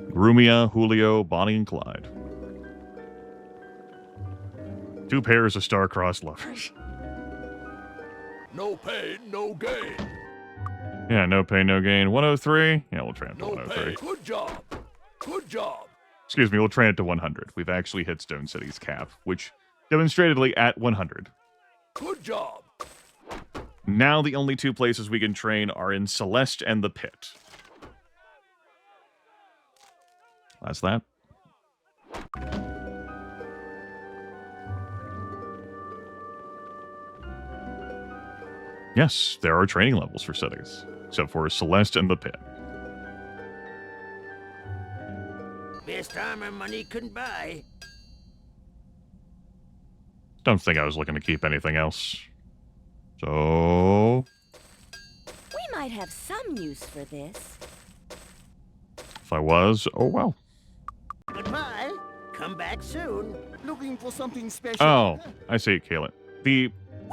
Rumia, Julio, Bonnie, and Clyde. Two pairs of star-crossed lovers. No pain, no gain. Yeah, no pain, no gain. 103? Yeah, we'll train it to 103. Good job. Good job. Excuse me, we'll train it to 100. We've actually hit Stone City's cap, which demonstratedly at 100. Good job. Now the only two places we can train are in Celeste and the Pit. That's that. Yes, there are training levels for cities, except for Celeste and the Pit. Best armor money couldn't buy. Don't think I was looking to keep anything else. So... We might have some use for this. if I was, oh well. Goodbye. Come back soon. Looking for something special. Oh, I see it, Kaylin.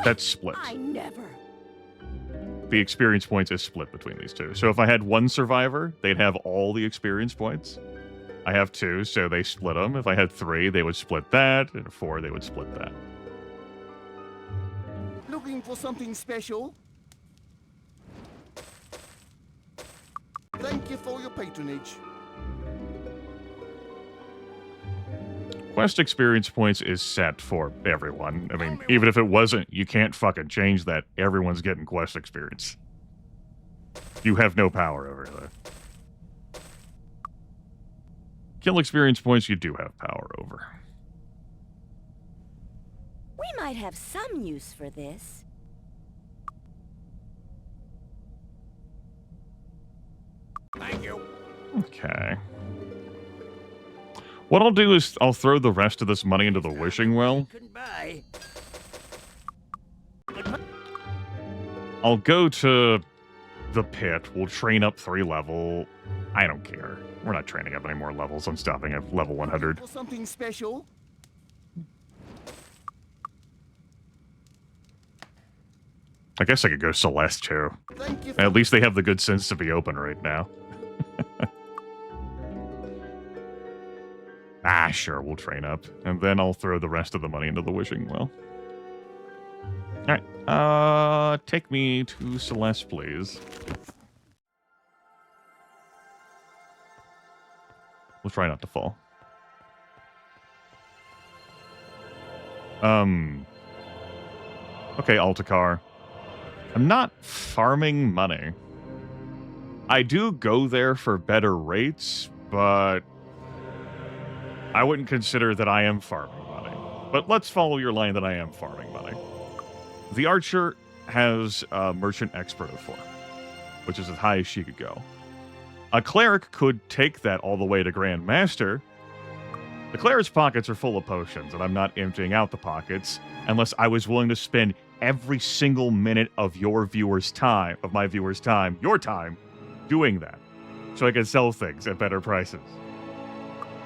That's split. I never. The experience points is split between these two. So if I had one survivor, they'd have all the experience points. I have two, so they split them. If I had three, they would split that. And four, they would split that. Looking for something special. Thank you for your patronage. Quest experience points is set for everyone. I mean, even if it wasn't, you can't fucking change that. Everyone's getting quest experience. You have no power over that. Kill experience points you do have power over. We might have some use for this. Thank you. Okay. What I'll do is I'll throw the rest of this money into the wishing well. Couldn't buy. I'll go to the pit. We'll train up 3 level. I don't care. We're not training up any more levels. I'm stopping at level 100. For something special. I guess I could go Celeste too. Thank you. At least they have the good sense to be open right now. Ah, sure, we'll train up. And then I'll throw the rest of the money into the wishing well. Alright, take me to Celeste, please. We'll try not to fall. Okay, Altacar. I'm not farming money. I do go there for better rates, but I wouldn't consider that I am farming money. But let's follow your line that I am farming money. The Archer has Merchant Expert of 4, which is as high as she could go. A Cleric could take that all the way to Grand Master. The Cleric's pockets are full of potions, and I'm not emptying out the pockets unless I was willing to spend every single minute of your viewers' time, your time, doing that, so I could sell things at better prices.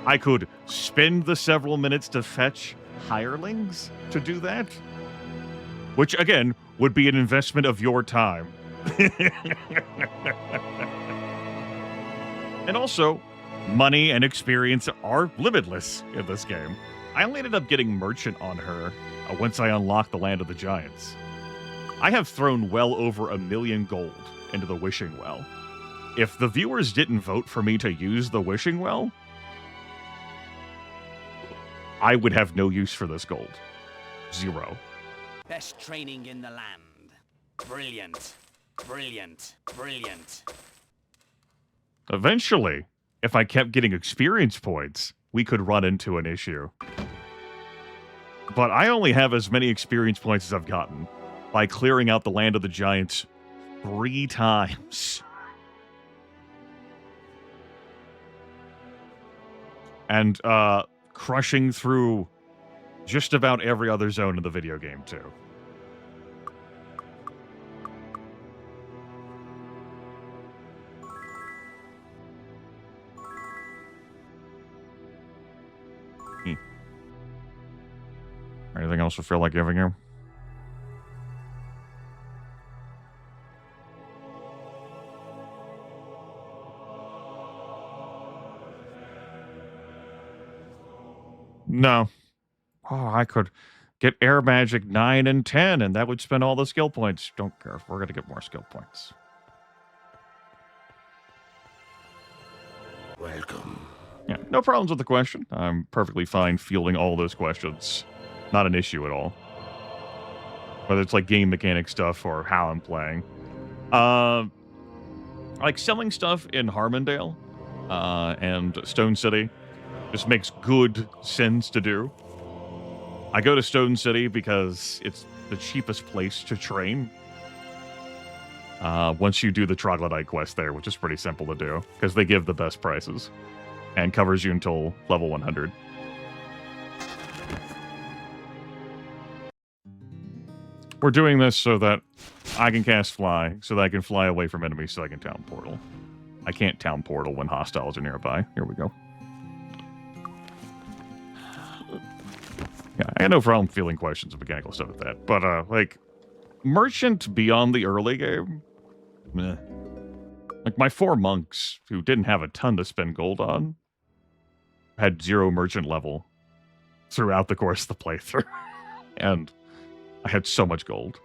I could spend the several minutes to fetch hirelings to do that, which, again, would be an investment of your time. And also, money and experience are limitless in this game. I only ended up getting Merchant on her once I unlocked the Land of the Giants. I have thrown well over 1 million gold into the Wishing Well. If the viewers didn't vote for me to use the Wishing Well, I would have no use for this gold. 0. Best training in the land. Brilliant. Brilliant. Brilliant. Eventually, if I kept getting experience points, we could run into an issue. But I only have as many experience points as I've gotten by clearing out the Land of the Giants 3 times. And crushing through just about every other zone in the video game, too. Anything else I feel like giving you? No. Oh, I could get Air Magic 9 and 10, and that would spend all the skill points. Don't care if we're going to get more skill points. Welcome. Yeah, no problems with the question. I'm perfectly fine fielding all those questions. Not an issue at all. Whether it's like game mechanic stuff or how I'm playing. Like selling stuff in Harmondale and Stone City just makes good sense to do. I go to Stone City because it's the cheapest place to train. Once you do the Troglodyte quest there, which is pretty simple to do, because they give the best prices and covers you until level 100. We're doing this so that I can cast Fly, so that I can fly away from enemies so I can Town Portal. I can't Town Portal when hostiles are nearby. Here we go. Yeah, I had no problem feeling questions of mechanical stuff at that. But, like, Merchant beyond the early game? Meh. Like, my 4 monks, who didn't have a ton to spend gold on, had 0 merchant level throughout the course of the playthrough. And I had so much gold.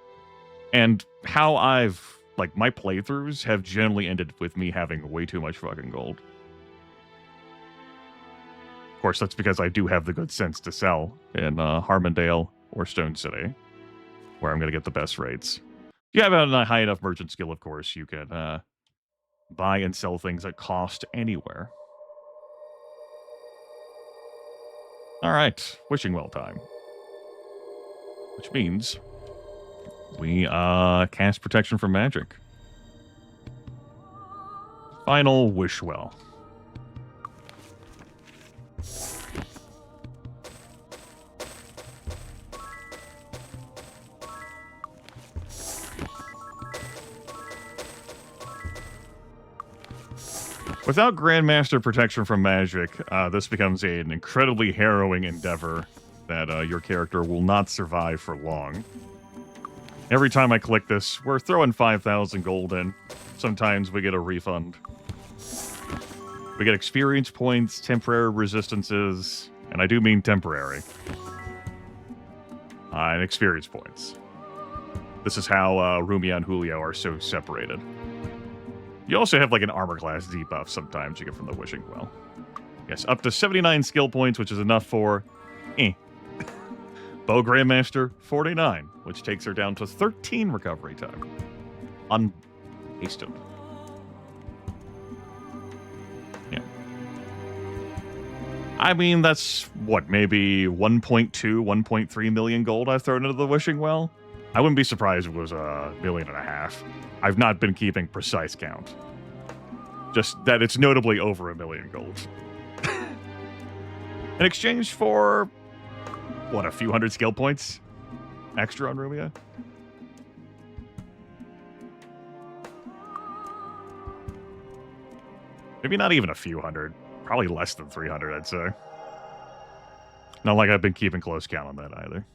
And how I've, like, my playthroughs have generally ended with me having way too much fucking gold. Of course, that's because I do have the good sense to sell in Harmondale or Stone City, where I'm going to get the best rates. If you have a high enough merchant skill, of course, you can buy and sell things at cost anywhere. All right, Wishing Well time. Which means we cast Protection from Magic. Final Wish Well. Without Grandmaster Protection from Magic, this becomes an incredibly harrowing endeavor that your character will not survive for long. Every time I click this, we're throwing 5,000 gold in. Sometimes we get a refund. We get experience points, temporary resistances, and I do mean temporary. And experience points. This is how Rumia and Julio are so separated. You also have like an armor class debuff sometimes you get from the Wishing Well. Yes, up to 79 skill points, which is enough for... Bow Grandmaster, 49, which takes her down to 13 recovery time. Unhasted. Yeah. I mean, that's, what, maybe 1.2, 1.3 million gold I've thrown into the Wishing Well? I wouldn't be surprised if it was 1.5 million. I've not been keeping precise count. Just that it's notably over 1 million gold. In exchange for, what, a few hundred skill points extra on Rumia? Maybe not even a few hundred. Probably less than 300, I'd say. Not like I've been keeping close count on that either.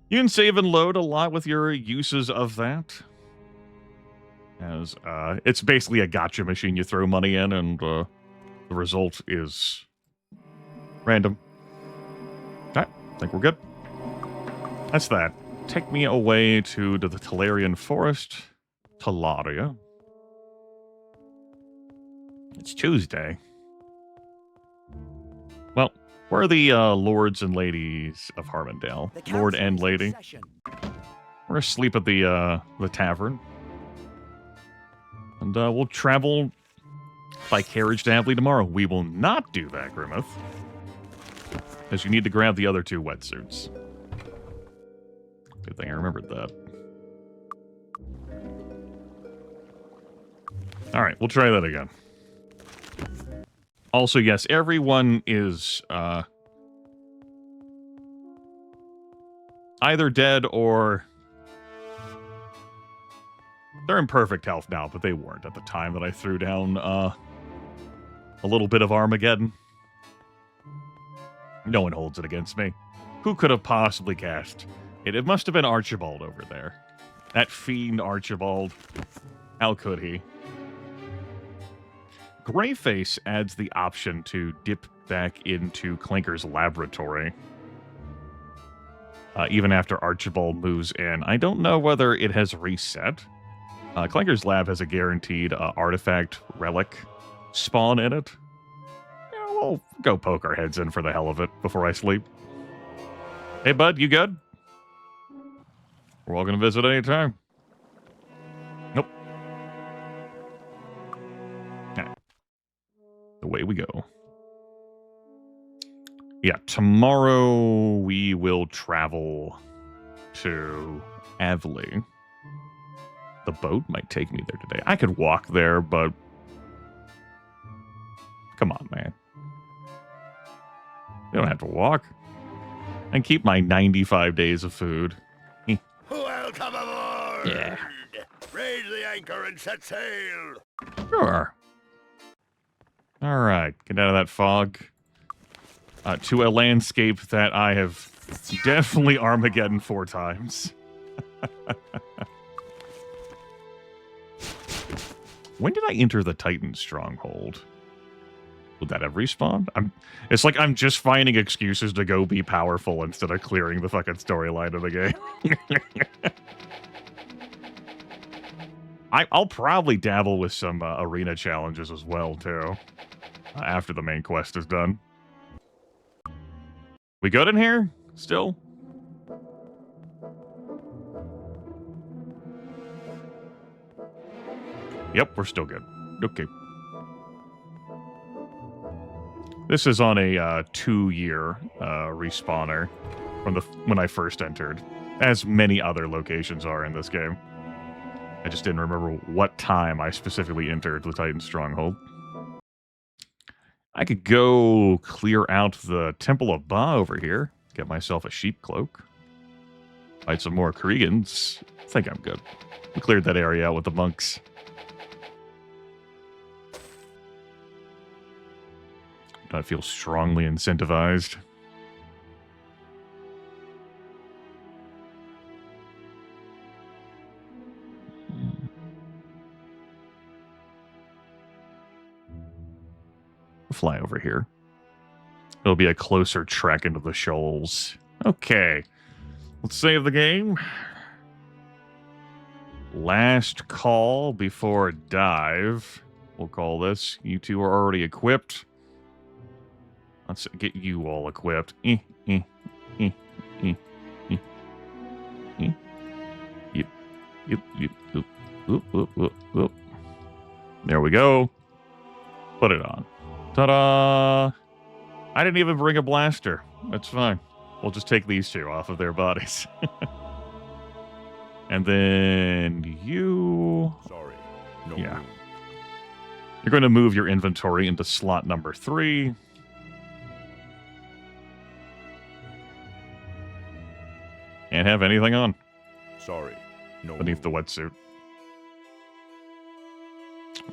You can save and load a lot with your uses of that. As it's basically a gotcha machine. You throw money in and the result is random. Okay, I think we're good. That's that. Take me away to the Talarian Forest. Talaria. It's Tuesday. Well, where are the lords and ladies of Harmondale? Lord and lady. We're asleep at the tavern. And we'll travel by carriage to Avley tomorrow. We will not do that, Grimith. Because you need to grab the other 2 wetsuits. Good thing I remembered that. Alright, we'll try that again. Also, yes, everyone is either dead or... They're in perfect health now, but they weren't at the time that I threw down a little bit of Armageddon. No one holds it against me. Who could have possibly cast it? It must have been Archibald over there. That fiend Archibald. How could he? Greyface adds the option to dip back into Clinker's laboratory. Even after Archibald moves in. I don't know whether it has reset. Clinker's lab has a guaranteed artifact relic spawn in it. Yeah, we'll go poke our heads in for the hell of it before I sleep. Hey, bud, you good? We're all going to visit anytime. Nope. Nah. Away we go. Yeah, tomorrow we will travel to Avley. The boat might take me there today. I could walk there, but... Come on, man. You don't have to walk. And keep my 95 days of food. Welcome aboard! Yeah. Raise the anchor and set sail! Sure. Alright, get out of that fog. To a landscape that I have definitely Armageddon 4 times. When did I enter the Titan stronghold? Would that have respawned? It's like I'm just finding excuses to go be powerful instead of clearing the fucking storyline of the game. I'll probably dabble with some arena challenges as well, too. After the main quest is done. We good in here? Still? Yep, we're still good. Okay. This is on a 2-year respawner from when I first entered, as many other locations are in this game. I just didn't remember what time I specifically entered the Titan Stronghold. I could go clear out the Temple of Ba over here, get myself a sheep cloak, fight some more Kriegans. I think I'm good. We cleared that area out with the monks. I feel strongly incentivized. Fly over here. It'll be a closer trek into the shoals. Okay. Let's save the game. Last call before dive. We'll call this. You two are already equipped. Let's get you all equipped. Yep, Oop. There we go. Put it on. Ta-da! I didn't even bring a blaster. That's fine. We'll just take these two off of their bodies. And then you... Sorry. No Yeah. room. You're going to move your inventory into slot number 3. Can't have anything on Sorry. No beneath the room. wetsuit.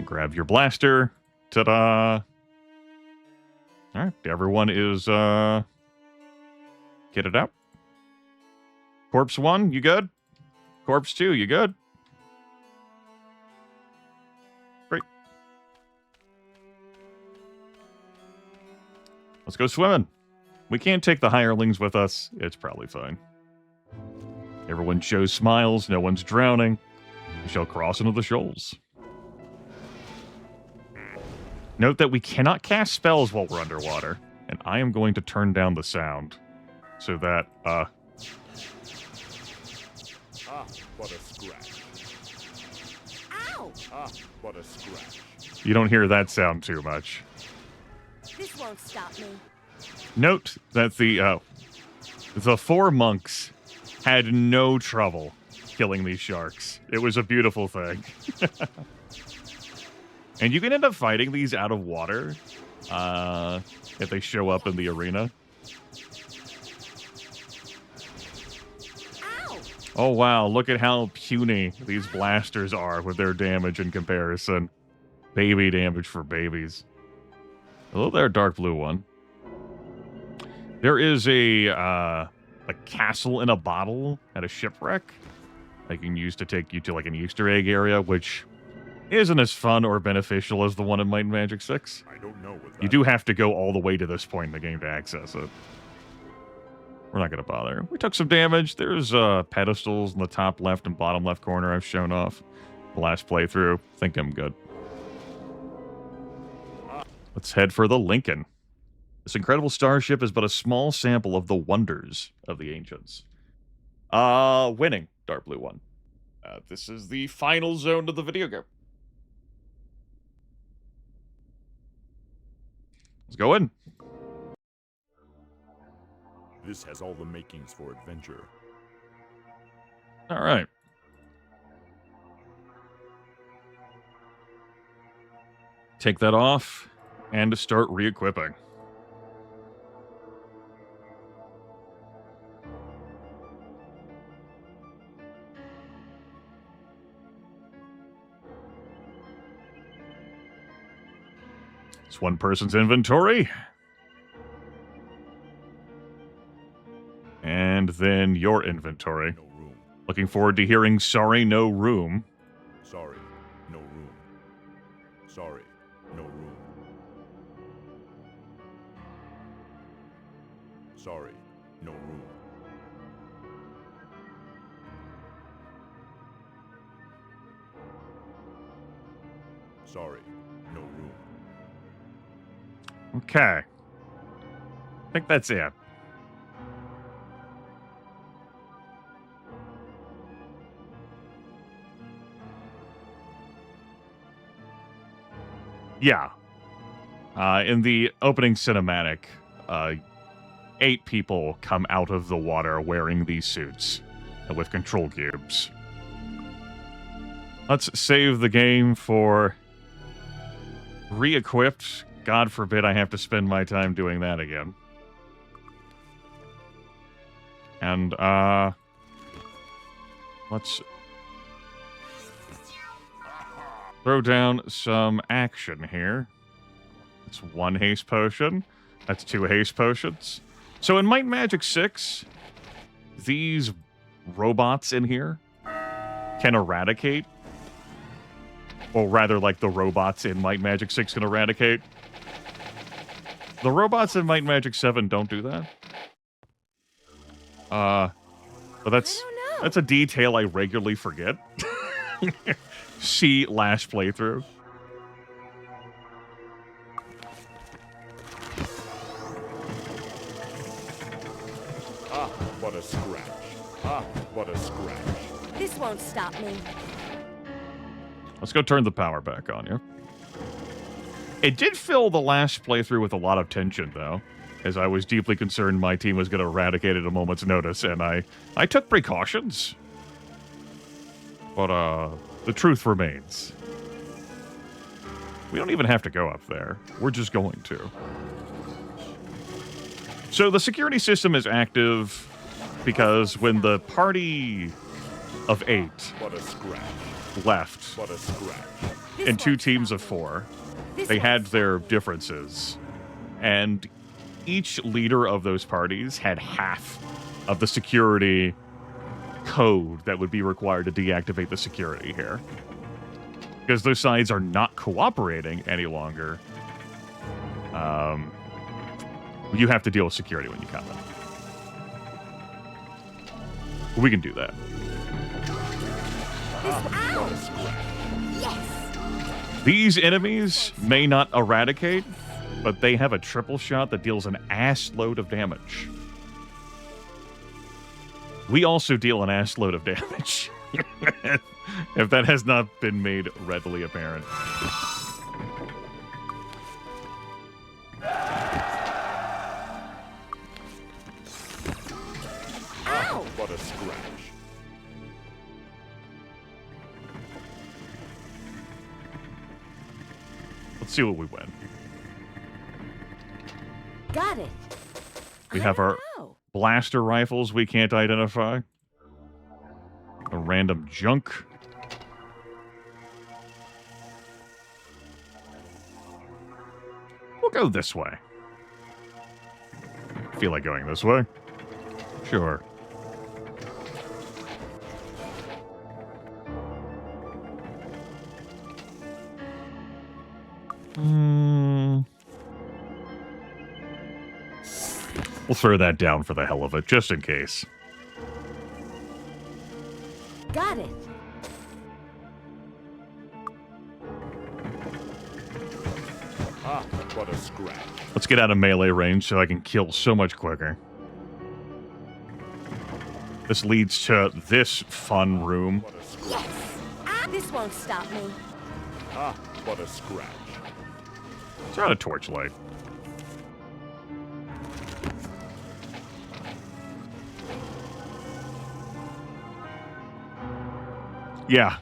Grab your blaster. Ta-da! Alright, everyone is, get it out. Corpse 1, you good? Corpse 2, you good? Great. Let's go swimming. We can't take the hirelings with us. It's probably fine. Everyone shows smiles. No one's drowning. We shall cross into the shoals. Note that we cannot cast spells while we're underwater, and I am going to turn down the sound so that, Ah, what a scratch. Ow! Ah, what a scratch. you don't hear that sound too much. This won't stop me. Note that the 4 monks had no trouble killing these sharks. It was a beautiful thing. And you can end up fighting these out of water if they show up in the arena. Ow! Oh, wow. Look at how puny these blasters are with their damage in comparison. Baby damage for babies. Hello there, dark blue one. There is a castle in a bottle at a shipwreck I can use to take you to like an Easter egg area, which isn't as fun or beneficial as the one in Might and Magic 6. I don't know what that You do have to go all the way to this point in the game to access it. We're not going to bother. We took some damage. There's pedestals in the top left and bottom left corner I've shown off the last playthrough. Think I'm good. Let's head for the Lincoln. This incredible starship is but a small sample of the wonders of the ancients. Winning, dark blue one. This is the final zone of the video game. Let's go in. This has all the makings for adventure. All right. Take that off and start re-equipping. It's one person's inventory. And then your inventory. No room. Looking forward to hearing sorry, no room. Sorry. No room. Sorry. No room. Sorry. No room. Sorry. No room. Okay. I think that's it. Yeah. In the opening cinematic, 8 people come out of the water wearing these suits with control cubes. Let's save the game for re-equipped. God forbid I have to spend my time doing that again. And, let's throw down some action here. That's 1 haste potion. That's 2 haste potions. So in Might and Magic 6, these robots in here can eradicate. Or rather, like the robots in Might and Magic 6 can eradicate. The robots in Might and Magic 7 don't do that. But that's a detail I regularly forget. See last playthrough. what a scratch. Ah, what a scratch. This won't stop me. Let's go turn the power back on you. It did fill the last playthrough with a lot of tension, though, as I was deeply concerned my team was going to eradicate at a moment's notice, and I took precautions. But, the truth remains. We don't even have to go up there. We're just going to. So the security system is active because when the party of 8 What a scratch. left What a scratch. in 2 teams of 4, they had their differences. And each leader of those parties had half of the security code that would be required to deactivate the security here. Because those sides are not cooperating any longer. You have to deal with security when you come in. We can do that. Yes. These enemies may not eradicate, but they have a triple shot that deals an ass load of damage. We also deal an ass load of damage. If that has not been made readily apparent. Ow! What a scratch. Let's see what we win. Got it. We have our blaster rifles we can't identify. A random junk. We'll go this way. Feel like going this way? Sure. We'll throw that down for the hell of it, just in case. Got it. Ah, what a scratch. Let's get out of melee range so I can kill so much quicker. This leads to this fun room. Yes. Ah, this won't stop me. Ah, what a scratch. It's not a torchlight. Yeah.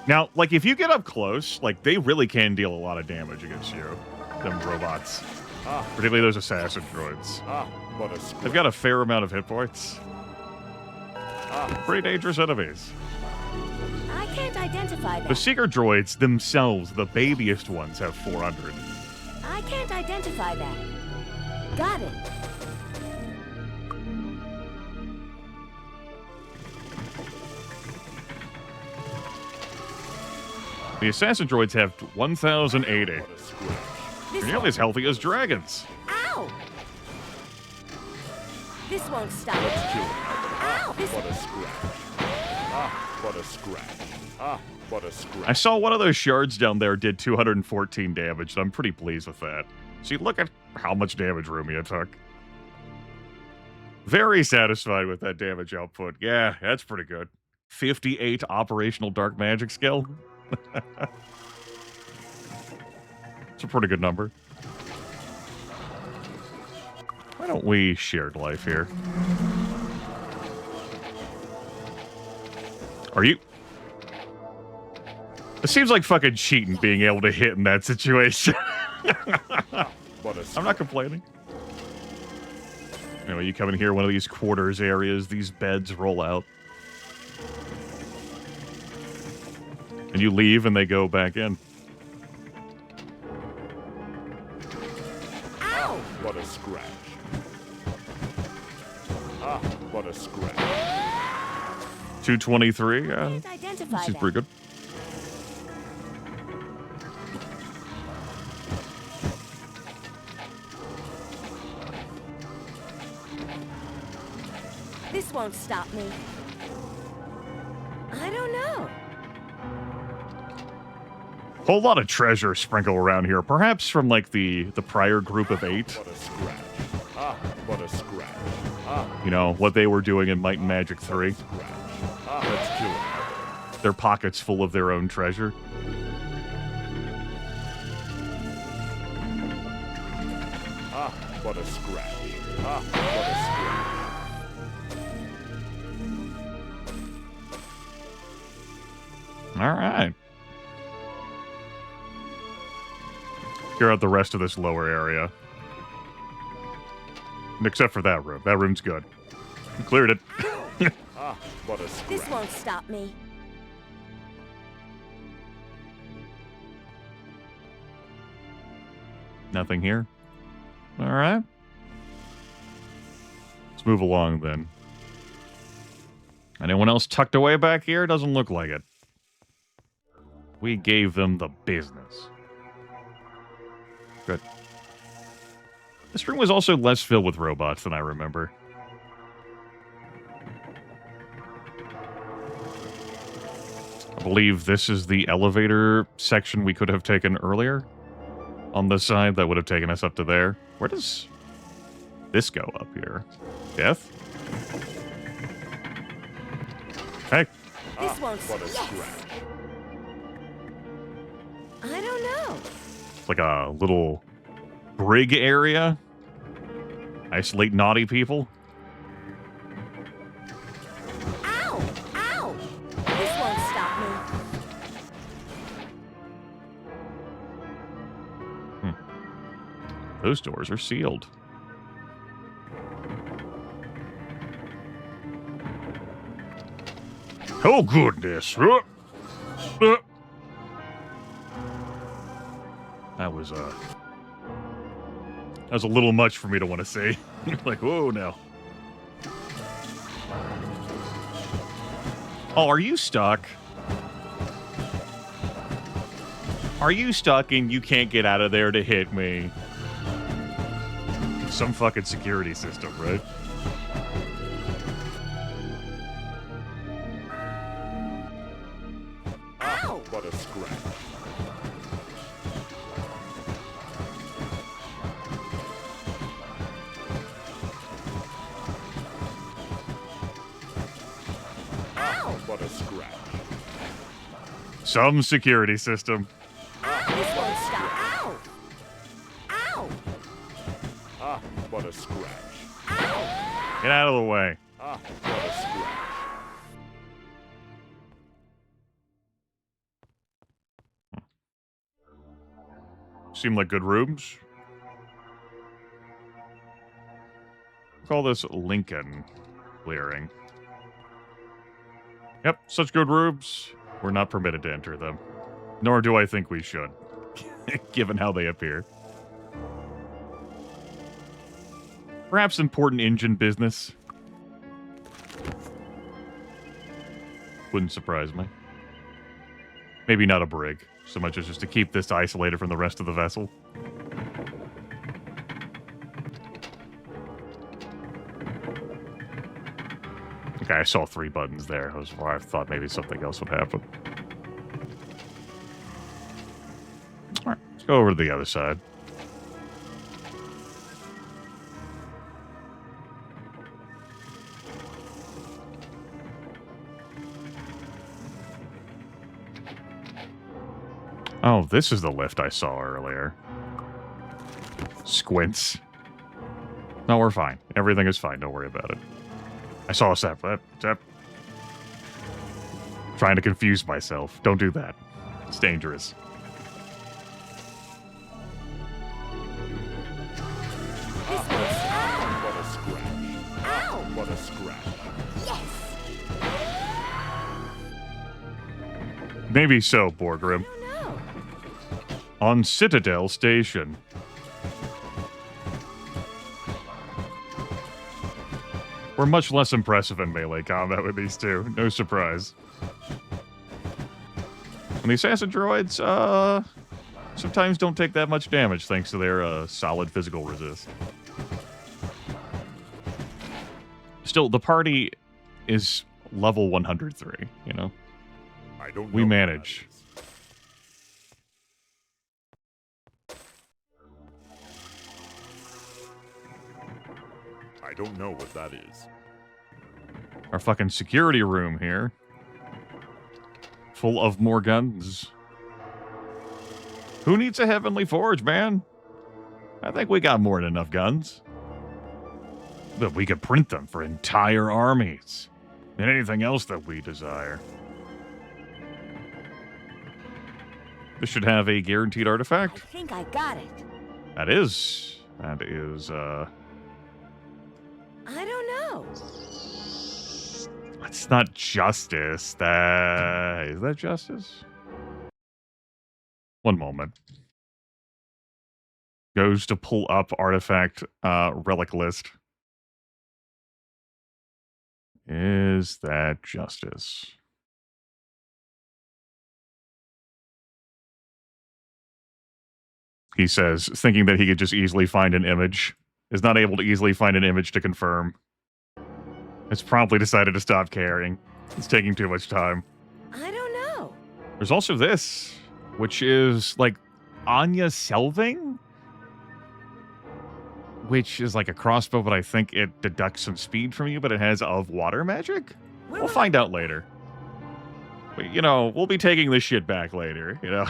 Now, like, if you get up close, like, they really can deal a lot of damage against you. Them robots. Particularly those assassin droids. Ah, what a scratch. They've got a fair amount of hit points. Pretty dangerous enemies. I can't identify The that. seeker droids themselves, the babiest ones, have 400. I can't identify that. Got it. The assassin droids have 1,080. What a scratch. They're nearly as healthy as dragons. Ow! This won't stop me. Let's kill it. Ow! This What a scratch. Ah, what a scratch. Ah, what a scratch. I saw one of those shards down there did 214 damage, so I'm pretty pleased with that. See, look at how much damage Rumia took. Very satisfied with that damage output. Yeah, that's pretty good. 58 operational dark magic skill. It's a pretty good number. Why don't we shared life here? Are you... It seems like fucking cheating being able to hit in that situation. I'm not complaining. Anyway, you come in here, one of these quarters areas, these beds roll out. And you leave and they go back in. Ow! What a scratch. Ah, what a scratch. 223, Can't identify she's that. pretty good. This won't stop me. I don't know. Whole lot of treasure sprinkled around here, perhaps from like the prior group of 8. What a scratch. Ah, what a scratch. You know, what they were doing in Might and Magic 3. Let's kill him. Their pockets full of their own treasure. What a scratch. What a scratch. All right. Clear out the rest of this lower area. Except for that room. That room's good. We cleared it. What a scratch. This won't stop me. Nothing here. All right. Let's move along then. Anyone else tucked away back here? Doesn't look like it. We gave them the business. Good. This room was also less filled with robots than I remember. I believe this is the elevator section we could have taken earlier. On this side, that would have taken us up to there. Where does this go up here? Death? Hey. This won't. What a Yes. scratch. I don't know. It's like a little brig area. Isolate naughty people. Ow! Ow! This won't stop me. Those doors are sealed. Oh, goodness. That was a little much for me to want to say. Like, whoa, now. Oh, are you stuck? Are you stuck and you can't get out of there to hit me? Some fucking security system, right? Ow! What a scratch. Ow! What a scratch. Some security system. This won't stop. Ow! Ow! What a scratch. Get out of the way. What a scratch. Seem like good rooms. Call this Lincoln clearing. Yep, such good rooms. We're not permitted to enter them. Nor do I think we should, given how they appear. Perhaps important engine business. Wouldn't surprise me. Maybe not a brig, so much as just to keep this isolated from the rest of the vessel. Okay, I saw 3 buttons there. That was why I thought maybe something else would happen. Alright, let's go over to the other side. Oh, this is the lift I saw earlier. Squints. No, we're fine. Everything is fine. Don't worry about it. I saw a step. Trying to confuse myself. Don't do that. It's dangerous. This won't stop. What a scratch. Ow! What a scratch. Yes. Maybe so, Borgrim. I don't know. On Citadel Station. We're much less impressive in melee combat with these two. No surprise. And the assassin droids, sometimes don't take that much damage thanks to their solid physical resist. Still, the party is level 103, you know? I don't know. We manage. I don't know what that is. Our fucking security room here. Full of more guns. Who needs a Heavenly Forge, man? I think we got more than enough guns. But we could print them for entire armies. And anything else that we desire. This should have a guaranteed artifact. I think I got it. That is, I don't know. It's not justice. Is that justice? One moment. Goes to pull up artifact relic list. Is that justice? He says, thinking that he could just easily find an image. Is not able to easily find an image to confirm. Has promptly decided to stop caring. It's taking too much time. I don't know. There's also this, which is like Anya Selving, which is like a crossbow, but I think it deducts some speed from you, but it has of water magic? We'll find out later. But, you know, we'll be taking this shit back later, you know?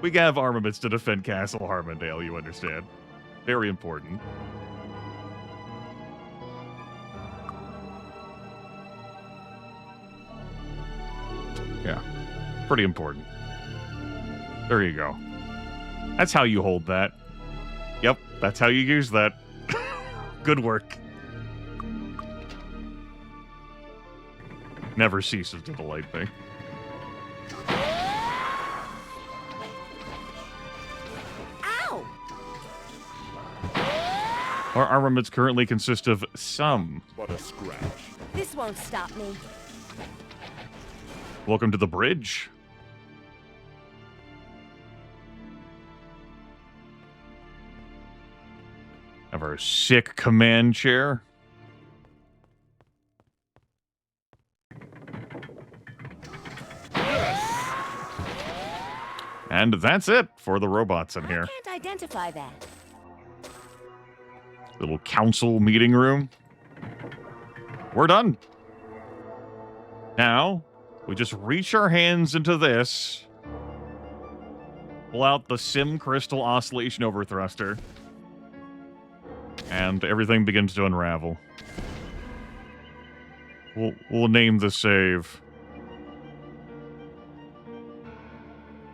We have armaments to defend Castle Harmondale, you understand. Very important. Yeah, pretty important. There you go. That's how you hold that. Yep, that's how you use that. Good work. Never ceases to delight me. Ow! Our armaments currently consist of some. But a scratch. This won't stop me. Welcome to the bridge. Have our sick command chair. And that's it for the robots in here. I can't identify that. Little council meeting room. We're done. Now, we just reach our hands into this. Pull out the Sim Crystal Oscillation Overthruster. And everything begins to unravel. We'll name the save.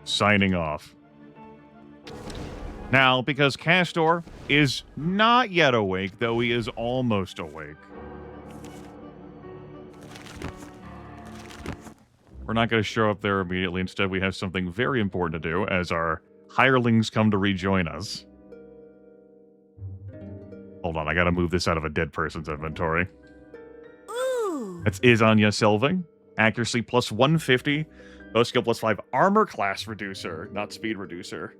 Signing off. Now, because Castor is not yet awake, though he is almost awake. We're not going to show up there immediately. Instead, we have something very important to do as our hirelings come to rejoin us. Hold on, I gotta move this out of a dead person's inventory. Ooh. That's Anya Selving. Accuracy plus 150. Bow skill plus 5. Armor class reducer, not speed reducer.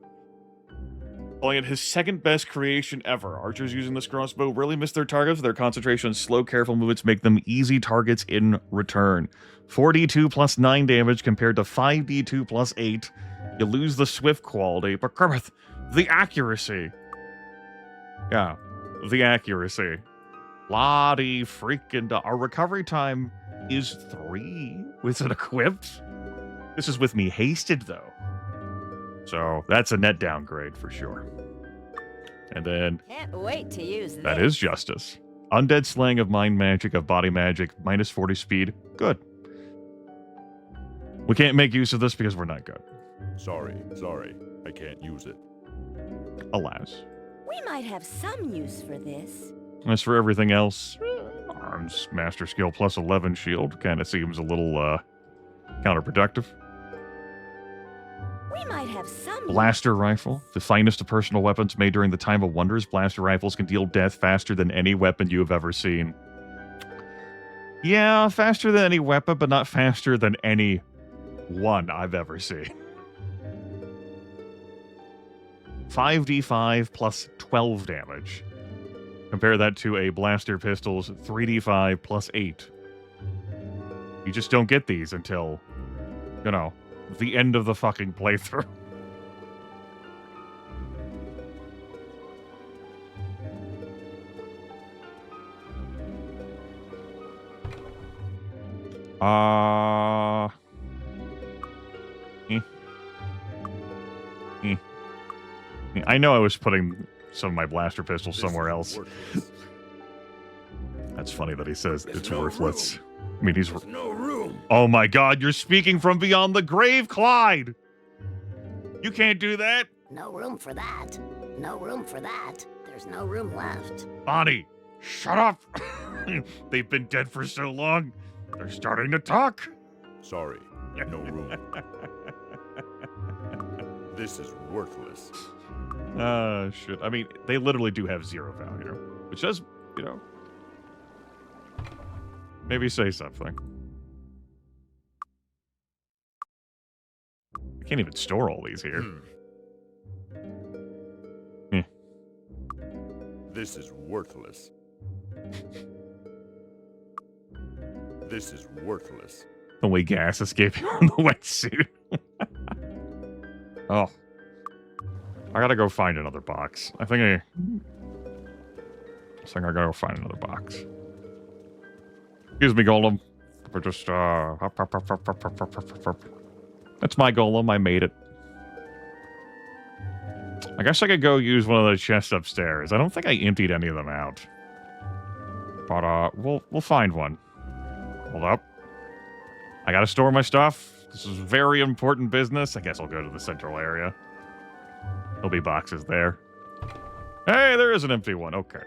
Calling it his second best creation ever. Archers using this crossbow really miss their targets. Their concentration on slow, careful movements make them easy targets in return. 4d2 plus 9 damage compared to 5d2 plus 8. You lose the swift quality, but Grimith, the accuracy. Yeah, the accuracy. Lottie freaking... Our recovery time is 3 with it equipped. This is with me hasted, though. So, that's a net downgrade for sure. And then... Can't wait to use this. That is justice. Undead slaying of mind magic, of body magic, minus 40 speed. Good. We can't make use of this because we're not good. Sorry. I can't use it. Alas. We might have some use for this. As for everything else, arms, master skill plus 11 shield kind of seems a little counterproductive. We might have some Blaster rifle, the finest of personal weapons made during the time of wonders. Blaster rifles can deal death faster than any weapon you have ever seen. Yeah, faster than any weapon, but not faster than any one I've ever seen. 5d5 plus 12 damage. Compare that to a blaster pistol's 3d5 plus 8. You just don't get these until, you know, the end of the fucking playthrough. I know I was putting some of my blaster pistols somewhere else. That's funny that he says it's worthless. I mean, he's... No room. Oh my god, you're speaking from beyond the grave, Clyde! You can't do that! No room for that. No room for that. There's no room left. Bonnie, shut up! They've been dead for so long, they're starting to talk. Sorry, no room. This is worthless. Shit. I mean, they literally do have 0 value, which does, you know, maybe say something. I can't even store all these here. This is worthless. This is worthless. Only gas escaping on the wetsuit. Oh. I gotta go find another box. I think I gotta go find another box. Excuse me, Golem. We're just, That's my Golem. I made it. I guess I could go use one of those chests upstairs. I don't think I emptied any of them out. But, we'll find one. Hold up. I gotta store my stuff. This is very important business. I guess I'll go to the central area. There'll be boxes there. Hey, there is an empty one. Okay.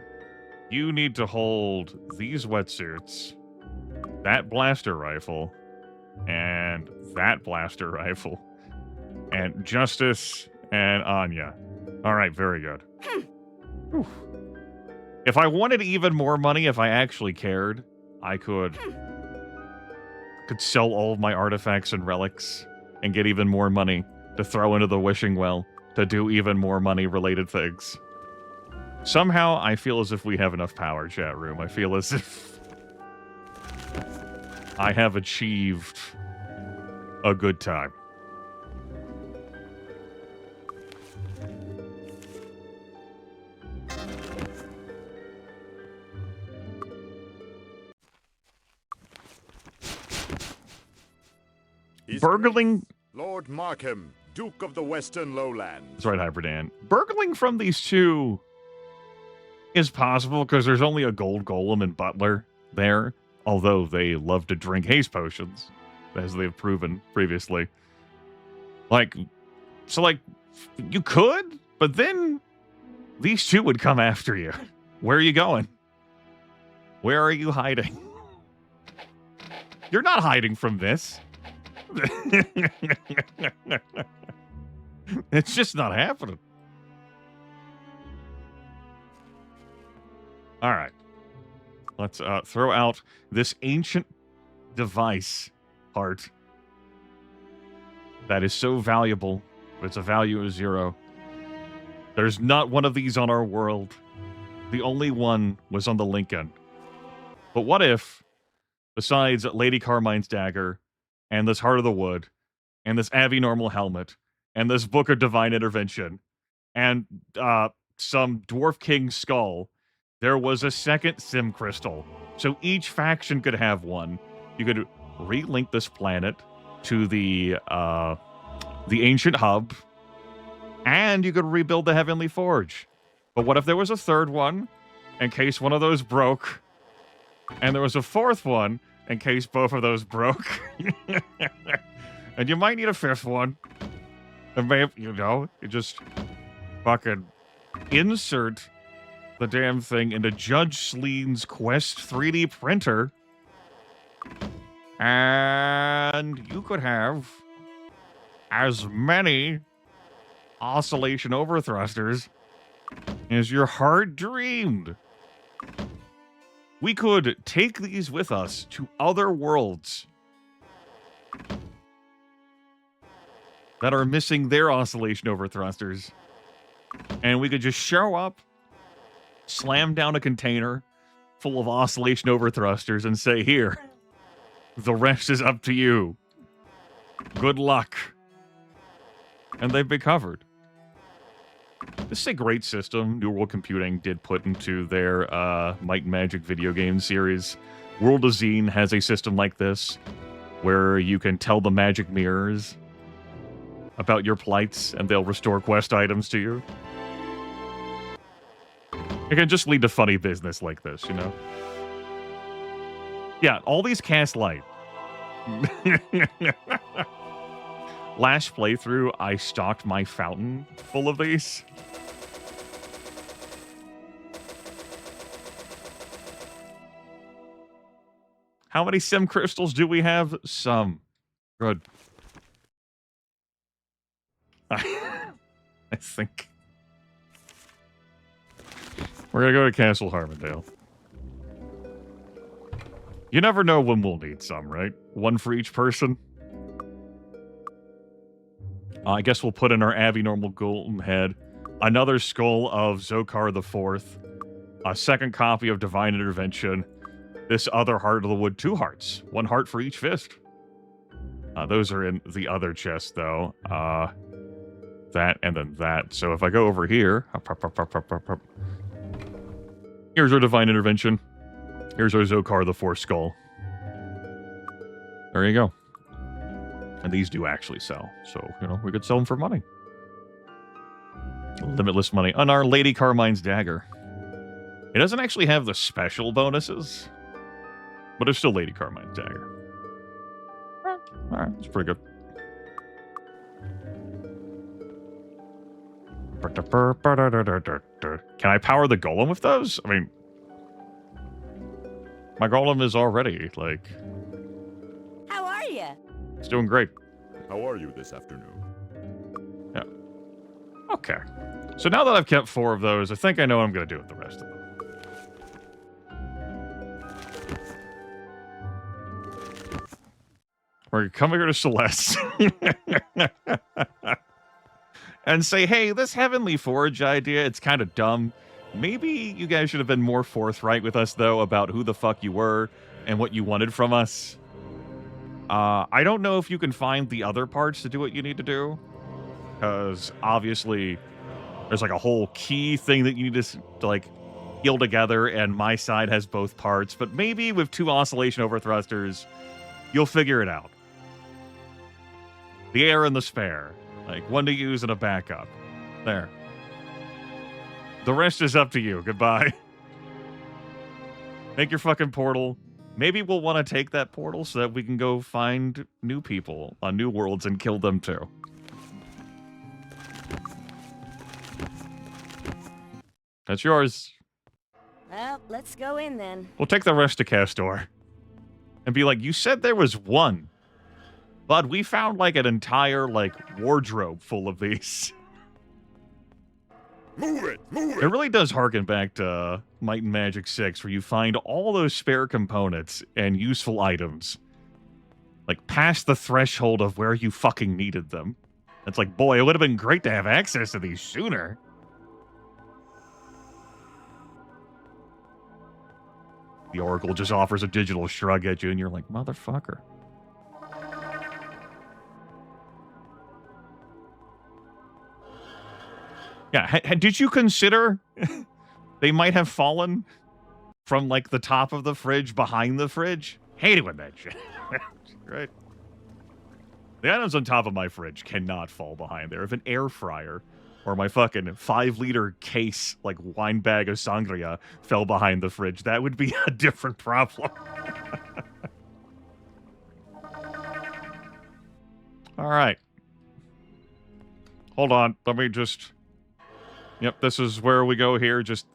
You need to hold these wetsuits, that blaster rifle, and that blaster rifle, and Justice and Anya. All right, very good. If I wanted even more money, if I actually cared, I could sell all of my artifacts and relics and get even more money to throw into the wishing well to do even more money-related things. Somehow, I feel as if we have enough power, chat room. I feel as if I have achieved a good time. Burgling... Lord Markham, Duke of the Western Lowlands. That's right, Hyperdan. Burgling from these two is possible because there's only a gold golem and butler there, although they love to drink haste potions, as they've proven previously. So you could, but then these two would come after you. Where are you going? Where are you hiding? You're not hiding from this. It's just not happening. All right. Let's throw out this ancient device, Heart. That is so valuable. It's a value of 0. There's not one of these on our world. The only one was on the Lincoln. But what if, besides Lady Carmine's dagger, and this Heart of the Wood, and this Abby-normal helmet, and this Book of Divine Intervention, and some Dwarf King skull, there was a second Sim Crystal. So each faction could have one. You could relink this planet to the ancient hub, and you could rebuild the Heavenly Forge. But what if there was a third one, in case one of those broke, and there was a fourth one, in case both of those broke? And you might need a fifth one. And maybe, you just fucking insert the damn thing into Judge Sleen's Quest 3D printer. And you could have as many oscillation overthrusters as your heart dreamed. We could take these with us to other worlds that are missing their oscillation overthrusters. And we could just show up, slam down a container full of oscillation overthrusters and say, here, the rest is up to you. Good luck. And they'd be covered. This is a great system New World Computing did put into their Might and Magic video game series. World of Zine has a system like this, where you can tell the magic mirrors about your plights, and they'll restore quest items to you. It can just lead to funny business like this, you know? Yeah, all these cast light. Last playthrough, I stocked my fountain full of these. How many sim crystals do we have? Some. Good. I think we're gonna go to Castle Harmondale. You never know when we'll need some, right? One for each person. I guess we'll put in our Abbey Normal Golden Head, another skull of Zokar IV, a second copy of Divine Intervention, this other Heart of the Wood, 2 hearts, 1 heart for each fist. Those are in the other chest, though. That and then that. So if I go over here, here's our Divine Intervention. Here's our Zokar IV skull. There you go. And these do actually sell. So, you know, we could sell them for money. Limitless money. On our Lady Carmine's dagger. It doesn't actually have the special bonuses, but it's still Lady Carmine's dagger. Alright, it's pretty good. Can I power the golem with those? I mean, my golem is already, like... How are you? It's doing great. How are you this afternoon? Yeah. Okay. So now that I've kept 4 of those, I think I know what I'm going to do with the rest of them. We're going to come here to Celeste. And say, hey, this Heavenly Forge idea, it's kind of dumb. Maybe you guys should have been more forthright with us, though, about who the fuck you were and what you wanted from us. I don't know if you can find the other parts to do what you need to do. Because, obviously, there's, like, a whole key thing that you need to like, heal together, and my side has both parts. But maybe with 2 Oscillation Overthrusters, you'll figure it out. The air and the spare. Like, one to use and a backup. There. The rest is up to you. Goodbye. Make your fucking portal. Maybe we'll want to take that portal so that we can go find new people on new worlds and kill them too. That's yours. Well, let's go in then. We'll take the rest to Castor. And be like, you said there was 1. Bud, we found like an entire, like, wardrobe full of these. Move it! Move it! It really does harken back to Might and Magic 6, where you find all those spare components and useful items. Like, past the threshold of where you fucking needed them. It's like, boy, it would have been great to have access to these sooner. The Oracle just offers a digital shrug at you, and you're like, motherfucker. Yeah, did you consider they might have fallen from, like, the top of the fridge behind the fridge? Hated when that shit. Right? The items on top of my fridge cannot fall behind there. If an air fryer or my fucking 5-liter case, like, wine bag of sangria fell behind the fridge, that would be a different problem. All right. Hold on. Let me just... Yep, this is where we go here. Just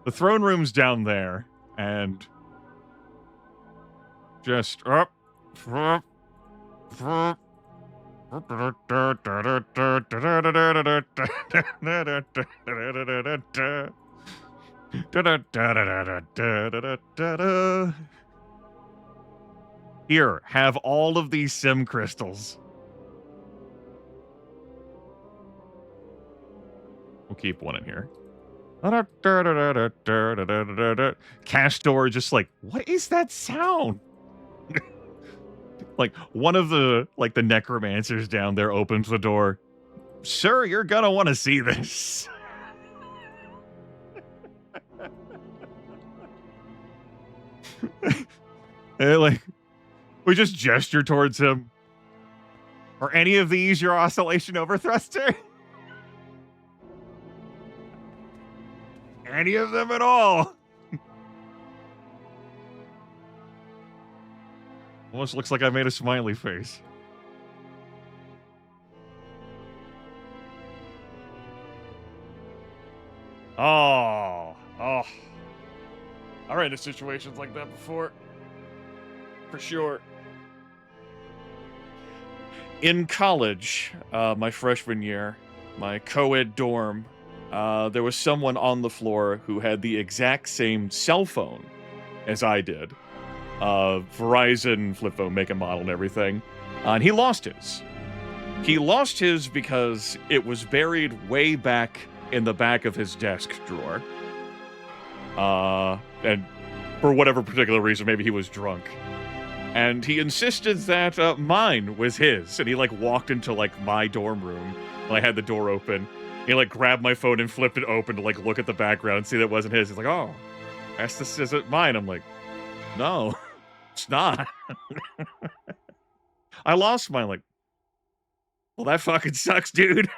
the throne room's down there, and just up. Here, have all of these sim crystals. We'll keep one in here. Castor just like, what is that sound? Like, one of the, like, the necromancers down there opens the door. Sir, you're gonna want to see this. And, like, we just gesture towards him. Are any of these your oscillation overthruster? Any of them at all? Almost looks like I made a smiley face. Oh. I ran into situations like that before. For sure. In college, my freshman year, my co-ed dorm, there was someone on the floor who had the exact same cell phone as I did. Verizon flip phone, make and model and everything. And he lost his. He lost his because it was buried way back in the back of his desk drawer. And for whatever particular reason, maybe he was drunk. And he insisted that mine was his. And he, like, walked into, like, my dorm room. And I had the door open. He, like, grabbed my phone and flipped it open to, like, look at the background and see that it wasn't his. He's like, oh, this isn't mine. I'm like, no, it's not. I lost mine. Like, well, that fucking sucks, dude.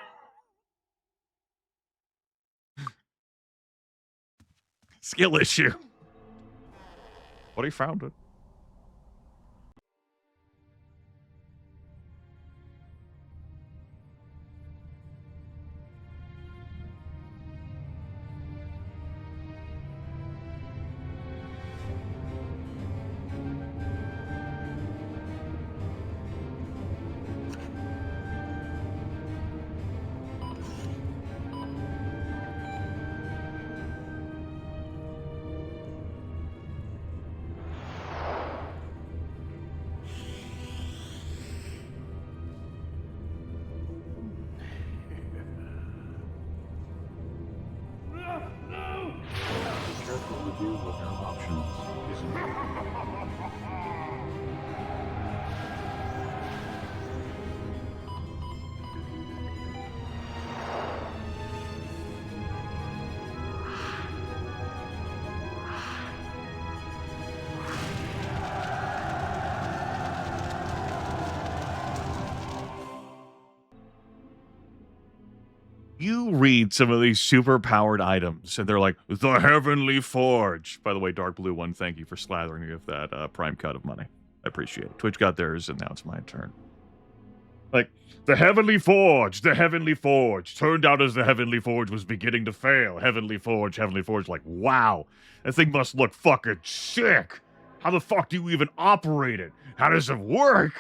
Skill issue. But he found it. You read some of these super-powered items, and they're like, the Heavenly Forge. By the way, Dark Blue One, thank you for slathering me with that prime cut of money. I appreciate it. Twitch got theirs, and now it's my turn. Like, the Heavenly Forge, the Heavenly Forge. Turned out as the Heavenly Forge was beginning to fail. Heavenly Forge. Like, wow. That thing must look fucking sick. How the fuck do you even operate it? How does it work?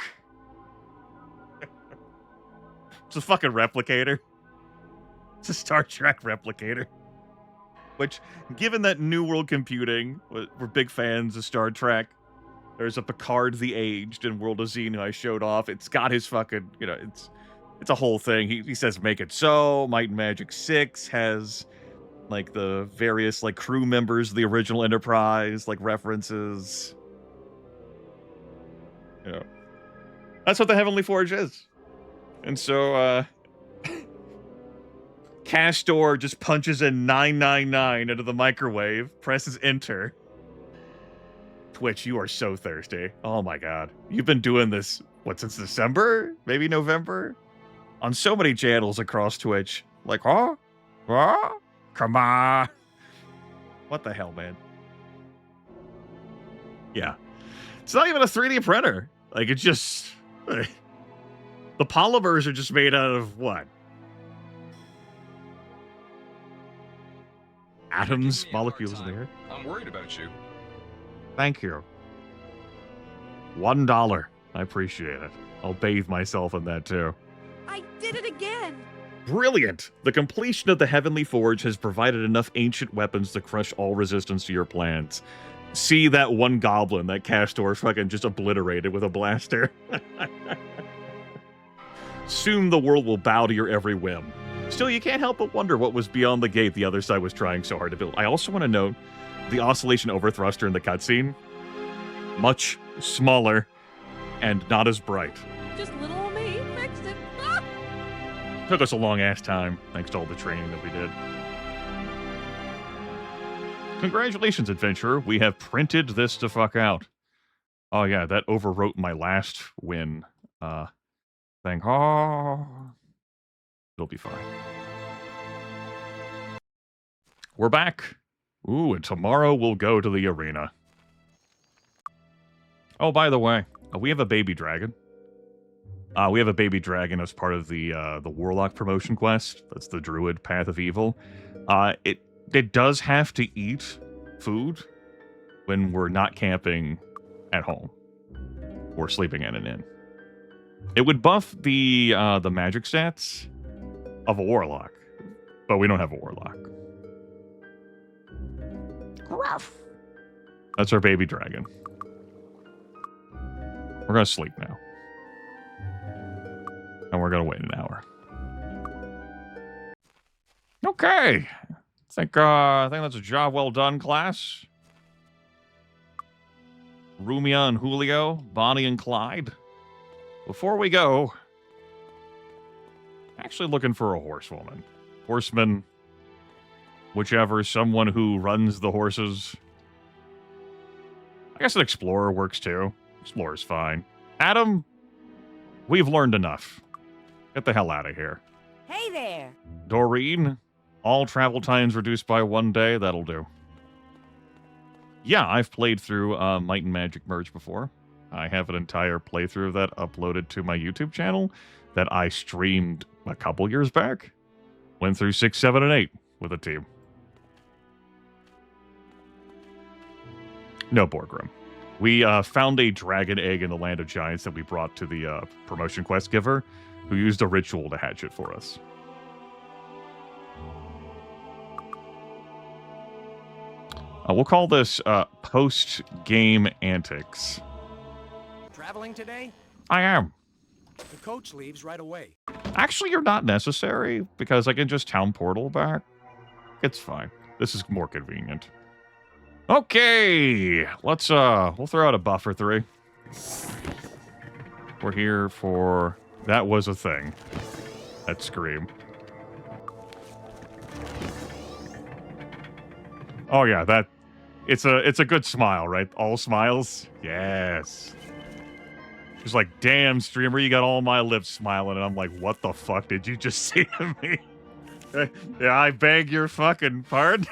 It's a fucking replicator. It's a Star Trek replicator. Which, given that New World Computing, we're big fans of Star Trek. There's a Picard the Aged in World of Xenu I showed off. It's got his fucking, you know, it's a whole thing. He says, make it so. Might and Magic 6 has, like, the various, like, crew members of the original Enterprise, like, references. You know. That's what the Heavenly Forge is. And so, Castor just punches in 999 into the microwave, presses enter. Twitch, you are so thirsty. Oh my god. You've been doing this, what, since December? Maybe November? On so many channels across Twitch. Like, huh? Huh? Come on. What the hell, man? Yeah. It's not even a 3D printer. Like, it's just... the polymers are just made out of what? Atoms, molecules in the air. I'm worried about you. Thank you. $1. I appreciate it. I'll bathe myself in that too. I did it again! Brilliant! The completion of the Heavenly Forge has provided enough ancient weapons to crush all resistance to your plans. See that one goblin that Castor fucking just obliterated with a blaster. Soon the world will bow to your every whim. Still, you can't help but wonder what was beyond the gate the other side was trying so hard to build. I also want to note the oscillation overthruster in the cutscene. Much smaller and not as bright. Just little old me fixed it. Ah! Took us a long ass time, thanks to all the training that we did. Congratulations, adventurer. We have printed this to fuck out. Oh, yeah, that overwrote my last win thing. Oh, it'll be fine. We're back. Ooh, and tomorrow we'll go to the arena. Oh, by the way, we have a baby dragon. We have a baby dragon as part of the Warlock promotion quest. That's the Druid Path of Evil. It does have to eat food when we're not camping at home or sleeping in an inn. It would buff the magic stats of a Warlock, but we don't have a Warlock. Ruff. That's our baby dragon. We're gonna sleep now. And we're gonna wait an hour. Okay. I think that's a job well done, class. Rumia and Julio, Bonnie and Clyde. Before we go, actually looking for a horsewoman. Horseman, whichever, someone who runs the horses. I guess an explorer works too. Explorer's fine. Adam, we've learned enough. Get the hell out of here. Hey there. Doreen, all travel times reduced by 1 day. That'll do. Yeah, I've played through Might and Magic Merge before. I have an entire playthrough of that uploaded to my YouTube channel that I streamed a couple years back. Went through 6, 7, and 8 with a team. No Borgrim. We found a dragon egg in the Land of Giants that we brought to the promotion quest giver, who used a ritual to hatch it for us. We'll call this post-game antics. Traveling today? I am. The coach leaves right away. Actually, you're not necessary, because I can just town portal back. It's fine. This is more convenient. Okay, let's we'll throw out a buffer 3. We're here for that was a thing. That scream. Oh yeah, that it's a good smile, right? All smiles? Yes. It's like, damn, streamer, you got all my lips smiling, and I'm like, what the fuck did you just say to me? Yeah, I beg your fucking pardon.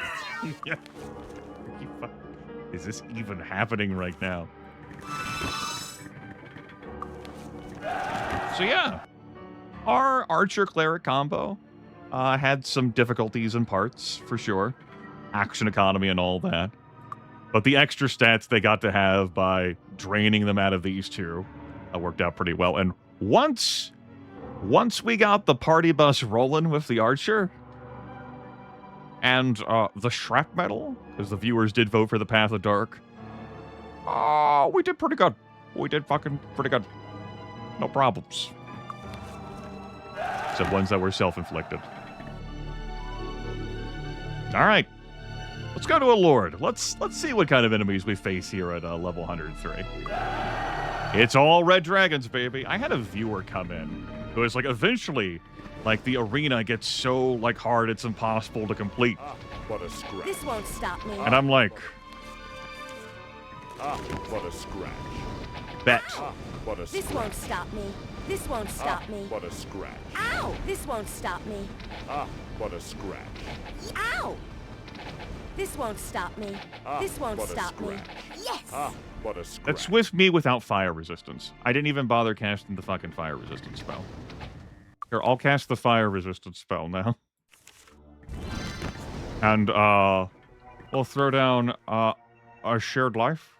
Yeah. Is this even happening right now? So yeah, our Archer Cleric combo had some difficulties in parts, for sure. Action economy and all that. But the extra stats they got to have by draining them out of these two worked out pretty well. And once we got the party bus rolling with the Archer and the shrapnel, because the viewers did vote for the Path of Dark, we did pretty good. We did fucking pretty good. No problems. Except ones that were self-inflicted. Alright. Let's go to a Lord. Let's see what kind of enemies we face here at level 103. It's all red dragons, baby. I had a viewer come in who was like, eventually, like, the arena gets so, like, hard it's impossible to complete. What a scratch. This won't stop me. And I'm like... what a scratch. Bet. What a This won't stop me. This won't stop me. What a scratch. Ow! This won't stop me. What a scratch. Ow! This won't stop me. This won't what a stop me. scratch. Yes! What a scratch. That's with me without fire resistance. I didn't even bother casting the fucking fire resistance spell. Here, I'll cast the fire resistance spell now. And, we'll throw down, a shared life.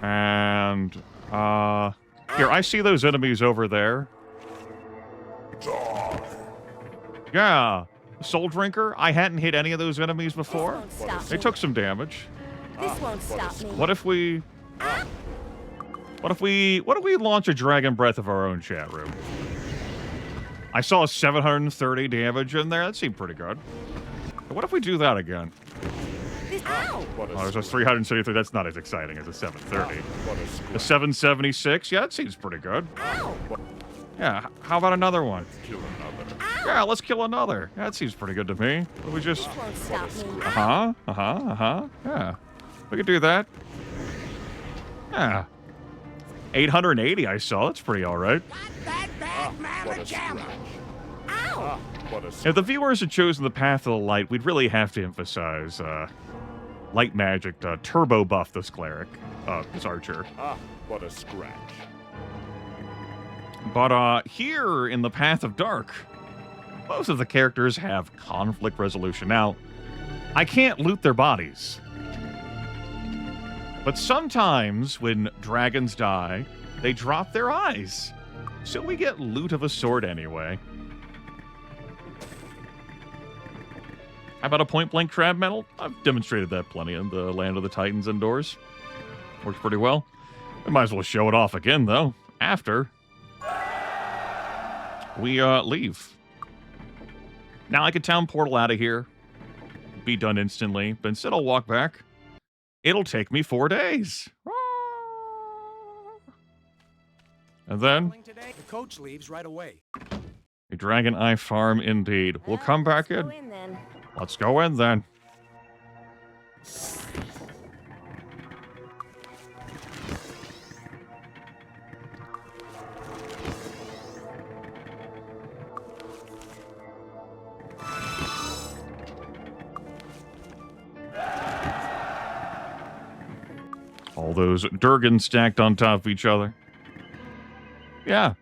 And, here, I see those enemies over there. Yeah, Soul Drinker. I hadn't hit any of those enemies before. They took some damage. This won't stop me. What if we launch a Dragon Breath of our own chat room? I saw 730 damage in there. That seemed pretty good. What if we do that again? Ow! Oh, there's a 373. That's not as exciting as a 730. A 776. Yeah, that seems pretty good. Ow! Yeah, how about another one? Kill another. Yeah, let's kill another. That seems pretty good to me. We just... Won't stop me. Yeah. We could do that. Yeah. 880 I saw. That's pretty alright. Ow! If the viewers had chosen the path of the light, we'd really have to emphasize light magic to turbo buff this cleric, this archer. What a scratch. But here in the Path of Dark, most of the characters have conflict resolution. Now, I can't loot their bodies. But sometimes when dragons die, they drop their eyes. So we get loot of a sort anyway. How about a point-blank crab medal? I've demonstrated that plenty in the Land of the Titans indoors. Works pretty well. We might as well show it off again, though, after we leave. Now I could town portal out of here. Be done instantly. But instead I'll walk back. It'll take me 4 days. And then The coach leaves right away. a Dragon Eye farm indeed. We'll come back in. Let's go in then. All those Durgans stacked on top of each other. Yeah,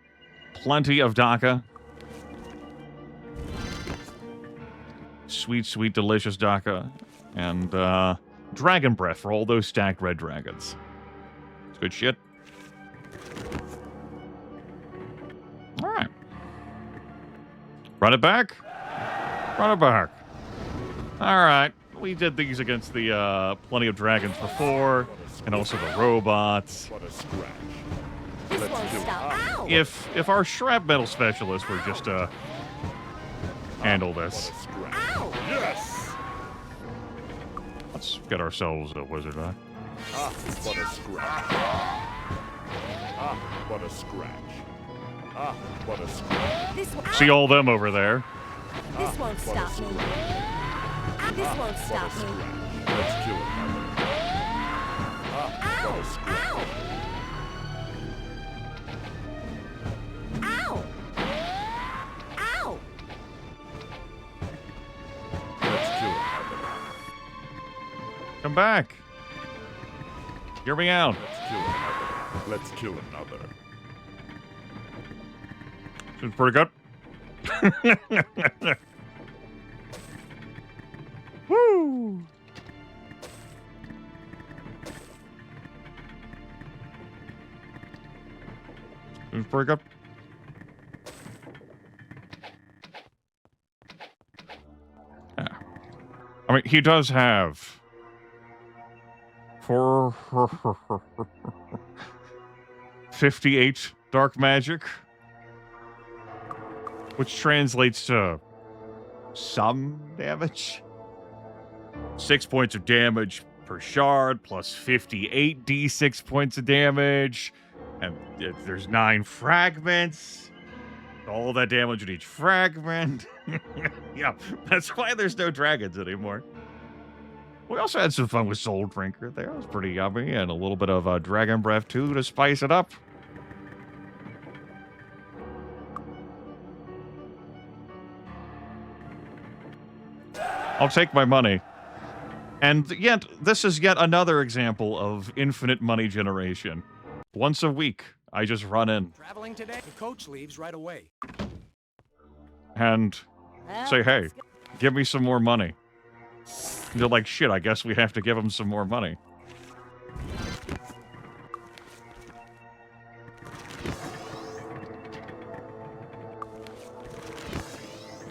plenty of DACA. Sweet, sweet, delicious DACA. And Dragon Breath for all those stacked red dragons. It's good shit. Alright. Run it back. Run it back. Alright. We did these against the plenty of dragons before. And also the robots. What a scratch. This won't stop. Ow! If our shrap metal specialists were just handle this. Ow! Yes! Let's get ourselves a wizard, huh? What a scratch. What a scratch. What a scratch. This See all them over there. This won't stop me. This won't stop me. Let's kill it. Ow! Ow! Ow! Ow! Let's kill it. Come back. Hear me out. Let's kill another. Seems pretty good. Woo! Seems pretty good. Yeah. I mean, he does have 58 dark magic, which translates to some damage. 6 points of damage per shard, plus 58 d6 points of damage. And there's 9 fragments. All that damage in each fragment. Yeah, that's why there's no dragons anymore. We also had some fun with Soul Drinker there. It was pretty yummy. And a little bit of Dragon Breath, too, to spice it up. I'll take my money. And yet, this is yet another example of infinite money generation. Once a week, I just run in. Traveling today? The coach leaves right away. And say, hey, give me some more money. And they're like, shit, I guess we have to give them some more money.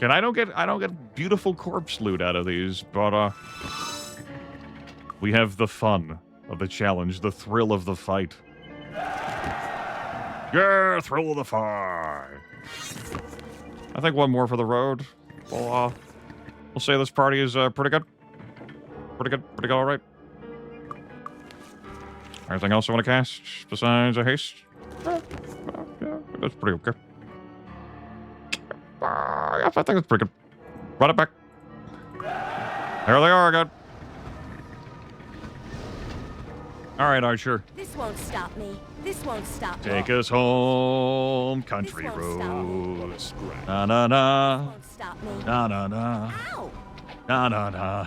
And I don't get beautiful corpse loot out of these, but we have the fun of the challenge, the thrill of the fight. Yeah, thrill of the fight. I think one more for the road. We'll say this party is pretty good. Pretty good, all right. Anything else I want to cast besides a haste? Yeah, that's pretty okay. I think it's pretty good. Run it back. There they are again. All right, Archer. This won't stop me. This won't stop me. Take us home, country roads. Na na na. Won't stop me. Na na na. Ow! Na na na.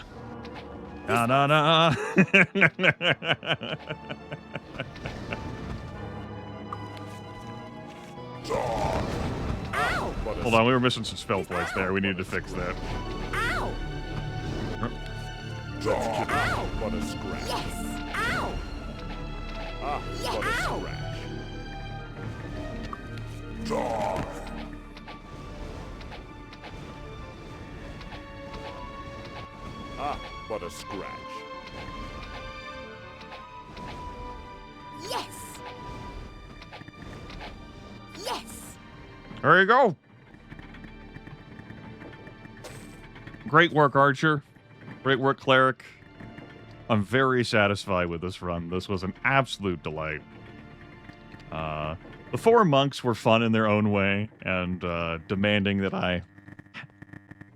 Na na na. Ow! Hold on, we were missing some spell points there. We needed to fix that. Ow! Ow! What a scratch. Yes! Ow! Ah, Yeah, what a ow. scratch. Ah, what a scratch. Yes! Yes! There you go. Great work, Archer. Great work, Cleric. I'm very satisfied with this run. This was an absolute delight. The 4 monks were fun in their own way and demanding that I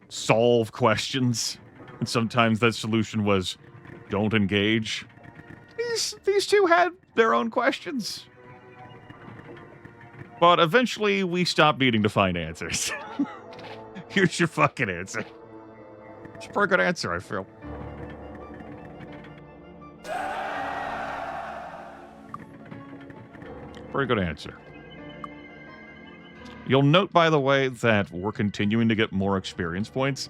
solve questions. And sometimes that solution was don't engage. These two had their own questions. But eventually we stopped needing to find answers. Here's your fucking answer. It's a pretty good answer, I feel. Pretty good answer. You'll note, by the way, that we're continuing to get more experience points.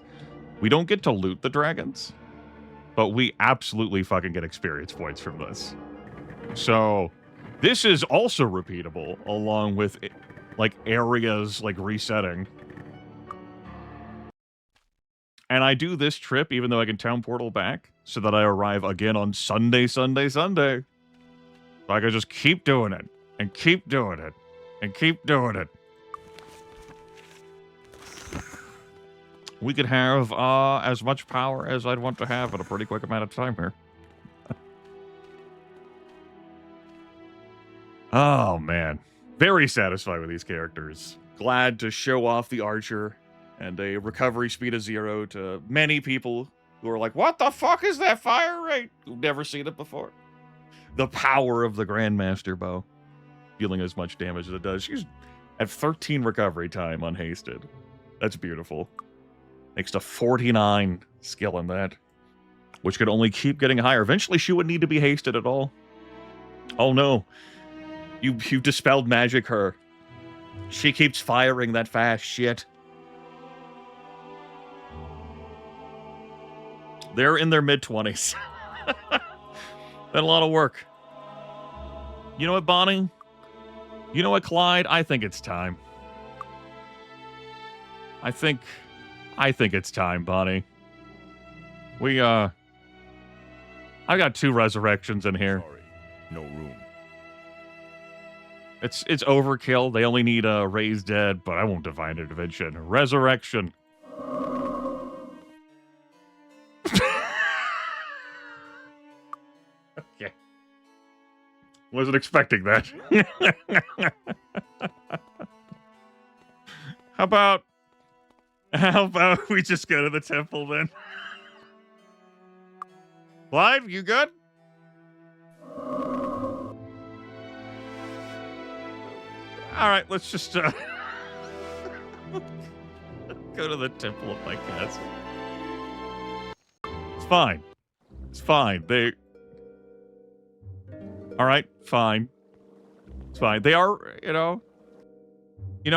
We don't get to loot the dragons, but we absolutely fucking get experience points from this. So, this is also repeatable, along with, like, areas, like, resetting. And I do this trip, even though I can town portal back, so that I arrive again on Sunday. So I can just keep doing it. And keep doing it. And keep doing it. We could have as much power as I'd want to have in a pretty quick amount of time here. Oh, man. Very satisfied with these characters. Glad to show off the Archer and a recovery speed of 0 to many people who are like, what the fuck is that fire rate? Who've never seen it before. The power of the Grandmaster bow. Dealing as much damage as it does. She's at 13 recovery time unhasted. That's beautiful. Next to 49 skill in that. Which could only keep getting higher. Eventually she wouldn't need to be hasted at all. Oh no. You dispelled magic her. She keeps firing that fast shit. They're in their mid-20s. Been a lot of work. You know what, Bonnie? You know what, Clyde? I think it's time. I think it's time, Bonnie. I got 2 resurrections in here. Sorry, no room. It's overkill. They only need a raise dead, but I won't divine intervention. Resurrection. Okay. Wasn't expecting that. How about we just go to the temple then? Clyde, you good? All right, let's just go to the temple of my castle. It's fine. It's fine. All right, fine. It's fine. They are, you know,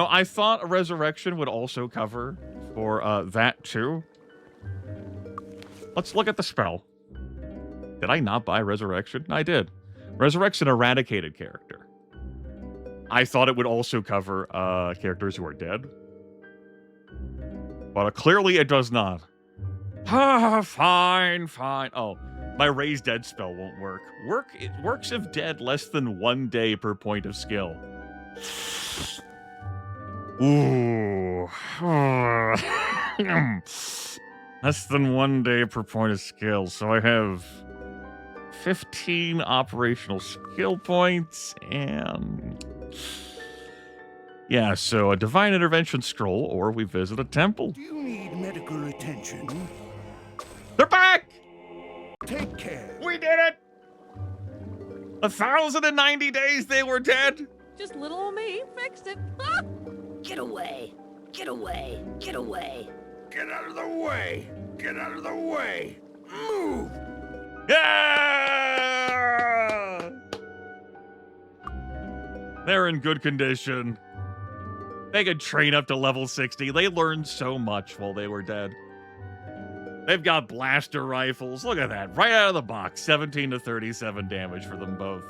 I thought a resurrection would also cover for that too. Let's look at the spell. Did I not buy resurrection? I did. Resurrection eradicated character. I thought it would also cover characters who are dead. But clearly it does not. Fine. Oh, my raise dead spell won't work. It works if dead less than 1 day per point of skill. Ooh. Less than 1 day per point of skill. So I have 15 operational skill points and Yeah, so a divine intervention scroll, or we visit a temple. Do you need medical attention? They're back! Take care. We did it! 1,090 days they were dead! Just little old me fixed it. Ah! Get away! Get away! Get away! Get out of the way! Get out of the way! Move! Yeah! They're in good condition. They could train up to level 60. They learned so much while they were dead. They've got blaster rifles. Look at that. Right out of the box. 17 to 37 damage for them both.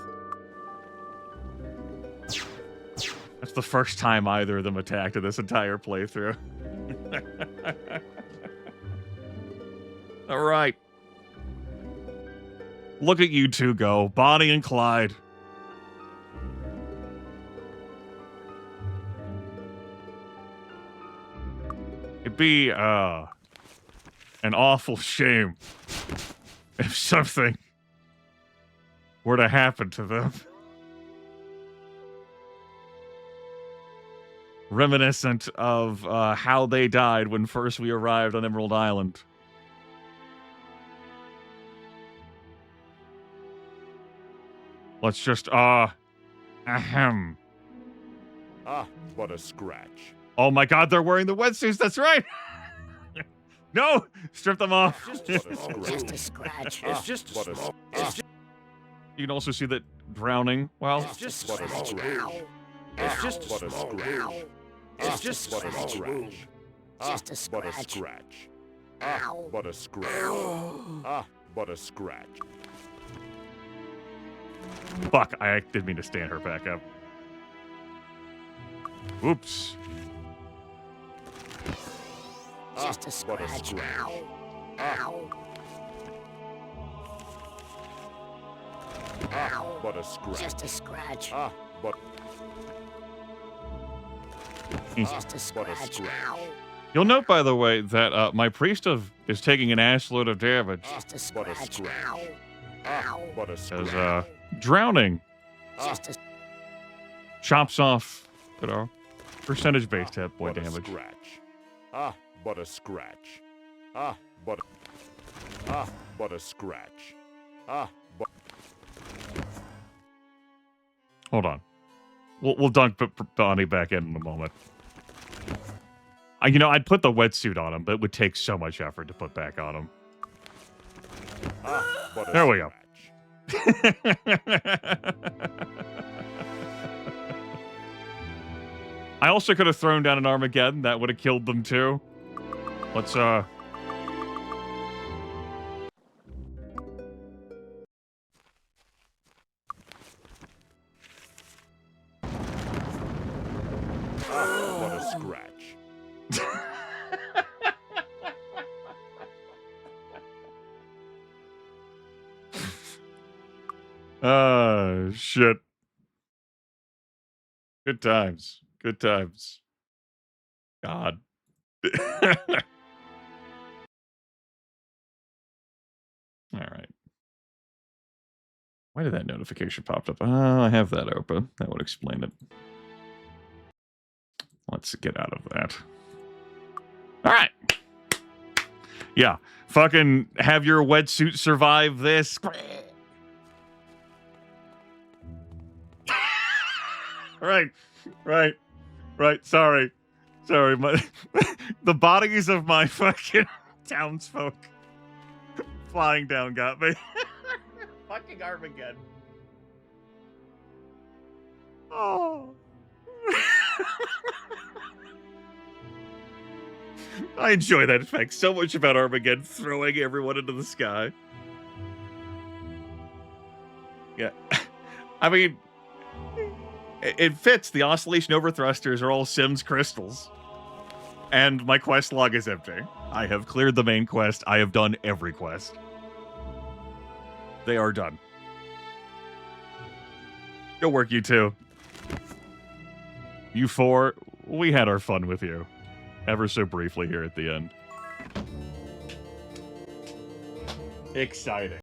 That's the first time either of them attacked in this entire playthrough. All right. Look at you two go. Bonnie and Clyde. It'd be, an awful shame if something were to happen to them. Reminiscent of how they died when first we arrived on Emerald Island. Let's just, ahem. Ah, what a scratch. Oh my god, they're wearing the wetsuits, that's right! No! Strip them off. Just a scratch. It's just what a scratch. You can also see that drowning, well... It's just what a scratch. It's just what a scratch. It's just what a scratch. Just a What a scratch. scratch. Ah, what a scratch. Ah, what a scratch. Fuck, I didn't mean to stand her back up. Oops. Just a What a scratch. scratch. Ow. Ah, what a scratch. Just a scratch. Ah, what Just a what a scratch. scratch. You'll note, by the way, that my priest is taking an assload of damage. Just a What a scratch. scratch. Ah, what a As, scratch. drowning Just a chops off, percentage-based hit What point a damage. scratch. Ah, what a scratch. Ah, what a scratch. Ah, what Hold on. We'll dunk Bonnie back in a moment. I'd put the wetsuit on him, but it would take so much effort to put back on him. ah, what a There we go. I also could have thrown down an Armageddon. That would have killed them too. Let's, What a scratch. Shit. Good times. Good times. God. All right. Why did that notification pop up? I have that open. That would explain it. Let's get out of that. All right. Yeah. Fucking have your wetsuit survive this. Right. Sorry. The bodies of my fucking townsfolk flying down got me. Fucking Armageddon. Oh. I enjoy that effect so much about Armageddon throwing everyone into the sky. Yeah. I mean, it fits. The oscillation overthrusters are all Sims crystals. And my quest log is empty. I have cleared the main quest. I have done every quest. They are done. Good work, you two. You four, we had our fun with you. Ever so briefly here at the end. Exciting.